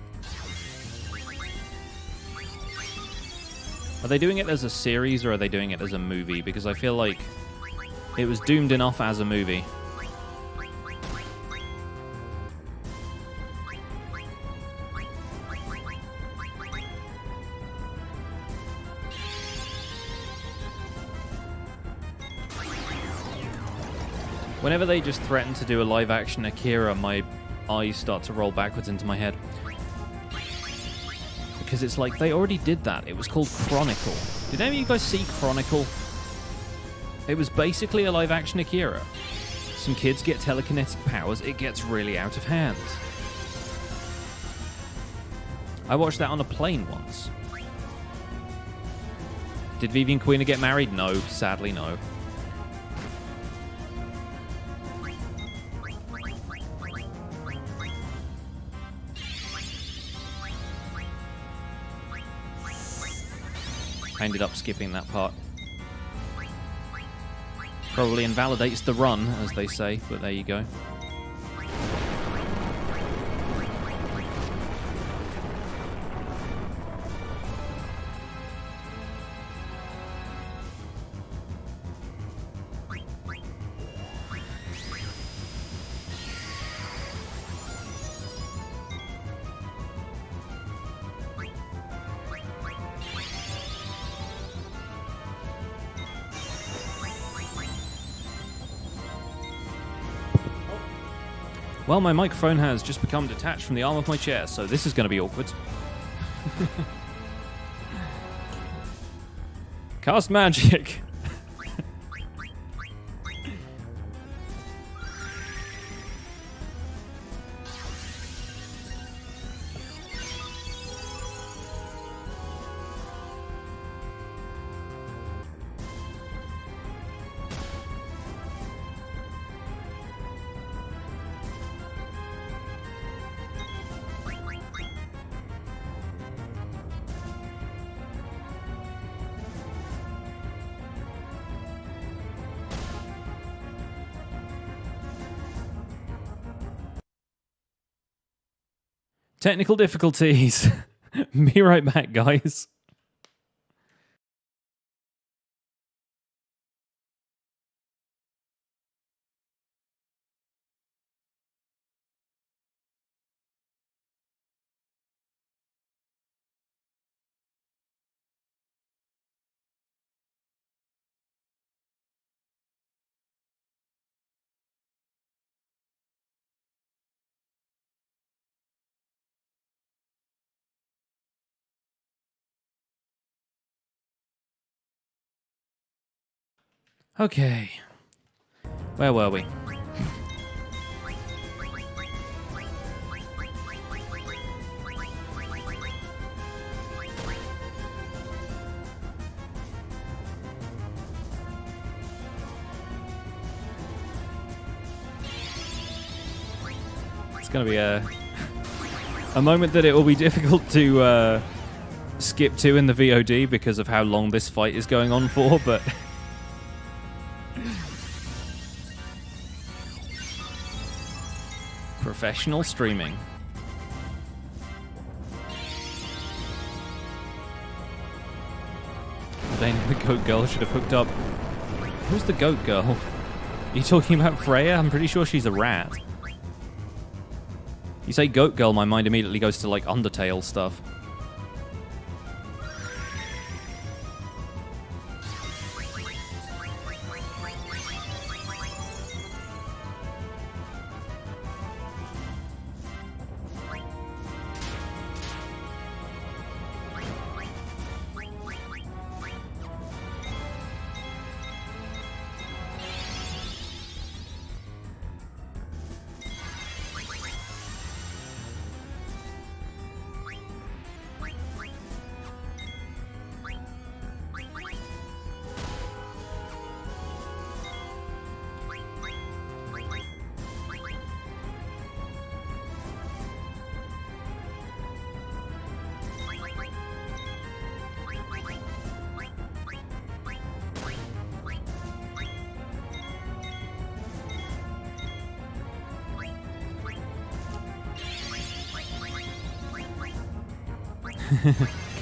Are they doing it as a series or are they doing it as a movie? Because I feel like it was doomed enough as a movie. Whenever they just threaten to do a live-action Akira, my eyes start to roll backwards into my head. Because it's like, they already did that. It was called Chronicle. Did any of you guys see Chronicle? It was basically a live-action Akira. Some kids get telekinetic powers. It gets really out of hand. I watched that on a plane once. Did Vivian Queen get married? No, sadly no. I ended up skipping that part. Probably invalidates the run, as they say, but there you go. Well, my microphone has just become detached from the arm of my chair, so this is going to be awkward. Cast magic. Technical difficulties. Be right back, guys. Okay. Where were we? It's going to be a moment that it will be difficult to skip to in the VOD because of how long this fight is going on for, but... Professional streaming. Then the goat girl should have hooked up. Who's the goat girl? Are you talking about Freya? I'm pretty sure she's a rat. You say goat girl, my mind immediately goes to like Undertale stuff.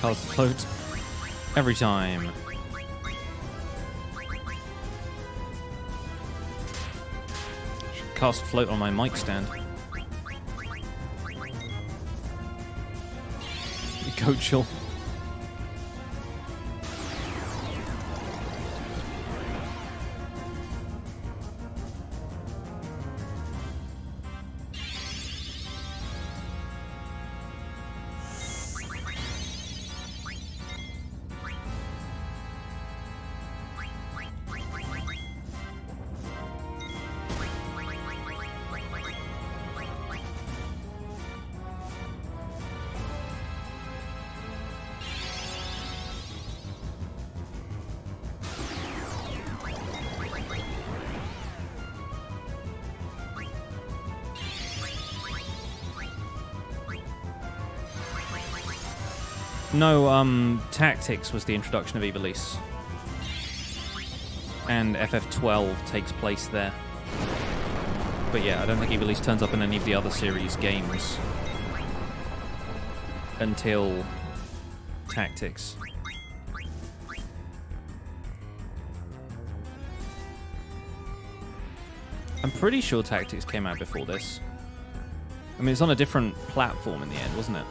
Cast float every time. Should cast float on my mic stand. Goatchel. No, Tactics was the introduction of Ivalice. And FF12 takes place there. But yeah, I don't think Ivalice turns up in any of the other series games until Tactics. I'm pretty sure Tactics came out before this. I mean, it's on a different platform in the end, wasn't it?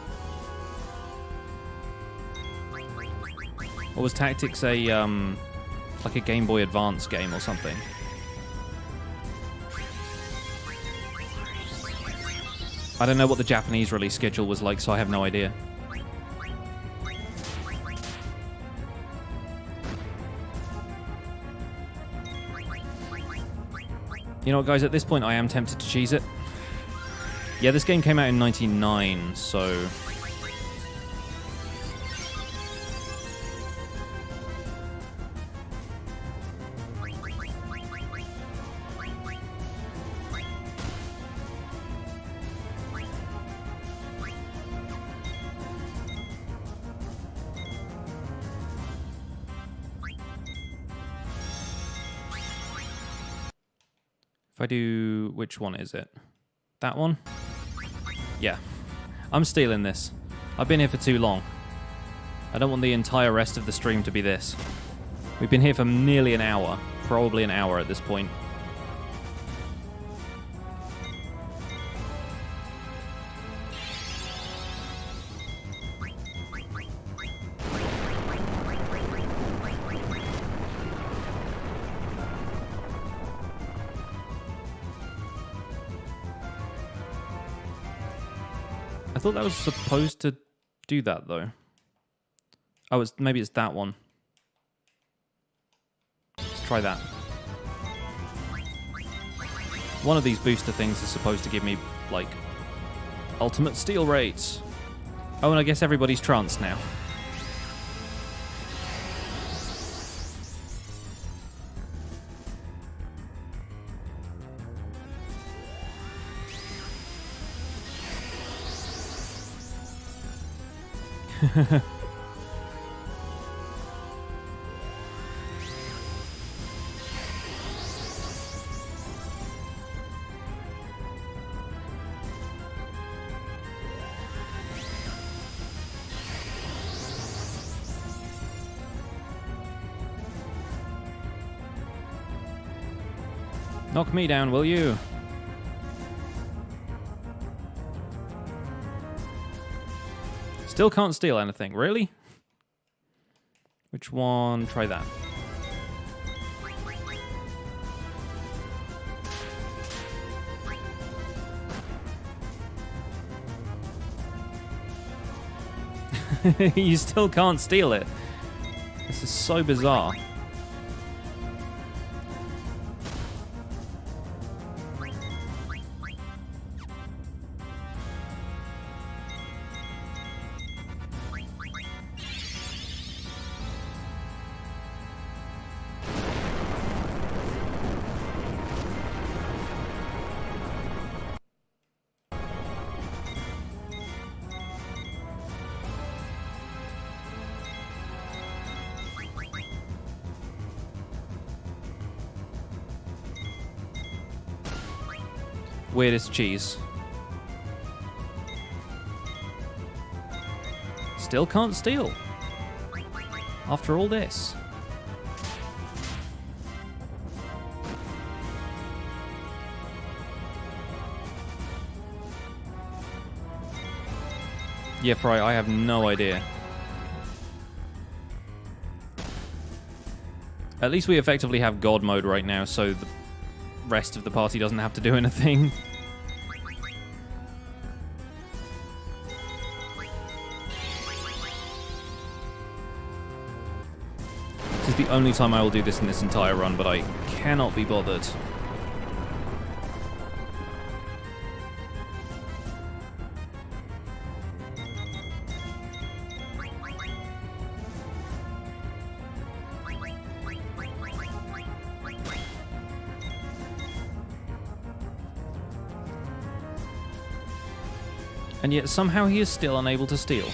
Or was Tactics a, like a Game Boy Advance game or something? I don't know what the Japanese release schedule was like, so I have no idea. You know what, guys? At this point, I am tempted to cheese it. Yeah, this game came out in 99, so... If I do... Which one is it? That one? Yeah. I'm stealing this. I've been here for too long. I don't want the entire rest of the stream to be this. We've been here for nearly an hour. Probably an hour at this point. I thought that was supposed to do that, though. Oh, maybe it's that one. Let's try that. One of these booster things is supposed to give me, like, ultimate steal rates. Oh, and I guess everybody's tranced now. Knock me down, will you? Still can't steal anything, really? Which one? Try that. You still can't steal it. This is so bizarre. Weirdest cheese. Still can't steal. After all this. Yeah, Fry, I have no idea. At least we effectively have God mode right now, so the rest of the party doesn't have to do anything. This is the only time I will do this in this entire run, but I cannot be bothered. And yet somehow he is still unable to steal.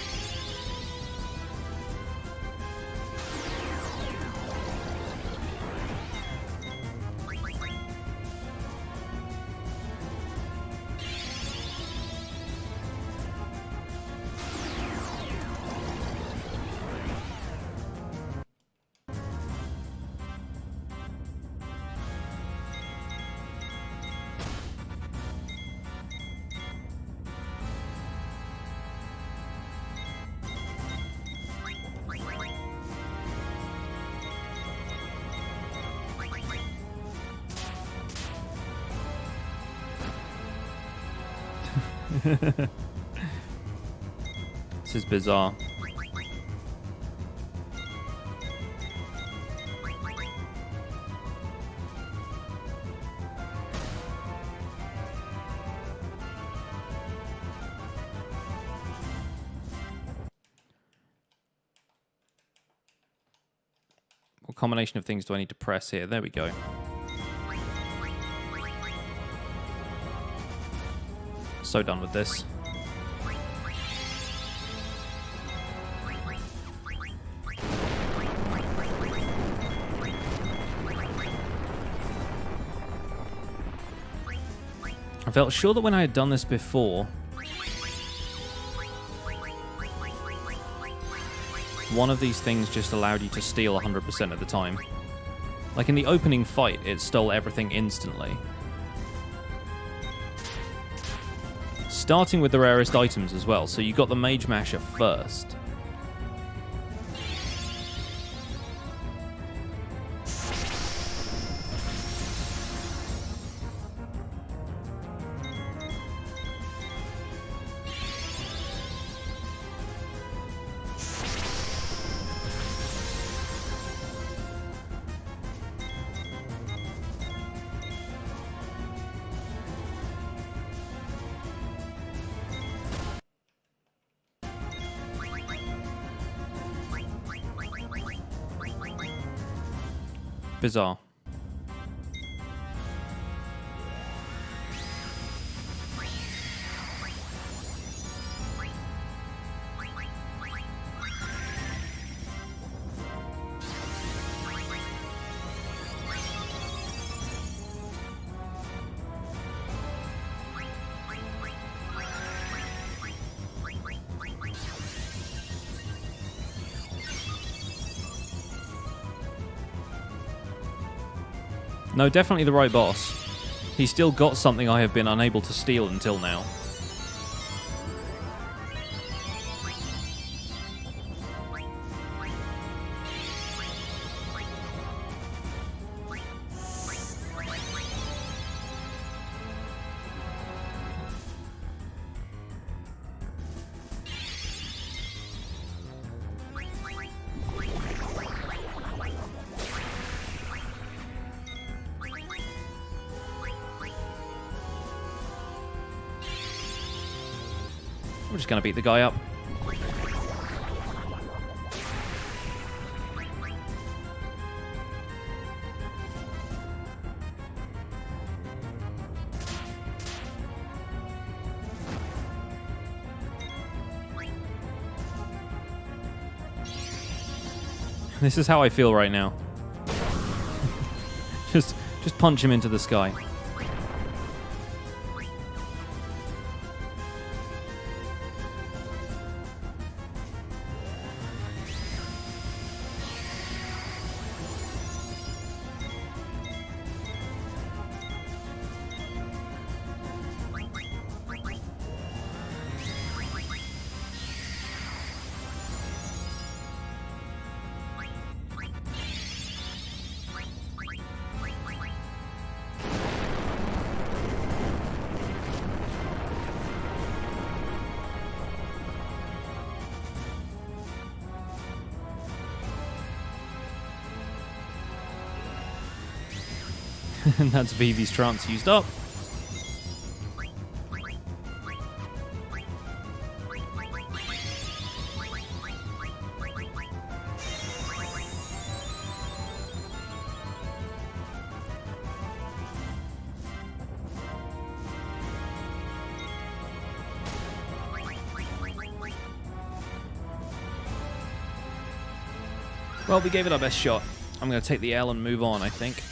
This is bizarre. combination of things do I need to press here? There we go. So done with this. I felt sure that when I had done this before, one of these things just allowed you to steal 100% of the time. Like in the opening fight, it stole everything instantly. Starting with the rarest items as well, so you got the Mage Masher first. Bizarre. No, definitely the right boss. He's still got something I have been unable to steal until now. We're just going to beat the guy up. This is how I feel right now. just punch him into the sky. And that's Vivi's trance used up. Well, we gave it our best shot. I'm going to take the L and move on, I think.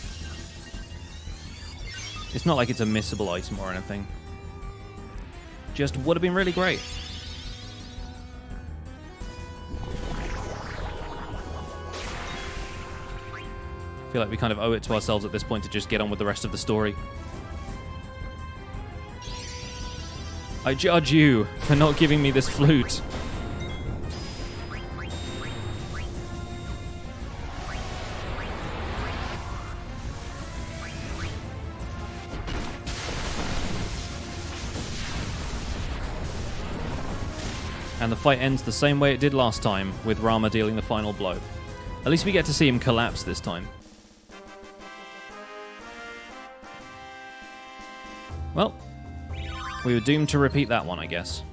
It's not like it's a missable item or anything. Just would have been really great. I feel like we kind of owe it to ourselves at this point to just get on with the rest of the story. I judge you for not giving me this flute. And the fight ends the same way it did last time, with Rama dealing the final blow. At least we get to see him collapse this time. Well, we were doomed to repeat that one, I guess.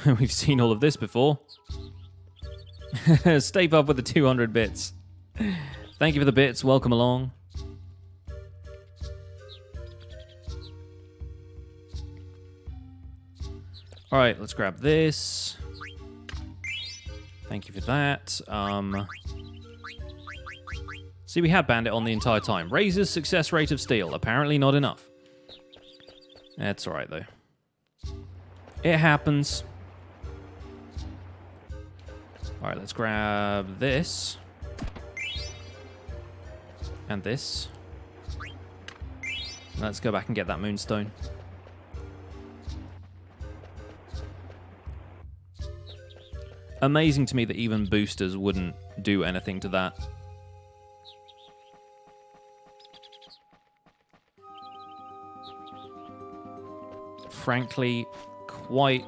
We've seen all of this before. Stay up with the 200 bits. Thank you for the bits. Welcome along. All right, let's grab this. Thank you for that. See, we had Bandit on the entire time. Raises success rate of steel. Apparently not enough. That's all right, though. It happens. All right, let's grab this. And this. Let's go back and get that moonstone. Amazing to me that even boosters wouldn't do anything to that. Frankly, quite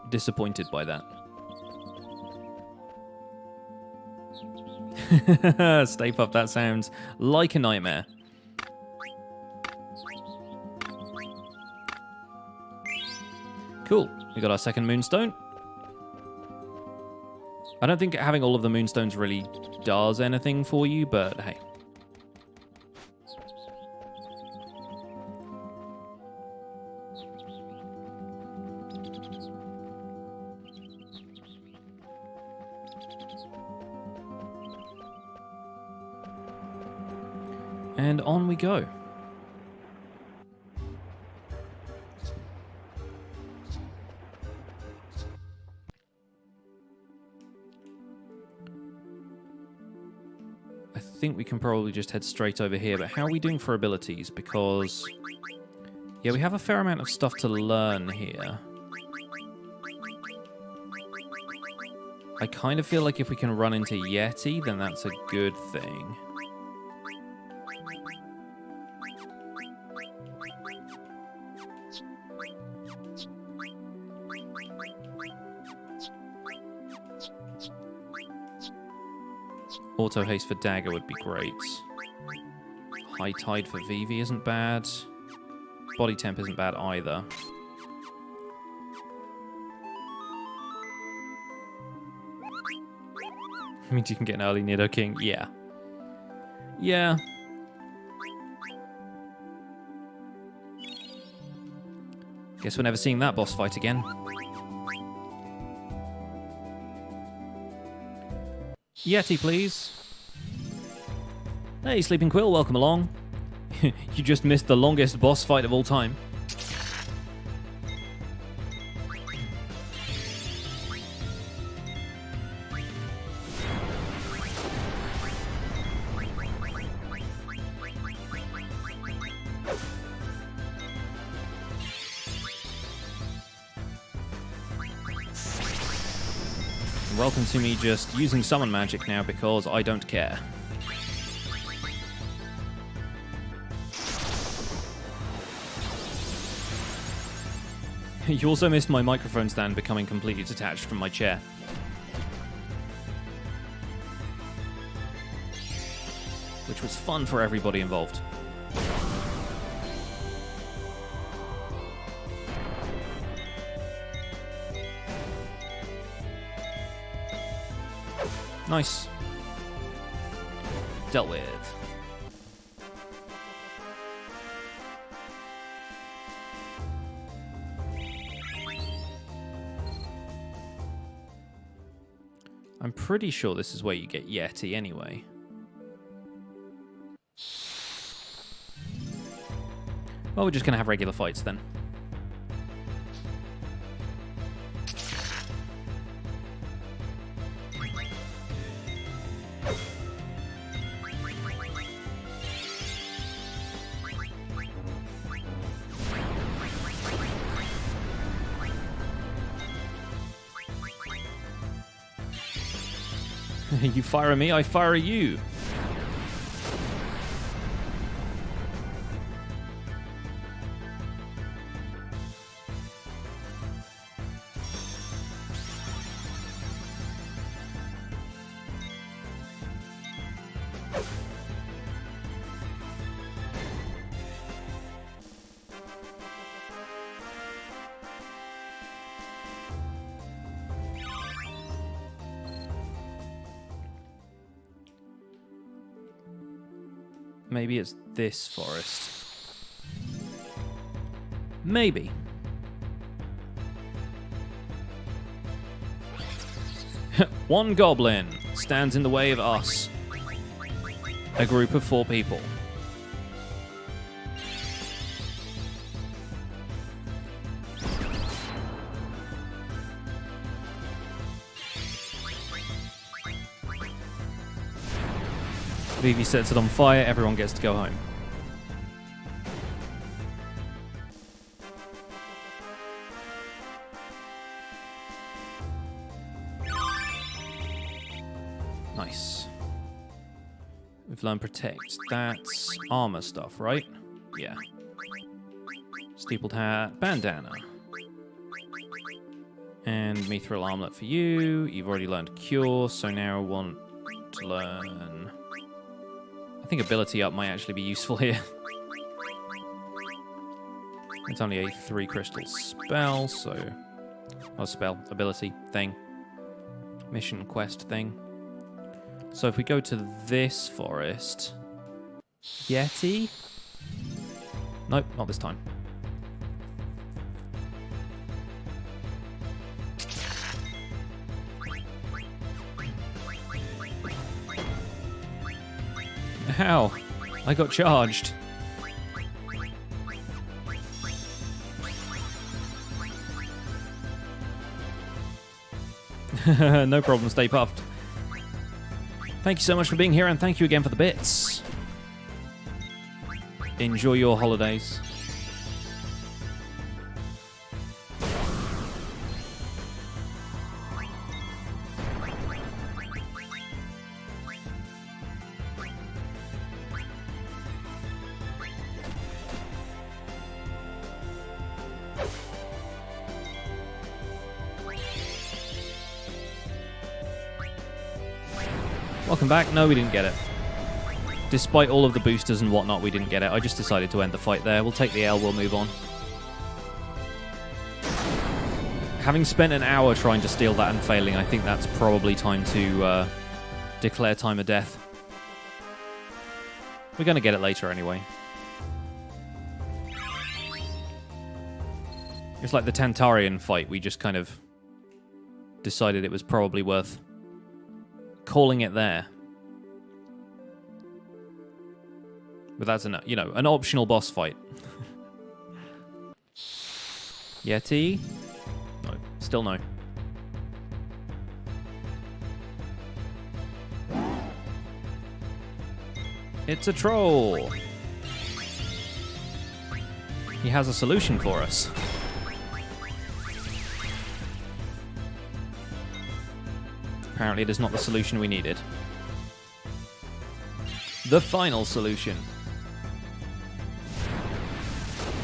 disappointed by that. Stay puft, that sounds like a nightmare. Cool, we got our second moonstone. I don't think having all of the moonstones really does anything for you, but hey. And on we go. I think we can probably just head straight over here, but how are we doing for abilities? Because, yeah, we have a fair amount of stuff to learn here. I kind of feel like if we can run into Yeti, then that's a good thing. Auto haste for dagger would be great. High tide for Vivi isn't bad. Body temp isn't bad either. Means you can get an early Nido King. Yeah. Yeah. Guess we're never seeing that boss fight again. Yeti, please. Hey, Sleeping Quill, welcome along. You just missed the longest boss fight of all time. Welcome to me just using summon magic now because I don't care. You also missed my microphone stand becoming completely detached from my chair. Which was fun for everybody involved. Nice. Dealt with. I'm pretty sure this is where you get Yeti anyway. Well, we're just going to have regular fights then. You fire me, I fire you. Maybe it's this forest. Maybe. One goblin stands in the way of us. A group of 4 people. Vivi sets it on fire, everyone gets to go home. Nice. We've learned Protect. That's armor stuff, right? Yeah. Steepled hat, bandana. And mithril armlet for you. You've already learned Cure, so now I want to learn... I think ability up might actually be useful here. It's only a 3 crystal spell, so... Oh, spell, ability, thing. Mission, quest, thing. So if we go to this forest... Yeti? Nope, not this time. Ow! I got charged. No problem, stay puffed. Thank you so much for being here, and thank you again for the bits. Enjoy your holidays. Welcome back. No, we didn't get it. Despite all of the boosters and whatnot, we didn't get it. I just decided to end the fight there. We'll take the L, we'll move on. Having spent an hour trying to steal that and failing, I think that's probably time to declare time of death. We're going to get it later anyway. It's like the Tantarian fight. We just kind of decided it was probably worth calling it there. But that's an, you know, an optional boss fight. Yeti? No, still no. It's a troll. He has a solution for us. Apparently it is not the solution we needed. The final solution.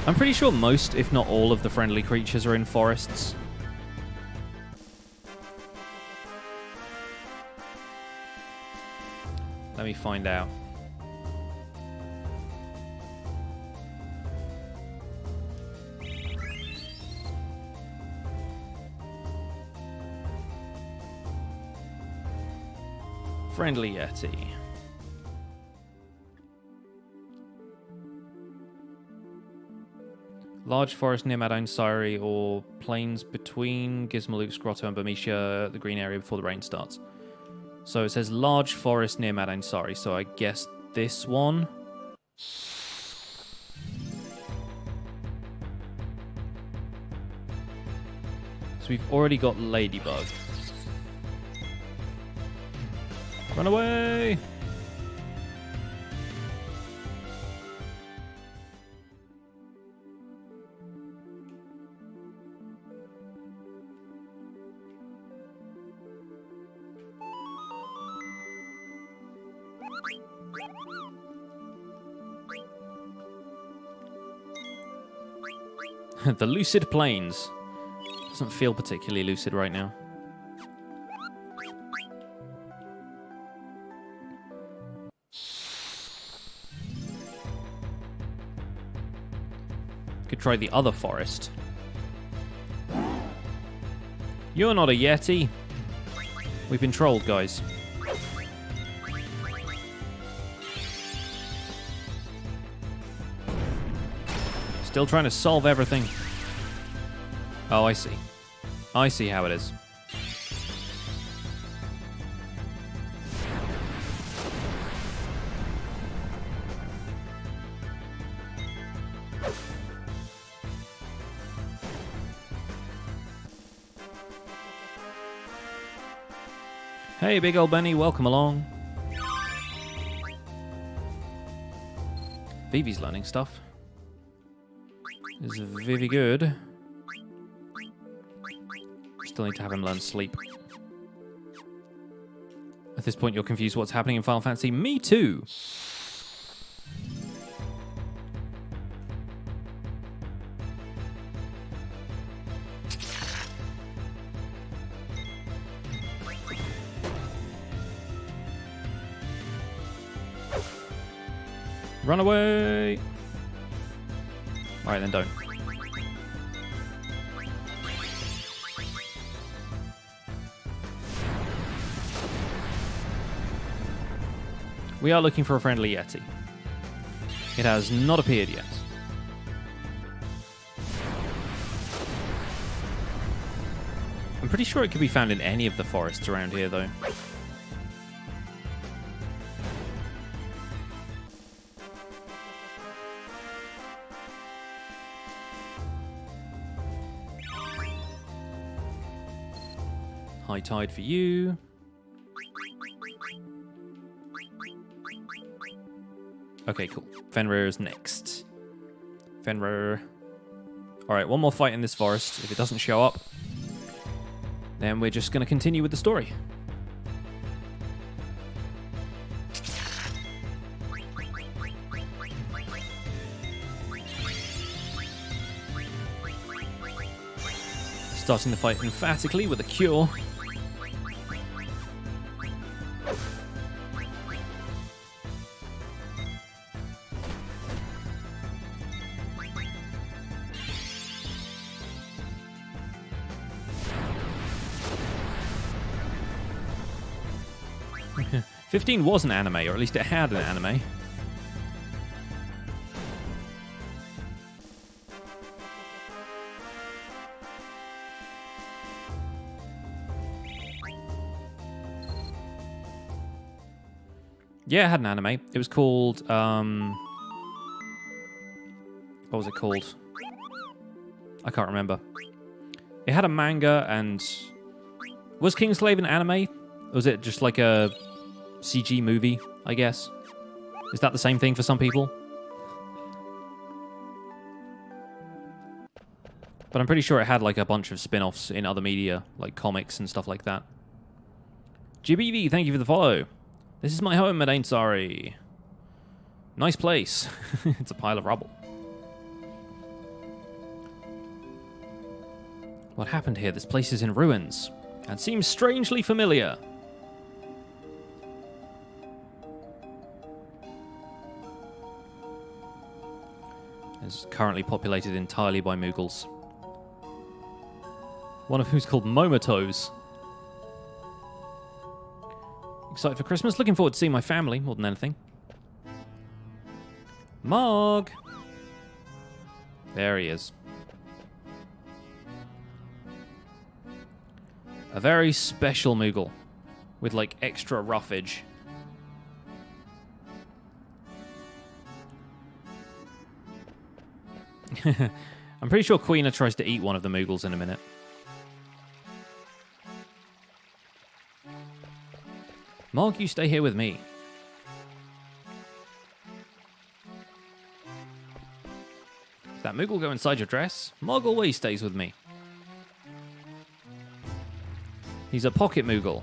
I'm pretty sure most, if not all, of the friendly creatures are in forests. Let me find out. Friendly Yeti. Large forest near Madain Siri or plains between Gizmaluk's Grotto and Bermesia, the green area before the rain starts. So it says large forest near Madain Siri, so I guess this one. So we've already got Ladybug. Run away! The Lucid Plains. Doesn't feel particularly lucid right now. Could try the other forest. You're not a Yeti. We've been trolled, guys. Still trying to solve everything. Oh, I see. I see how it is. Hey, big old Benny, welcome along. Vivi's learning stuff. Is Vivi good? Still need to have him learn sleep. At this point, you're confused what's happening in Final Fantasy. Me too. Run away! Alright, then don't. We are looking for a friendly Yeti. It has not appeared yet. I'm pretty sure it could be found in any of the forests around here, though. High tide for you. Okay, cool. Fenrir is next. Fenrir. Alright, one more fight in this forest. If it doesn't show up, then we're just going to continue with the story. Starting the fight emphatically with a cure. '15 was an anime, or at least it had an anime. Yeah, it had an anime. It was called, what was it called? I can't remember. It had a manga, and was Kingslave an anime? Or was it just like a CG movie, I guess? Is that the same thing for some people? But I'm pretty sure it had like a bunch of spin-offs in other media, like comics and stuff like that. GBV, thank you for the follow. This is my home at Ain't Sorry. Nice place. It's a pile of rubble. What happened here? This place is in ruins and seems strangely familiar. It's currently populated entirely by Moogles. One of who's called Momotos. Excited for Christmas? Looking forward to seeing my family more than anything. Mog! There he is. A very special Moogle. With like extra roughage. I'm pretty sure Queena tries to eat one of the Moogles in a minute. Mog, you stay here with me. Does that Moogle go inside your dress? Mog always stays with me. He's a pocket Moogle.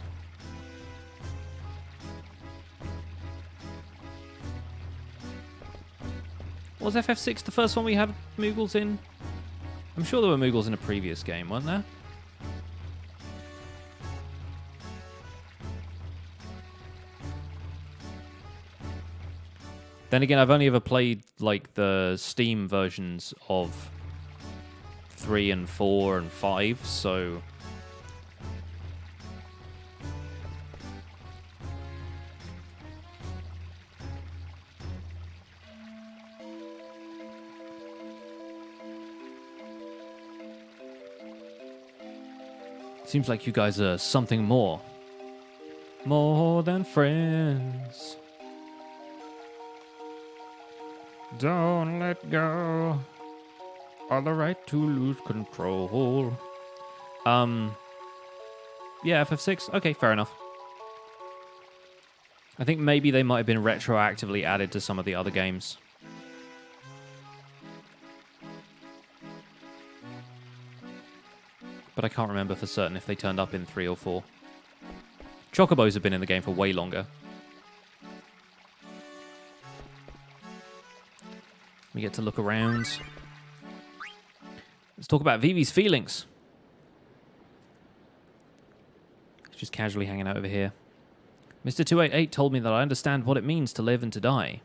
Was FF6 the first one we had Moogles in? I'm sure there were Moogles in a previous game, weren't there? Then again, I've only ever played like the Steam versions of 3 and 4 and 5, so... Seems like you guys are something more. More than friends. Don't let go of the right to lose control. Yeah, FF6. Okay, fair enough. I think maybe they might have been retroactively added to some of the other games. But I can't remember for certain if they turned up in 3 or 4. Chocobos have been in the game for way longer. We get to look around. Let's talk about Vivi's feelings. Just casually hanging out over here. Mr. 288 told me that I understand what it means to live and to die.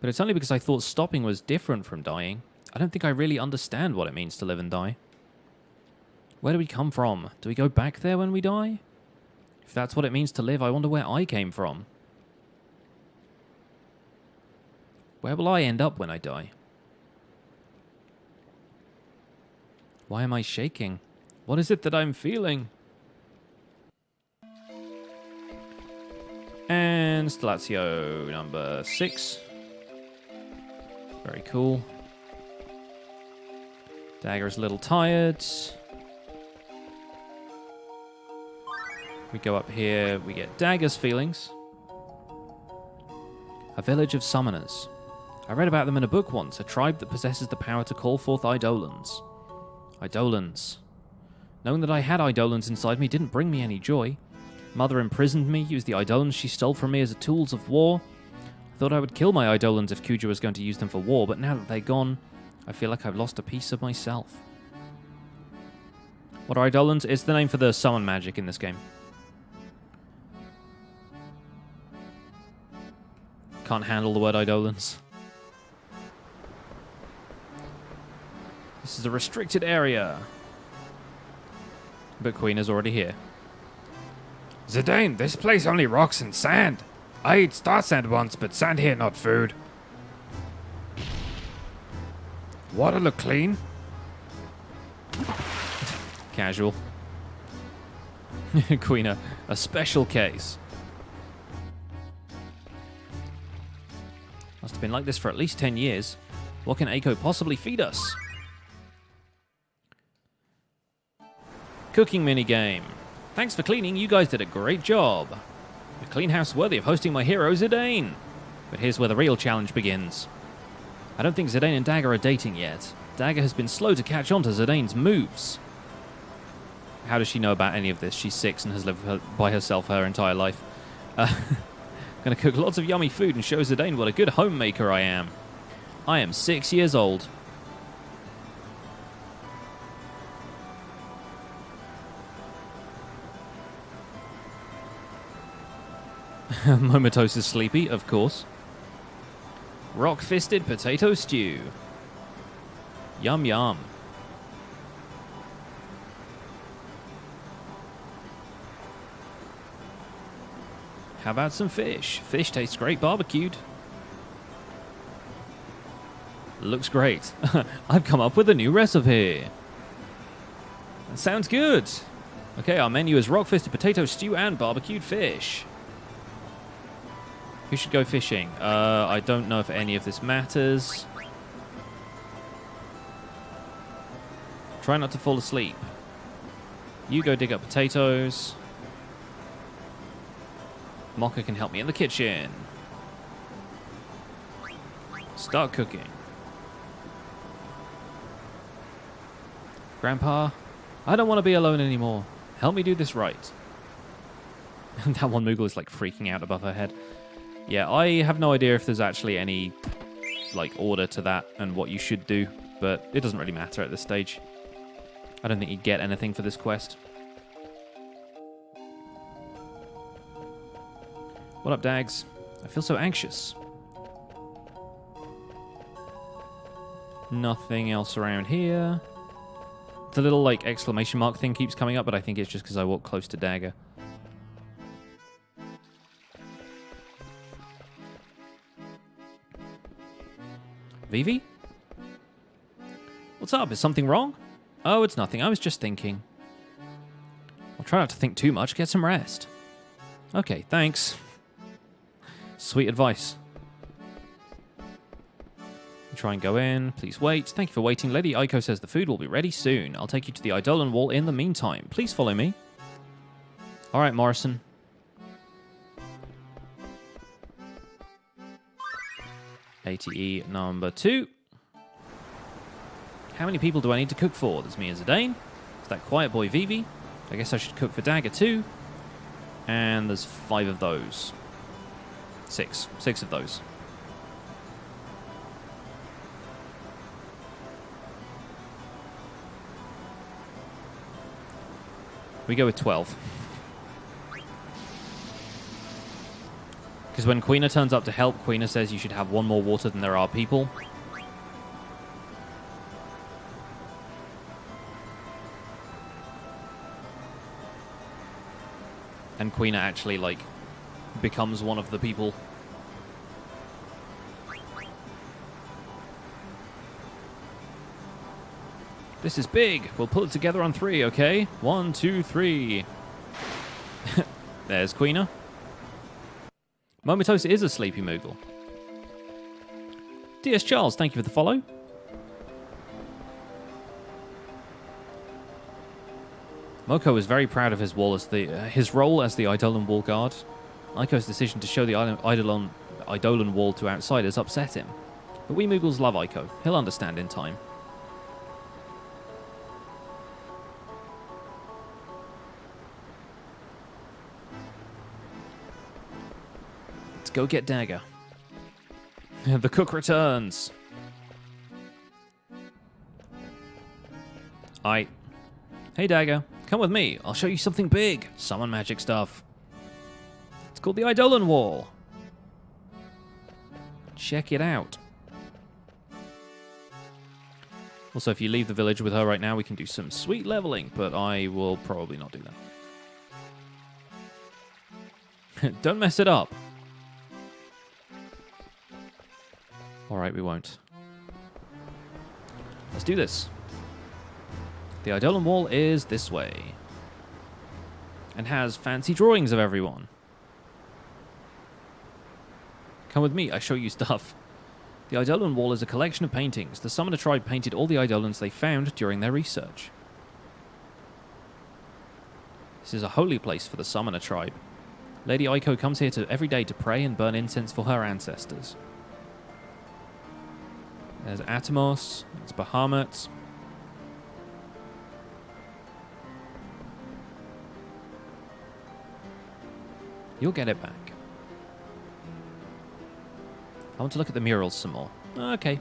But it's only because I thought stopping was different from dying. I don't think I really understand what it means to live and die. Where do we come from? Do we go back there when we die? If that's what it means to live, I wonder where I came from. Where will I end up when I die? Why am I shaking? What is it that I'm feeling? And Stilazio number 6. Very cool. Dagger is a little tired. We go up here, we get Dagger's feelings. A village of summoners. I read about them in a book once, a tribe that possesses the power to call forth Eidolons. Eidolons. Knowing that I had Eidolons inside me didn't bring me any joy. Mother imprisoned me, used the Eidolons she stole from me as tools of war. I thought I would kill my Eidolons if Kuja was going to use them for war, but now that they're gone, I feel like I've lost a piece of myself. What are Eidolons? It's the name for the summon magic in this game. Can't handle the word Eidolons. This is a restricted area. But Queen is already here. Zidane, this place only rocks and sand. I ate star sand once, but sand here not food. Water look clean. Casual. Queen, a special case. Must have been like this for at least 10 years. What can Eiko possibly feed us? Cooking minigame. Thanks for cleaning, you guys did a great job. A clean house worthy of hosting my hero, Zidane. But here's where the real challenge begins. I don't think Zidane and Dagger are dating yet. Dagger has been slow to catch on to Zidane's moves. How does she know about any of this? She's 6 and has lived by herself her entire life. Gonna cook lots of yummy food and show Zidane what a good homemaker I am. I am 6 years old. Momotos is sleepy, of course. Rock-fisted potato stew. Yum yum. How about some fish? Fish tastes great barbecued. Looks great. I've come up with a new recipe. That sounds good. Okay, our menu is rock-fisted potato stew and barbecued fish. Who should go fishing? I don't know if any of this matters. Try not to fall asleep. You go dig up potatoes. Mocha can help me in the kitchen. Start cooking. Grandpa, I don't want to be alone anymore. Help me do this right. That one Moogle is like freaking out above her head. Yeah, I have no idea if there's actually any like order to that and what you should do, but it doesn't really matter at this stage. I don't think you get anything for this quest. What up, Dags? I feel so anxious. Nothing else around here. The little like exclamation mark thing keeps coming up, but I think it's just because I walk close to Dagger. Vivi? What's up? Is something wrong? Oh, it's nothing. I was just thinking. Try not to think too much. Get some rest. Okay, thanks. Sweet advice. Try and go in. Please wait. Thank you for waiting. Lady Iiko says the food will be ready soon. I'll take you to the Eidolon Wall in the meantime. Please follow me. All right, Morrison. ATE number 2. How many people do I need to cook for? There's me and Zidane. There's that quiet boy Vivi. I guess I should cook for Dagger too. And there's 5 of those. 6. 6 of those. We go with 12. Because when Queena turns up to help, Queena says you should have 1 more water than there are people. And Queena actually, like, becomes one of the people. This is big. We'll pull it together on 3, okay? 1, 2, 3. There's Queena. Momotose is a sleepy Moogle. DS Charles, thank you for the follow. Moko is very proud of his role as the Eidolon Wall guard. Aiko's decision to show the Eidolon Wall to outsiders upset him. But we Moogles love Aiko. He'll understand in time. Let's go get Dagger. The cook returns. Hey Dagger, come with me. I'll show you something big. Summon magic stuff. It's called the Eidolon Wall. Check it out. Also, if you leave the village with her right now, we can do some sweet leveling, but I will probably not do that. Don't mess it up. Alright, we won't. Let's do this. The Eidolon Wall is this way. And has fancy drawings of everyone. Come with me, I show you stuff. The Eidolon Wall is a collection of paintings. The Summoner tribe painted all the Eidolons they found during their research. This is a holy place for the Summoner tribe. Lady Aiko comes here every day to pray and burn incense for her ancestors. There's Atomos, it's Bahamut. You'll get it back. I want to look at the murals some more. Okay.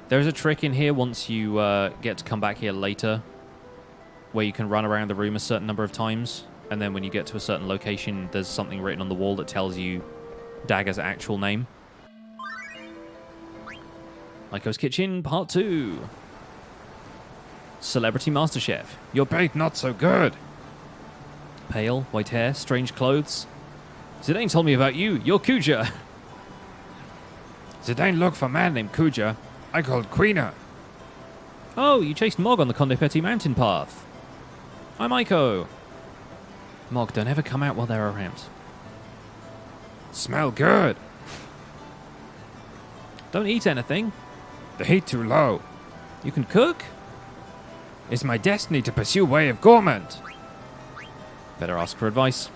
There's a trick in here once you get to come back here later, where you can run around the room a certain number of times, and then when you get to a certain location, there's something written on the wall that tells you Dagger's actual name. Aiko's Kitchen, Part 2. Celebrity MasterChef. Your bait not so good. Pale, white hair, strange clothes. Zidane told me about you. You're Kuja. Zidane looked for a man named Kuja. I called Queena. Oh, you chased Mog on the Conde Petie mountain path. I'm Aiko. Mog, don't ever come out while they're around. Smell good. Don't eat anything. The heat too low. You can cook? It's my destiny to pursue way of Gormand. Better ask for advice.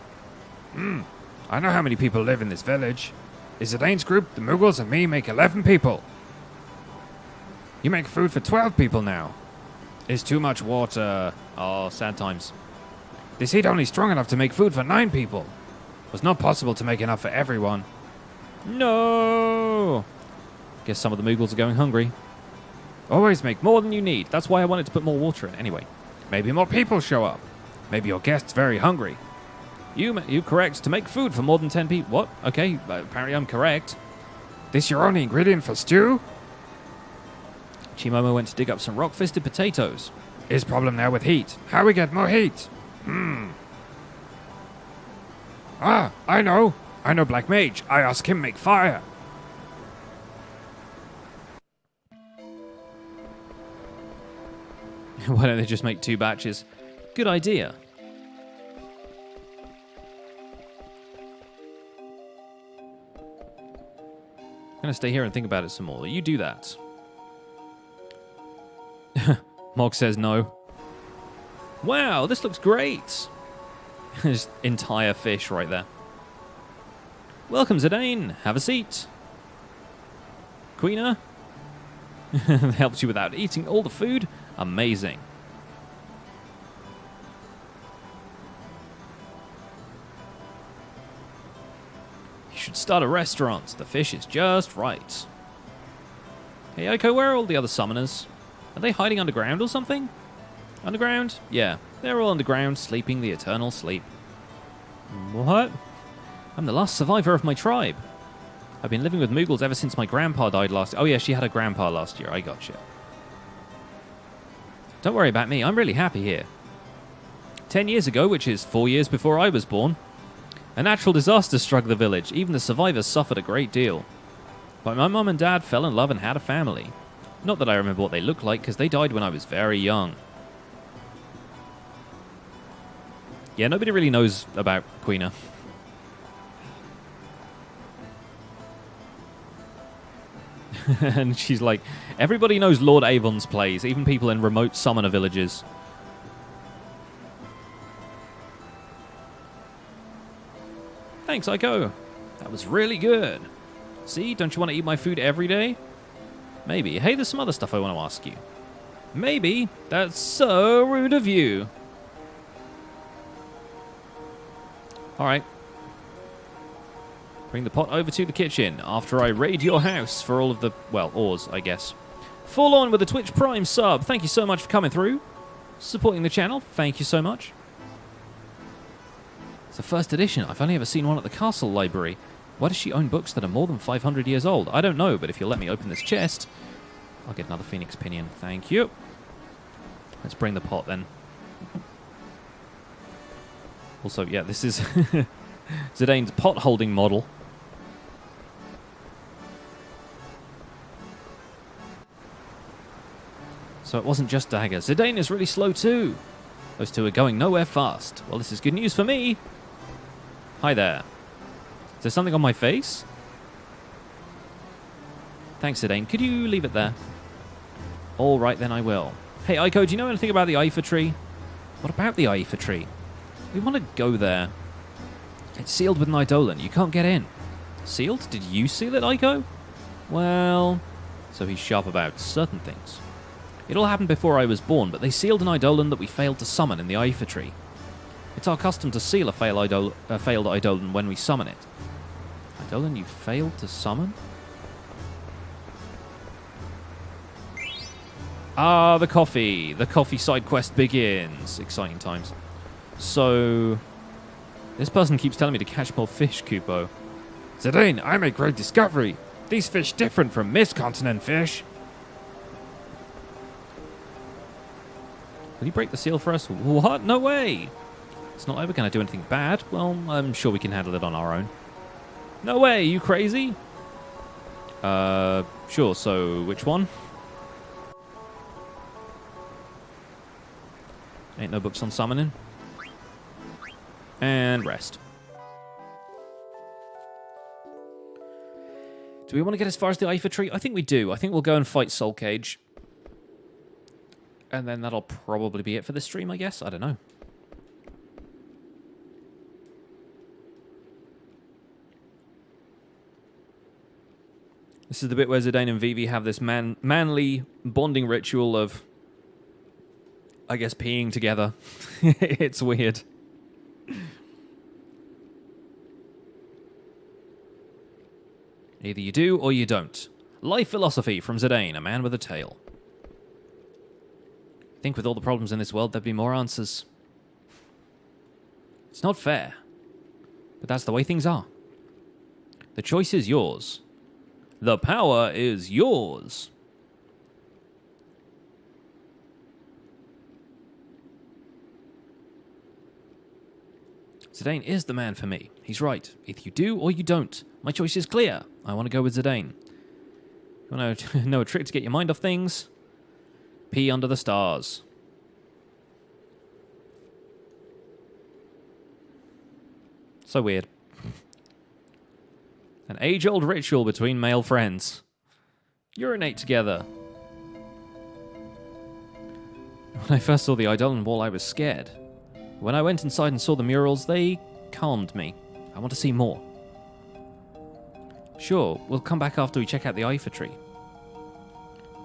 I know how many people live in this village. Is Zidane's group, the Moogles and me, make 11 people. You make food for 12 people now. It's too much water. Oh, sad times. This heat only strong enough to make food for 9 people. It was not possible to make enough for everyone. No! Guess some of the Moogles are going hungry. Always make more than you need. That's why I wanted to put more water in. Anyway. Maybe more people show up. Maybe your guest's very hungry. You correct. To make food for more than 10 people. What? Okay, apparently I'm correct. This your only ingredient for stew? Chimomo went to dig up some rock-fisted potatoes. His problem now with heat. How we get more heat? Ah, I know. I know Black Mage. I ask him make fire. Why don't they just make 2 batches? Good idea. I'm going to stay here and think about it some more. You do that. Mog says no. Wow, this looks great. Just entire fish right there. Welcome, Zidane. Have a seat. Queener. Helps you without eating all the food. Amazing. You should start a restaurant. The fish is just right. Hey, Iiko, where are all the other summoners? Are they hiding underground or something? Underground? Yeah, they're all underground, sleeping the eternal sleep. What? I'm the last survivor of my tribe. I've been living with Moogles ever since my grandpa died last year. Oh yeah, she had a grandpa last year. I gotcha. Don't worry about me. I'm really happy here. 10 years ago, which is 4 years before I was born, a natural disaster struck the village. Even the survivors suffered a great deal. But my mum and dad fell in love and had a family. Not that I remember what they looked like, because they died when I was very young. Yeah, nobody really knows about Queener. And she's like, everybody knows Lord Avon's plays, even people in remote summoner villages. Thanks, Iiko. That was really good. See, don't you want to eat my food every day? Maybe. Hey, there's some other stuff I want to ask you. Maybe. That's so rude of you. Alright. Bring the pot over to the kitchen after I raid your house for all of the, well, ores, I guess. Fall on with a Twitch Prime sub. Thank you so much for coming through. Supporting the channel. Thank you so much. It's the first edition. I've only ever seen one at the castle library. Why does she own books that are more than 500 years old? I don't know, but if you'll let me open this chest, I'll get another Phoenix Pinion. Thank you. Let's bring the pot then. Also, yeah, this is Zidane's pot holding model. So it wasn't just Dagger. Zidane is really slow too. Those two are going nowhere fast. Well, this is good news for me. Hi there. Is there something on my face? Thanks, Zidane. Could you leave it there? All right, then I will. Hey, Iiko, do you know anything about the Iifa tree? What about the Iifa tree? We want to go there. It's sealed with an Eidolon. You can't get in. Sealed? Did you seal it, Iiko? Well, so he's sharp about certain things. It all happened before I was born, but they sealed an Eidolon that we failed to summon in the Iifa tree. It's our custom to seal a failed Eidolon when we summon it. Eidolon you failed to summon? Ah, the coffee. The coffee side quest begins. Exciting times. So, this person keeps telling me to catch more fish, Kupo. Zidane, I made great discovery. These fish different from mid-continent fish. Will you break the seal for us? What? No way! It's not like we're going to do anything bad. Well, I'm sure we can handle it on our own. No way, you crazy? Sure, so which one? Ain't no books on summoning. And rest. Do we want to get as far as the Iifa tree? I think we do. I think we'll go and fight Soul Cage. And then that'll probably be it for this stream, I guess. I don't know. This is the bit where Zidane and Vivi have this manly bonding ritual of, I guess, peeing together. It's weird. Either you do or you don't. Life philosophy from Zidane, a man with a tail. I think with all the problems in this world, there'd be more answers. It's not fair, but that's the way things are. The choice is yours. The power is yours. Zidane is the man for me. He's right. Either you do or you don't. My choice is clear. I want to go with Zidane. You want to know a trick to get your mind off things? Pee under the stars. So weird. An age-old ritual between male friends. Urinate together. When I first saw the Eidolon wall, I was scared. When I went inside and saw the murals, they calmed me. I want to see more. Sure, we'll come back after we check out the Iifa tree.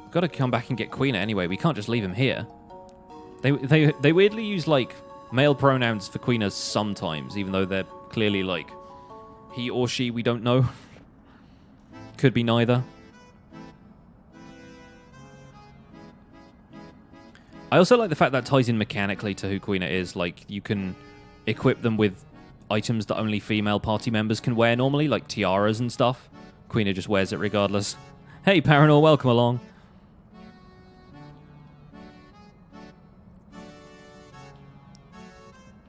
We've got to come back and get Queena anyway. We can't just leave him here. They weirdly use, like, male pronouns for Queena sometimes, even though they're clearly, like, he or she, we don't know. Could be neither. I also like the fact that ties in mechanically to who Queena is. Like, you can equip them with items that only female party members can wear normally, like tiaras and stuff. Queena just wears it regardless. Hey, Paranor, welcome along.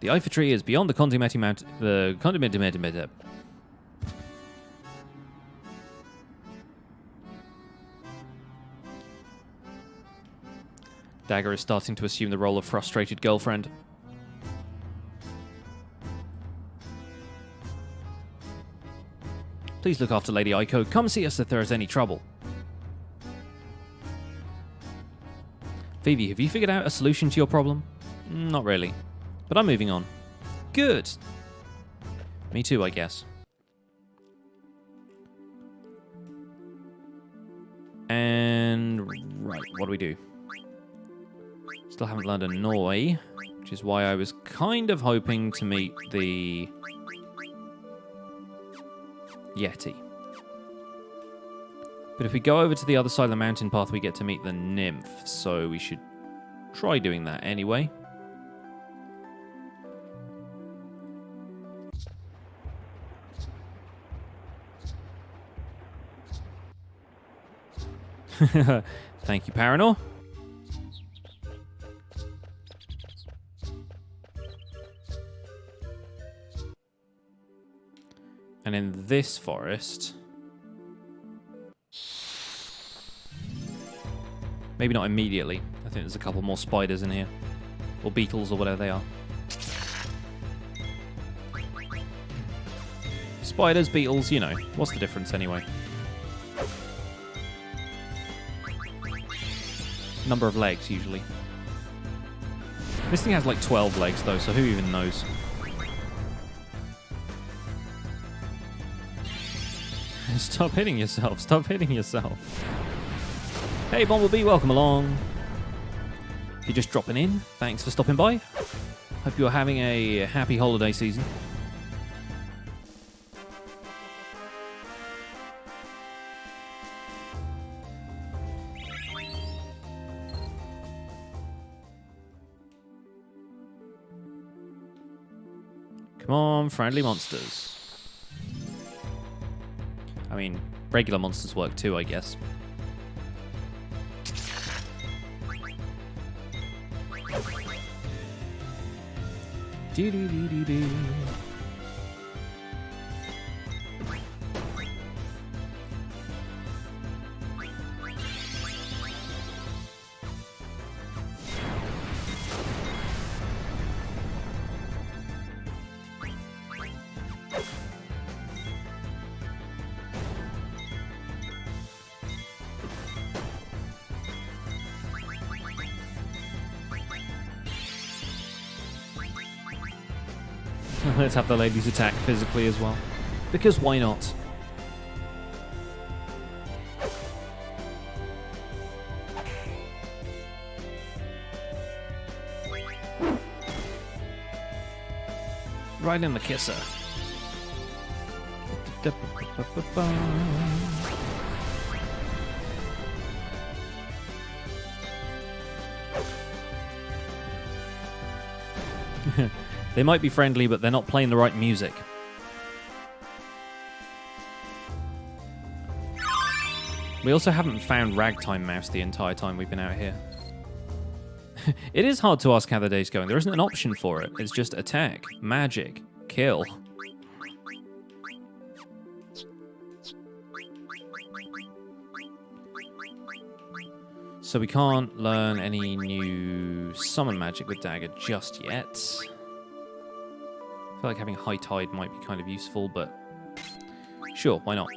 The Iifa tree is beyond the Conde Petie Mount. The Conde Petie. Dagger is starting to assume the role of frustrated girlfriend. Please look after Lady Aiko. Come see us if there is any trouble. Phoebe, have you figured out a solution to your problem? Not really. But I'm moving on. Good. Me too, I guess. And... right, what do we do? Still haven't learned Annoy, which is why I was kind of hoping to meet the Yeti. But if we go over to the other side of the mountain path, we get to meet the Nymph, so we should try doing that anyway. Thank you, Paranor. And in this forest... maybe not immediately. I think there's a couple more spiders in here. Or beetles or whatever they are. Spiders, beetles, you know. What's the difference anyway? Number of legs, usually. This thing has like 12 legs, though, so who even knows? Stop hitting yourself. Stop hitting yourself. Hey, Bumblebee, welcome along. You're just dropping in. Thanks for stopping by. Hope you're having a happy holiday season. Come on, friendly monsters. I mean, regular monsters work too, I guess. Do-do-do-do-do. Let's have the ladies attack physically as well. Because why not? Right in the kisser. They might be friendly, but they're not playing the right music. We also haven't found Ragtime Mouse the entire time we've been out here. It is hard to ask how the day's going. There isn't an option for it. It's just attack, magic, kill. So we can't learn any new summon magic with Dagger just yet. I feel like having high tide might be kind of useful, but sure, why not?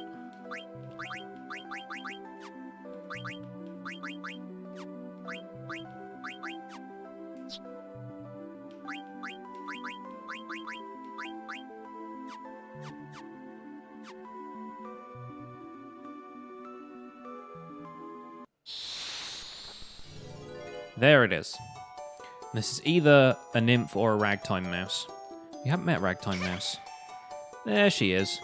There it is. This is either a nymph or a ragtime mouse. You haven't met ragtime mouse. There she is.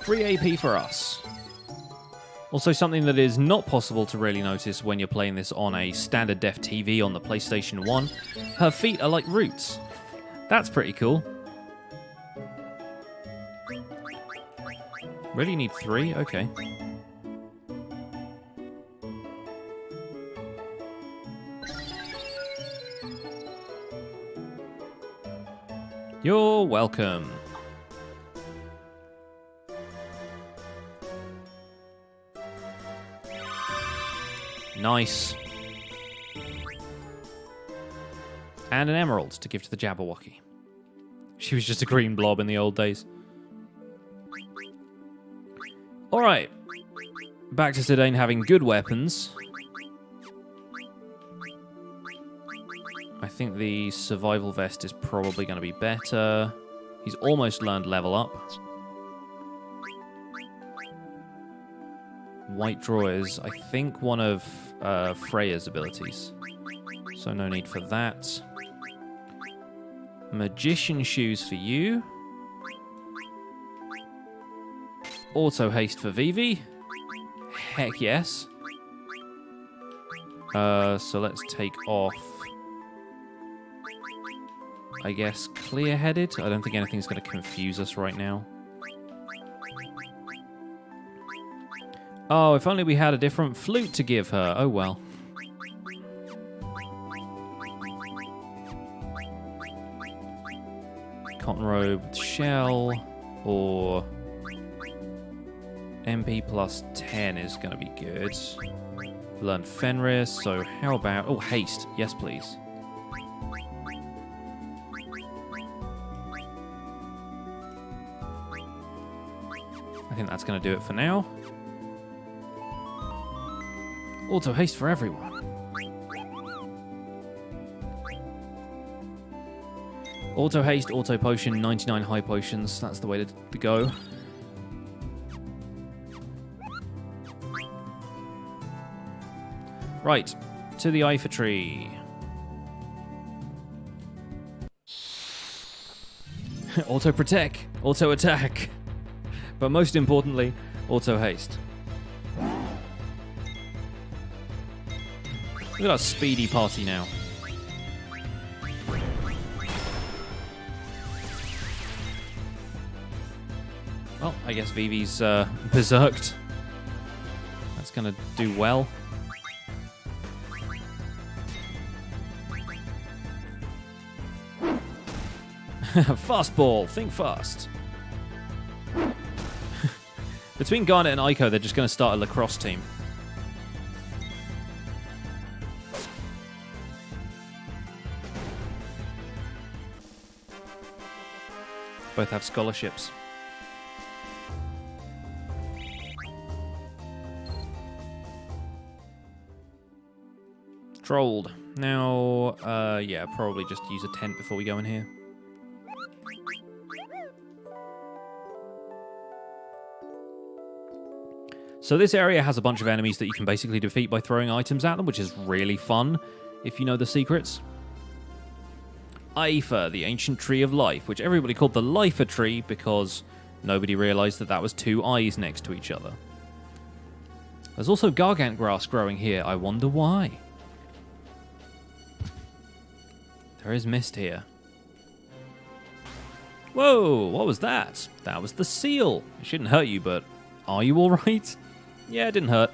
Free AP for us. Also something that is not possible to really notice when you're playing this on a standard def TV on the PlayStation 1. Her feet are like roots. That's pretty cool. Really need 3? Okay. You're welcome. Nice. And an emerald to give to the Jabberwocky. She was just a green blob in the old days. Alright. Back to Zidane having good weapons. I think the survival vest is probably going to be better. He's almost learned level up. White draw is, I think, one of Freya's abilities. So no need for that. Magician shoes for you. Auto haste for Vivi. Heck yes. So let's take off, I guess, clear-headed. I don't think anything's going to confuse us right now. Oh, if only we had a different flute to give her. Oh well. Cotton robe, shell, or MP plus 10 is going to be good. Learn Fenris, so how about... Oh, haste. Yes, please. I think that's going to do it for now. Auto haste for everyone. Auto haste, auto potion, 99 high potions. That's the way to go. Right, to the Iifa tree. Auto protect, auto attack. But most importantly, auto haste. Look at our speedy party now. Well, I guess Vivi's berserked. That's going to do well. Fastball, think fast. Between Garnet and Ico, they're just going to start a lacrosse team. Both have scholarships. Trolled. Now, yeah, probably just use a tent before we go in here. So this area has a bunch of enemies that you can basically defeat by throwing items at them, which is really fun if you know the secrets. Iifa, the ancient tree of life, which everybody called the Lifer tree because nobody realized that that was 2 eyes next to each other. There's also gargant grass growing here. I wonder why. There is mist here. Whoa, what was that? That was the seal. It shouldn't hurt you, but are you alright? Yeah, it didn't hurt.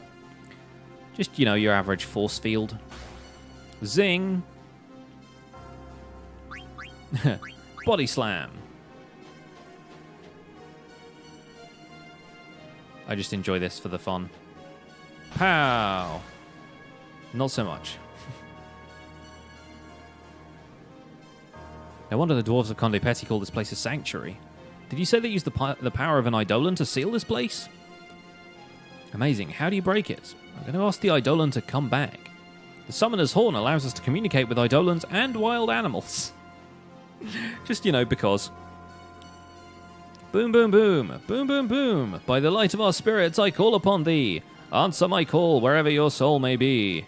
Just, you know, your average force field. Zing. Body slam. I just enjoy this for the fun. Pow. Not so much. No wonder the Dwarves of Conde Petie call this place a sanctuary. Did you say they use the power of an Eidolon to seal this place? Amazing. How do you break it? I'm going to ask the Eidolon to come back. The Summoner's Horn allows us to communicate with Eidolons and wild animals. Just, because. Boom, boom, boom. Boom, boom, boom. By the light of our spirits, I call upon thee. Answer my call wherever your soul may be.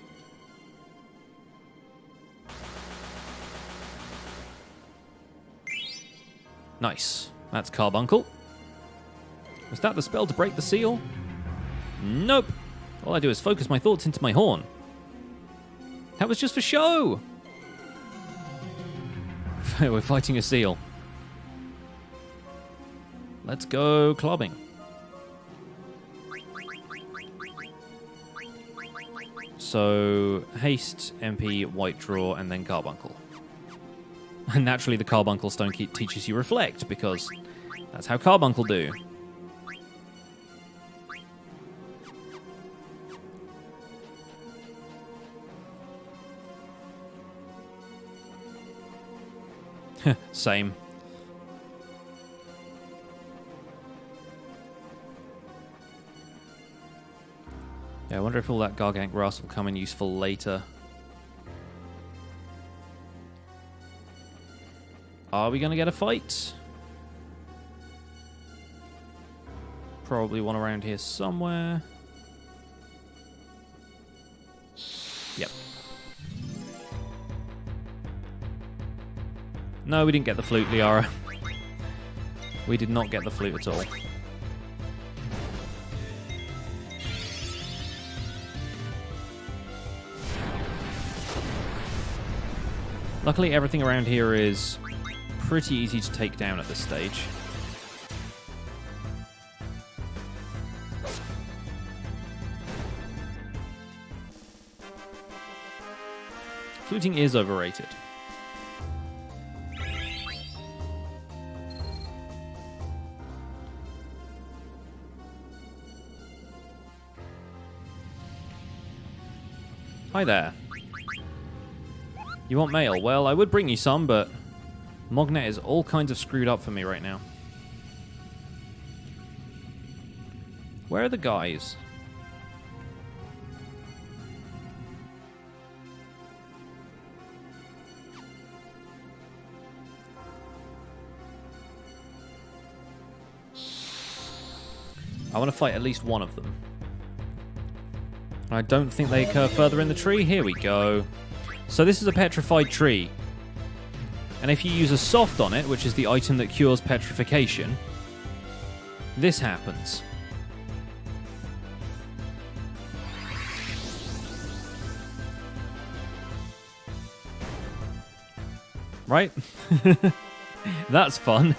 Nice. That's Carbuncle. Was that the spell to break the seal? Nope. All I do is focus my thoughts into my horn. That was just for show. We're fighting a seal. Let's go clubbing. So, haste, MP, white draw, and then Carbuncle. And naturally the Carbuncle Stone teaches you Reflect, because that's how Carbuncle do. Same. Yeah, I wonder if all that Gargant Grass will come in useful later. Are we going to get a fight? Probably one around here somewhere. Yep. No, we didn't get the flute, Liara. We did not get the flute at all. Luckily, everything around here is pretty easy to take down at this stage. Fluting is overrated. Hi there. You want mail? Well, I would bring you some, but Mognet is all kinds of screwed up for me right now. Where are the guys? I want to fight at least one of them. I don't think they occur further in the tree. Here we go. So this is a petrified tree. And if you use a soft on it, which is the item that cures petrification, this happens. Right? That's fun.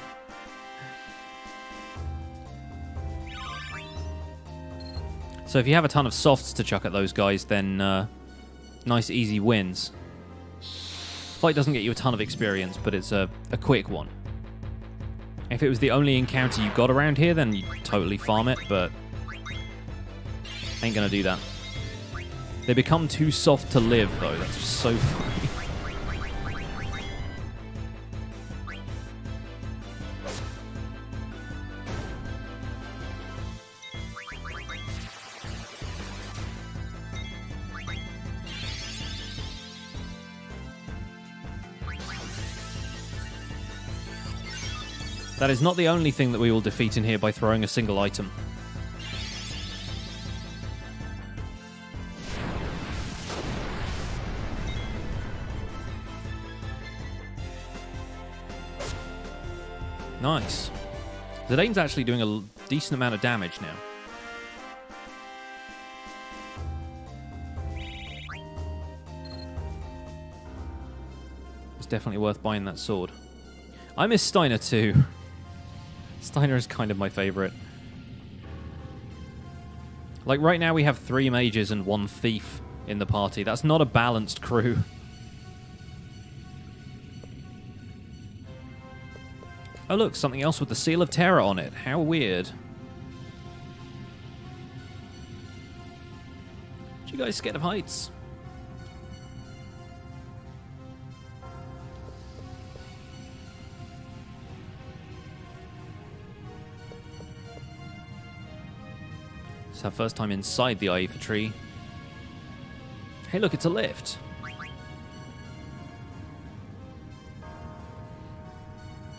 So if you have a ton of softs to chuck at those guys, then nice easy wins. Fight doesn't get you a ton of experience, but it's a quick one. If it was the only encounter you got around here, then you'd totally farm it, but ain't gonna do that. They become too soft to live, though. That's just so funny. That is not the only thing that we will defeat in here by throwing a single item. Nice. Zidane's actually doing a decent amount of damage now. It's definitely worth buying that sword. I miss Steiner too. Steiner is kind of my favorite. Like right now we have 3 mages and 1 thief in the party. That's not a balanced crew. Oh look, something else with the Seal of Terror on it. How weird. You guys scared of heights? It's our first time inside the Iifa tree. Hey, look, it's a lift.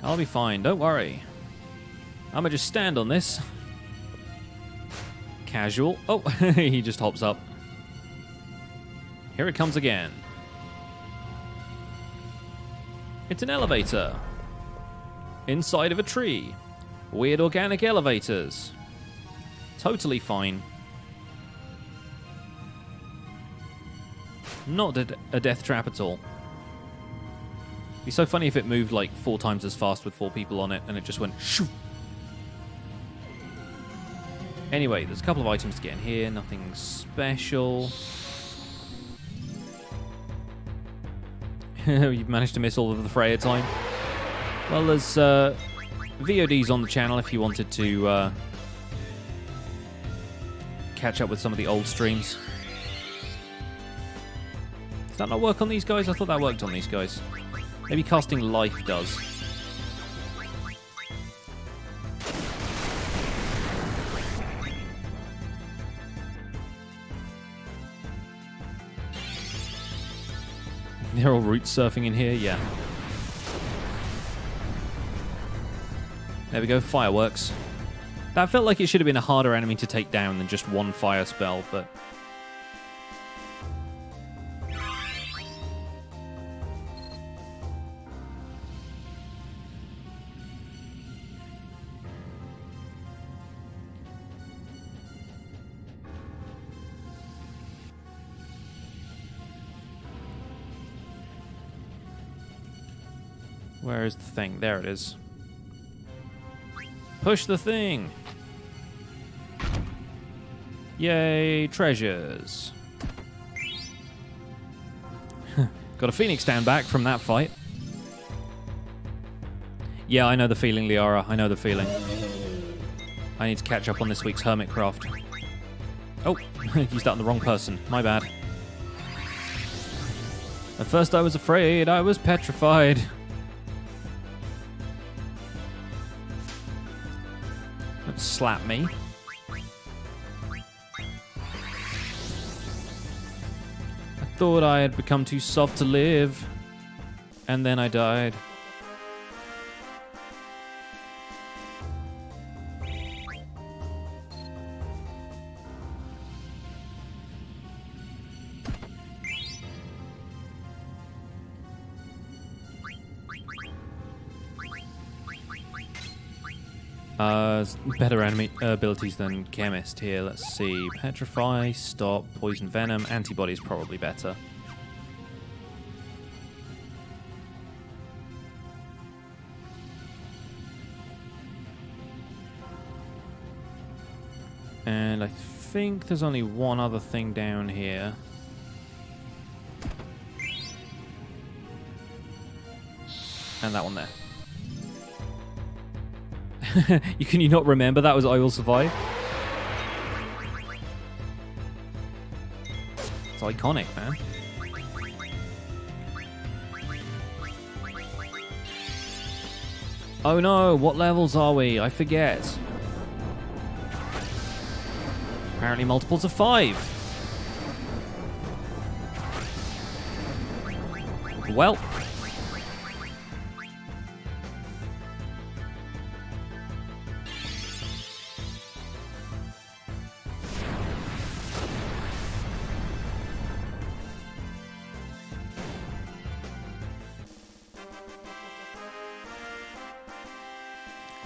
I'll be fine, don't worry. I'ma just stand on this. Casual. Oh, he just hops up. Here it comes again. It's an elevator. Inside of a tree. Weird organic elevators. Totally fine. Not a death trap at all. It'd be so funny if it moved like 4 times as fast with 4 people on it and it just went shoo. Anyway, there's a couple of items to get in here. Nothing special. You've managed to miss all of the Freya time. Well, there's VODs on the channel if you wanted to catch up with some of the old streams. Does that not work on these guys? I thought that worked on these guys. Maybe casting life does. They're all root surfing in here, yeah. There we go, fireworks. That felt like it should have been a harder enemy to take down than just one fire spell, but... Where is the thing? There it is. Push the thing! Yay, treasures. Got a Phoenix stand back from that fight. Yeah, I know the feeling, Liara. I know the feeling. I need to catch up on this week's Hermit Craft. Oh, used that on the wrong person. My bad. At first I was afraid. I was petrified. Don't slap me. I thought I had become too soft to live. And then I died. Better enemy abilities than Chemist here. Let's see. Petrify, Stop, Poison Venom. Antibody is probably better. And I think there's only one other thing down here. And that one there. Can you not remember that was I Will Survive? It's iconic, man. Oh no, what levels are we? I forget. Apparently multiples of 5. Well.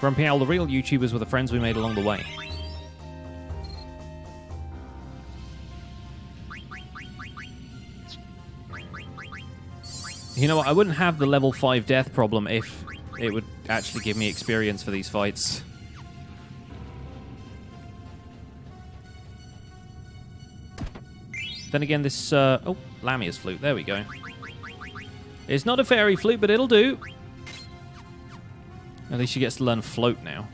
Grumpy Owl, the real YouTubers were the friends we made along the way. You know what, I wouldn't have the level 5 death problem if it would actually give me experience for these fights. Then again, this... oh, Lamia's flute, there we go. It's not a fairy flute, but it'll do. At least she gets to learn float now.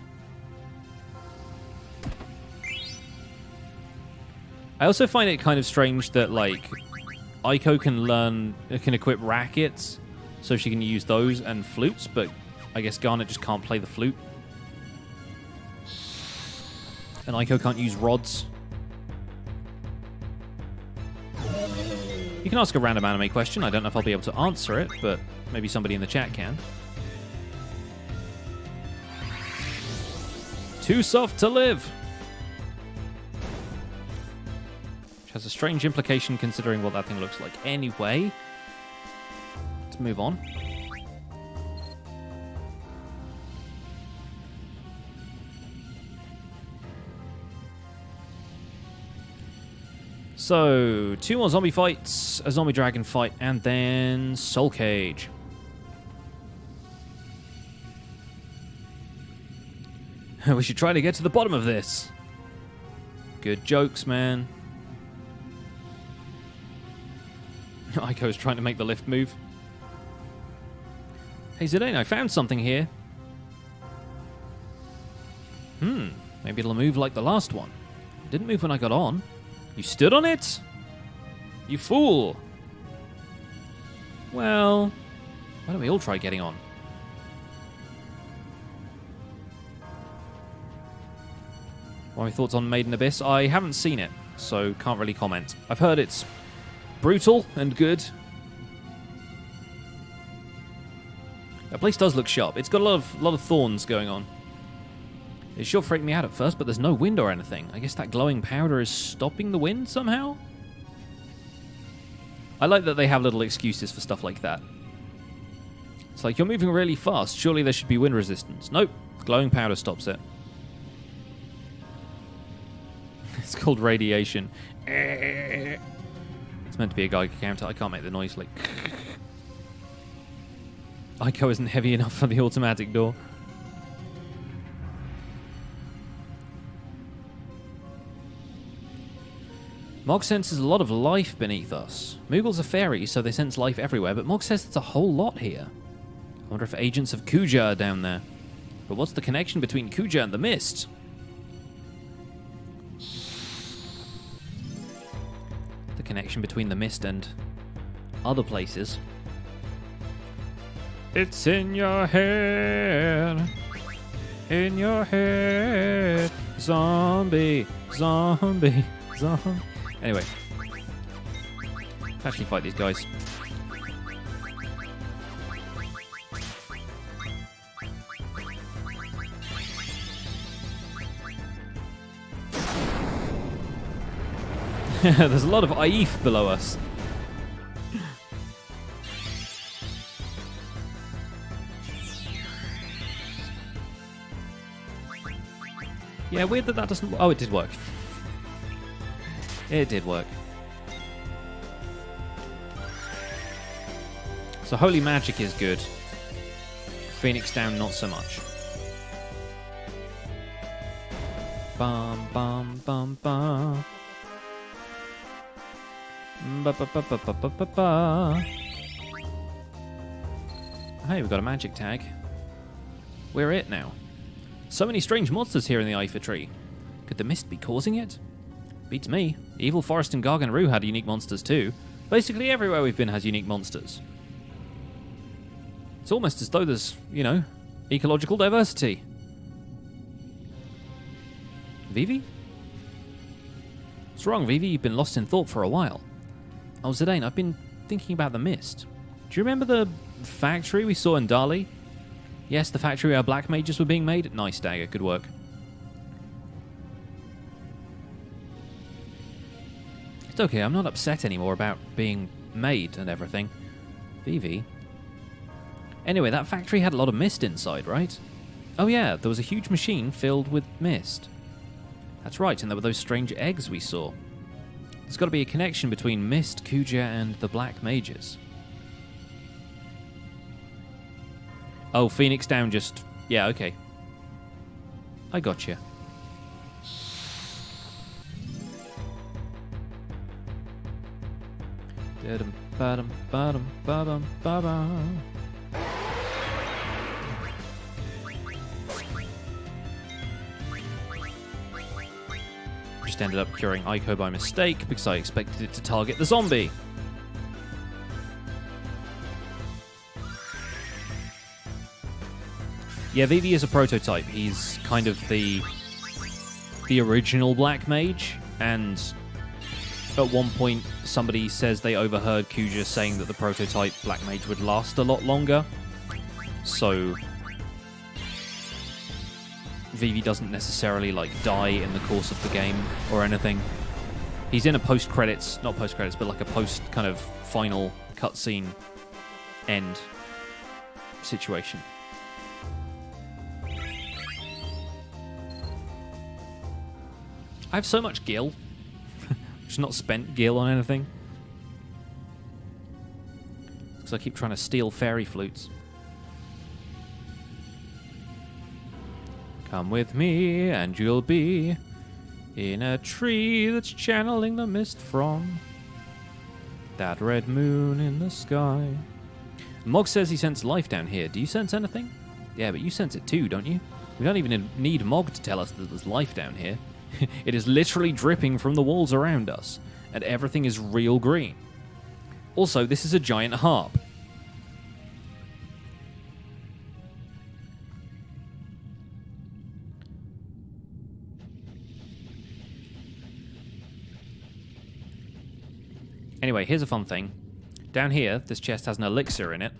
I also find it kind of strange that, like, Iiko can equip rackets, so she can use those and flutes, but I guess Garnet just can't play the flute. And Iiko can't use rods. You can ask a random anime question. I don't know if I'll be able to answer it, but maybe somebody in the chat can. Too soft to live. Which has a strange implication considering what that thing looks like. Anyway, let's move on. So, 2 more zombie fights, a zombie dragon fight, and then Soul Cage. We should try to get to the bottom of this. Good jokes, man. Iiko's trying to make the lift move. Hey, Zidane, I found something here. Maybe it'll move like the last one. It didn't move when I got on. You stood on it? You fool. Well, why don't we all try getting on? What are my thoughts on Maiden Abyss? I haven't seen it, so can't really comment. I've heard it's brutal and good. That place does look sharp. It's got a lot of thorns going on. It sure freaked me out at first, but there's no wind or anything. I guess that glowing powder is stopping the wind somehow? I like that they have little excuses for stuff like that. It's like, you're moving really fast. Surely there should be wind resistance. Nope. Glowing powder stops it. It's called radiation. It's meant to be a Geiger counter. I can't make the noise like... Iiko isn't heavy enough for the automatic door. Mog senses a lot of life beneath us. Moogles are fairies, so they sense life everywhere, but Mog says there's a whole lot here. I wonder if agents of Kuja are down there. But what's the connection between Kuja and the mist? The connection between the mist and other places. It's in your head. In your head. Zombie. Zombie. Zombie. Anyway, let's actually fight these guys. There's a lot of Iifa below us. Yeah, weird that doesn't... Oh, it did work. It did work. So Holy Magic is good. Phoenix Down, not so much. Bum, bum, bum, bum. Ba, ba, ba, ba, ba, ba, ba, ba. Hey, we've got a magic tag. We're it now. So many strange monsters here in the Iifa tree. Could the mist be causing it? Beats me. Evil Forest and Garganru had unique monsters too. Basically everywhere we've been has unique monsters. It's almost as though there's, you know, ecological diversity. Vivi? What's wrong, Vivi? You've been lost in thought for a while. Oh, Zidane, I've been thinking about the mist. Do you remember the factory we saw in Dali? Yes, the factory where black mages were being made? Nice, Dagger. Good work. It's okay, I'm not upset anymore about being made and everything. Vivi? Anyway, that factory had a lot of mist inside, right? Oh yeah, there was a huge machine filled with mist. That's right, and there were those strange eggs we saw. There's got to be a connection between Mist, Kuja, and the Black Mages. Oh, Phoenix Down just... Yeah, okay. I gotcha. just ended up curing Iiko by mistake because I expected it to target the zombie. Yeah, Vivi is a prototype. He's kind of the original Black Mage, and at one point somebody says they overheard Kuja saying that the prototype Black Mage would last a lot longer. So Vivi doesn't necessarily like die in the course of the game or anything. He's in a post-credits, not post-credits, but like a post kind of final cutscene end situation. I have so much gil. Just not spent gil on anything. Because I keep trying to steal fairy flutes. Come with me and you'll be in a tree that's channeling the mist from that red moon in the sky. Mog says he sensed life down here. Do you sense anything? Yeah, but you sense it too, don't you? We don't even need Mog to tell us that there's life down here. It is literally dripping from the walls around us, and everything is real green. Also, this is a giant harp. Anyway, here's a fun thing. Down here, this chest has an elixir in it,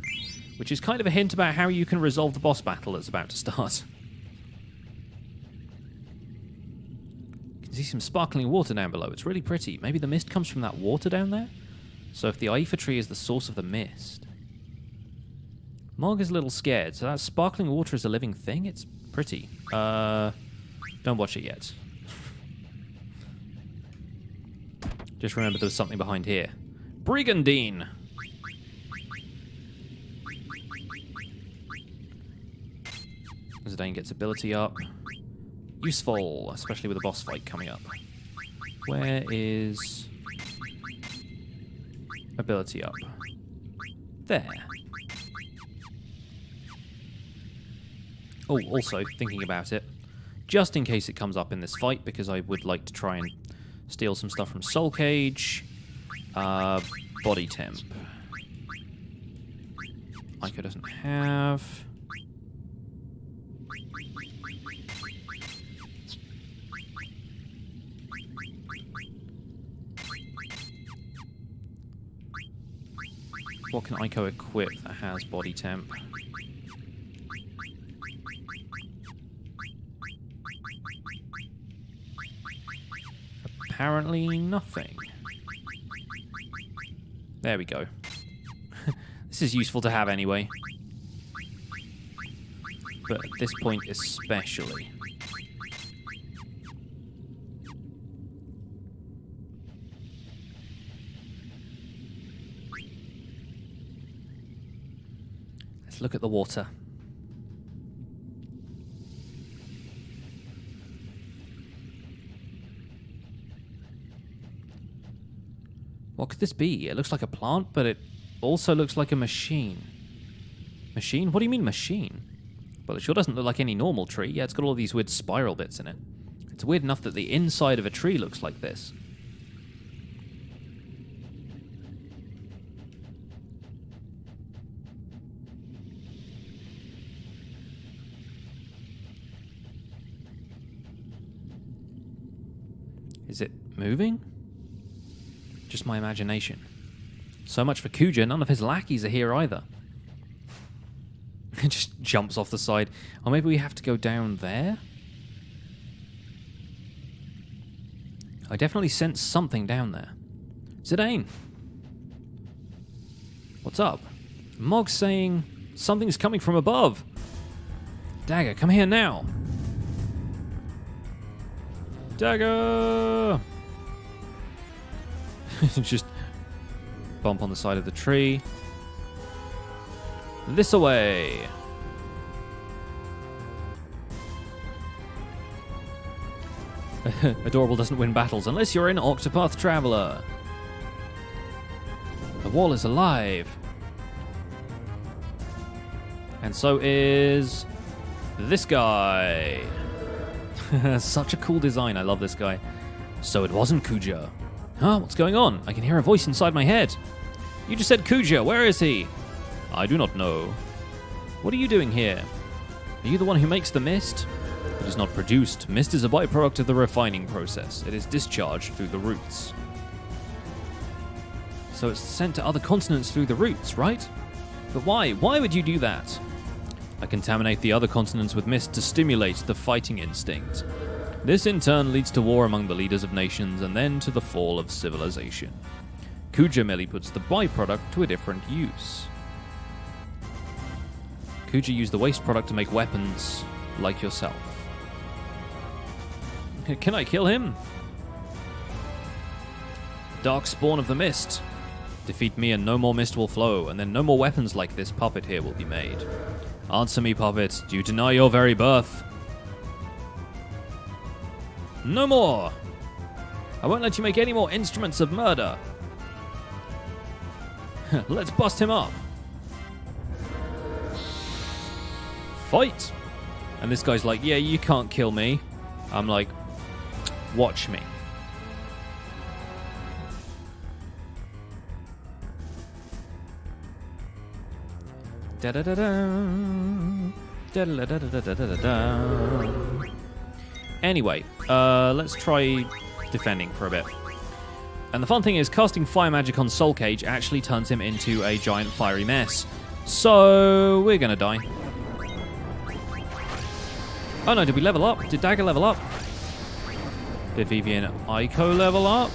which is kind of a hint about how you can resolve the boss battle that's about to start. See some sparkling water down below. It's really pretty. Maybe the mist comes from that water down there? So if the Iifa tree is the source of the mist... Mog is a little scared. So that sparkling water is a living thing? It's pretty. Don't watch it yet. Just remember there was something behind here. Brigandine! Zidane gets ability up. Useful, especially with a boss fight coming up. Where is ability up? There. Oh, also, thinking about it, just in case it comes up in this fight, because I would like to try and steal some stuff from Soul Cage. Body temp. Iiko doesn't have... What can Iiko equip that has body temp? Apparently nothing. There we go. This is useful to have anyway. But at this point especially. Let's look at the water. What could this be? It looks like a plant, but it also looks like a machine. Machine? What do you mean machine? Well, it sure doesn't look like any normal tree. Yeah, it's got all these weird spiral bits in it. It's weird enough that the inside of a tree looks like this. Is it moving? Just my imagination. So much for Kuja, none of his lackeys are here either. It just jumps off the side. Or maybe we have to go down there? I definitely sense something down there. Zidane! What's up? Mog's saying something's coming from above. Dagger, come here now. Dagger! Just bump on the side of the tree. This away! Adorable doesn't win battles unless you're an Octopath Traveler. The wall is alive. And so is this guy. Such a cool design. I love this guy. So it wasn't Kuja. Huh? What's going on? I can hear a voice inside my head. You just said Kuja. Where is he? I do not know. What are you doing here? Are you the one who makes the mist? It is not produced. Mist is a byproduct of the refining process. It is discharged through the roots. So it's sent to other continents through the roots, right? But why? Why would you do that? I contaminate the other continents with mist to stimulate the fighting instinct. This in turn leads to war among the leaders of nations and then to the fall of civilization. Kuja merely puts the byproduct to a different use. Kuja used the waste product to make weapons like yourself. Can I kill him? Dark spawn of the mist. Defeat me and no more mist will flow, and then no more weapons like this puppet here will be made. Answer me, puppet. Do you deny your very birth? No more! I won't let you make any more instruments of murder. Let's bust him up. Fight! And this guy's like, yeah, you can't kill me. I'm like, watch me. Anyway, let's try defending for a bit. And the fun thing is, casting fire magic on Soul Cage actually turns him into a giant fiery mess. So, we're gonna die. Oh no, did we level up? Did Dagger level up? Did Vivian Ico level up?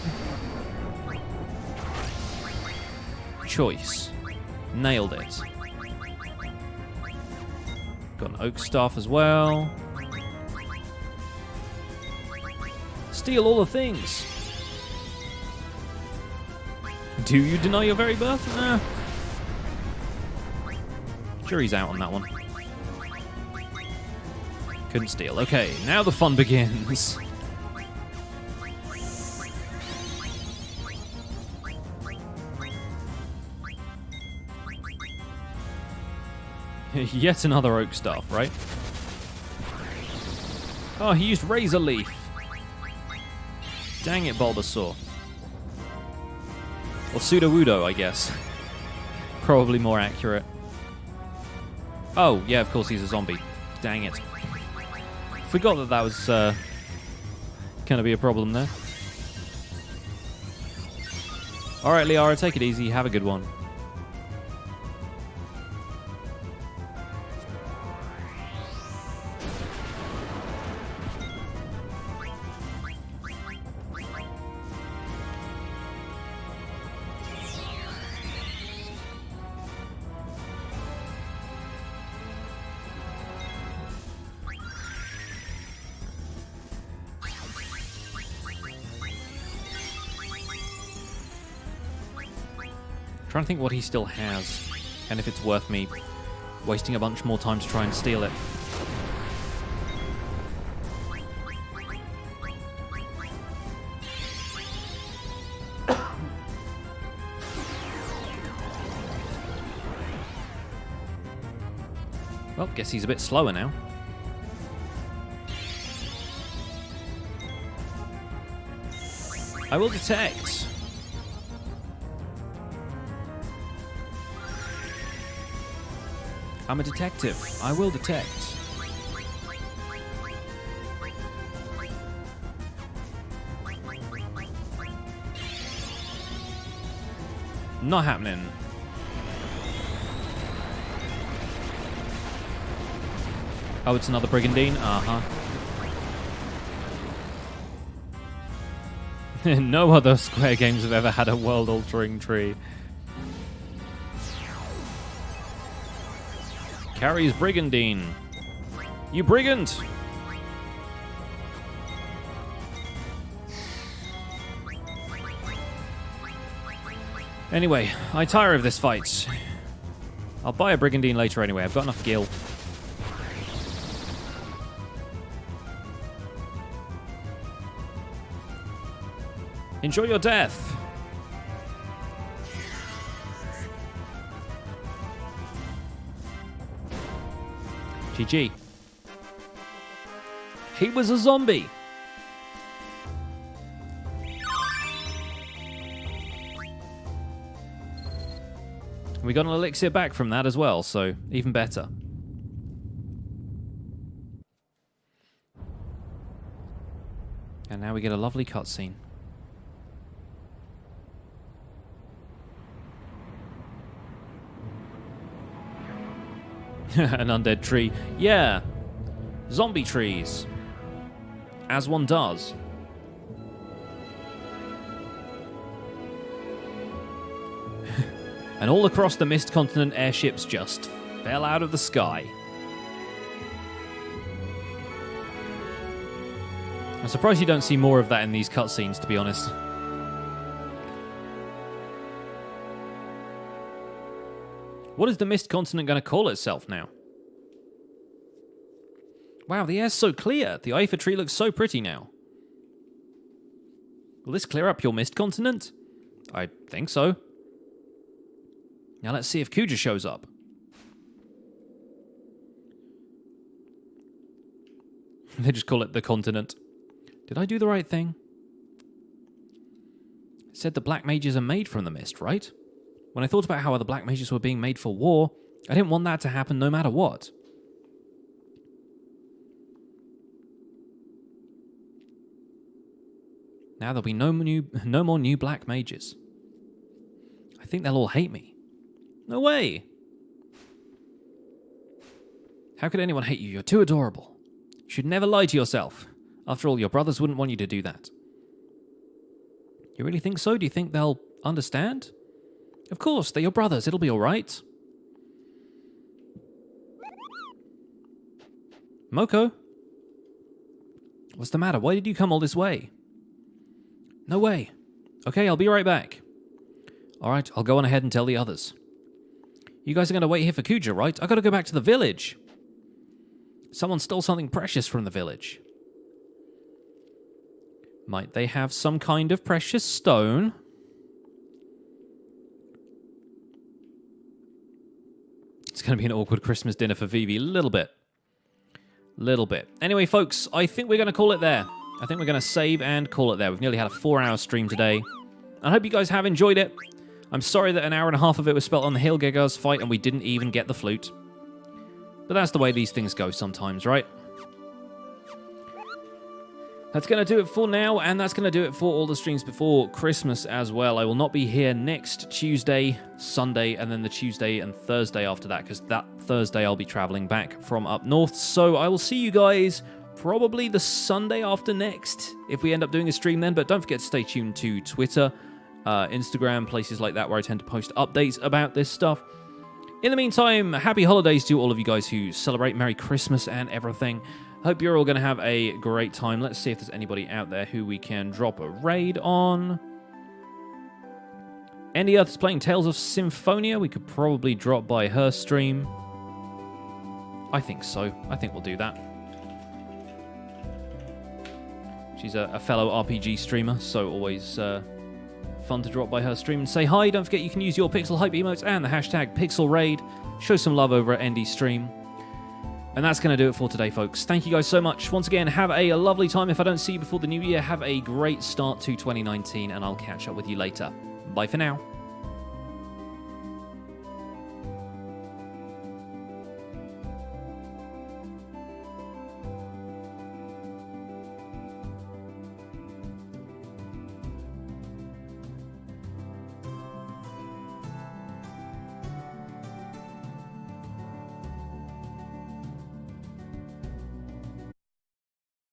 Choice. Nailed it. Got an Oak Staff as well. Steal all the things. Do you deny your very birth? Nah. Jury's out on that one. Couldn't steal. Okay, now the fun begins. Yet another Oak Staff, right? Oh, he used Razor Leaf. Dang it, Bulbasaur. Or Sudowoodo, I guess. Probably more accurate. Oh, yeah, of course he's a zombie. Dang it. Forgot that that was going to be a problem there. Alright, Liara, take it easy. Have a good one. Trying to think what he still has, and if it's worth me wasting a bunch more time to try and steal it. Well, guess he's a bit slower now. I will detect. I'm a detective. I will detect. Not happening. Oh, it's another Brigandine? Uh-huh. No other Square games have ever had a world-altering tree. Carries Brigandine. You brigand! Anyway, I tire of this fight. I'll buy a Brigandine later anyway. I've got enough gil. Enjoy your death. GG. He was a zombie. We got an elixir back from that as well, so even better. And now we get a lovely cutscene. An undead tree. Yeah. Zombie trees. As one does. And all across the Mist Continent, airships just fell out of the sky. I'm surprised you don't see more of that in these cutscenes, to be honest. What is the Mist Continent going to call itself now? Wow, the air's so clear. The Iifa tree looks so pretty now. Will this clear up your Mist Continent? I think so. Now let's see if Kuja shows up. They just call it the continent. Did I do the right thing? It said the black mages are made from the mist, right? When I thought about how the black mages were being made for war, I didn't want that to happen no matter what. Now there'll be no more new black mages. I think they'll all hate me. No way! How could anyone hate you? You're too adorable. You should never lie to yourself. After all, your brothers wouldn't want you to do that. You really think so? Do you think they'll understand? Of course, they're your brothers. It'll be alright. Moko? What's the matter? Why did you come all this way? No way. Okay, I'll be right back. Alright, I'll go on ahead and tell the others. You guys are going to wait here for Kuja, right? I got to go back to the village. Someone stole something precious from the village. Might they have some kind of precious stone? It's going to be an awkward Christmas dinner for Vivi. Little bit. Anyway, folks, I think we're going to call it there. I think we're going to save and call it there. We've nearly had a 4-hour stream today. I hope you guys have enjoyed it. I'm sorry that an hour and a half of it was spent on the Hilgigars fight and we didn't even get the flute. But that's the way these things go sometimes, right? That's going to do it for now, and that's going to do it for all the streams before Christmas as well. I will not be here next Tuesday, Sunday, and then the Tuesday and Thursday after that, because that Thursday I'll be traveling back from up north. So I will see you guys probably the Sunday after next, if we end up doing a stream then. But don't forget to stay tuned to Twitter, Instagram, places like that where I tend to post updates about this stuff. In the meantime, happy holidays to all of you guys who celebrate. Merry Christmas and everything. Hope you're all going to have a great time. Let's see if there's anybody out there who we can drop a raid on. Andy Earth is playing Tales of Symphonia. We could probably drop by her stream. I think so. I think we'll do that. She's a fellow RPG streamer, so always fun to drop by her stream and say hi. Don't forget you can use your Pixel Hype emotes and the hashtag PixelRaid. Show some love over at Andy's stream. And that's going to do it for today, folks. Thank you guys so much. Once again, have a lovely time. If I don't see you before the new year, have a great start to 2019, and I'll catch up with you later. Bye for now.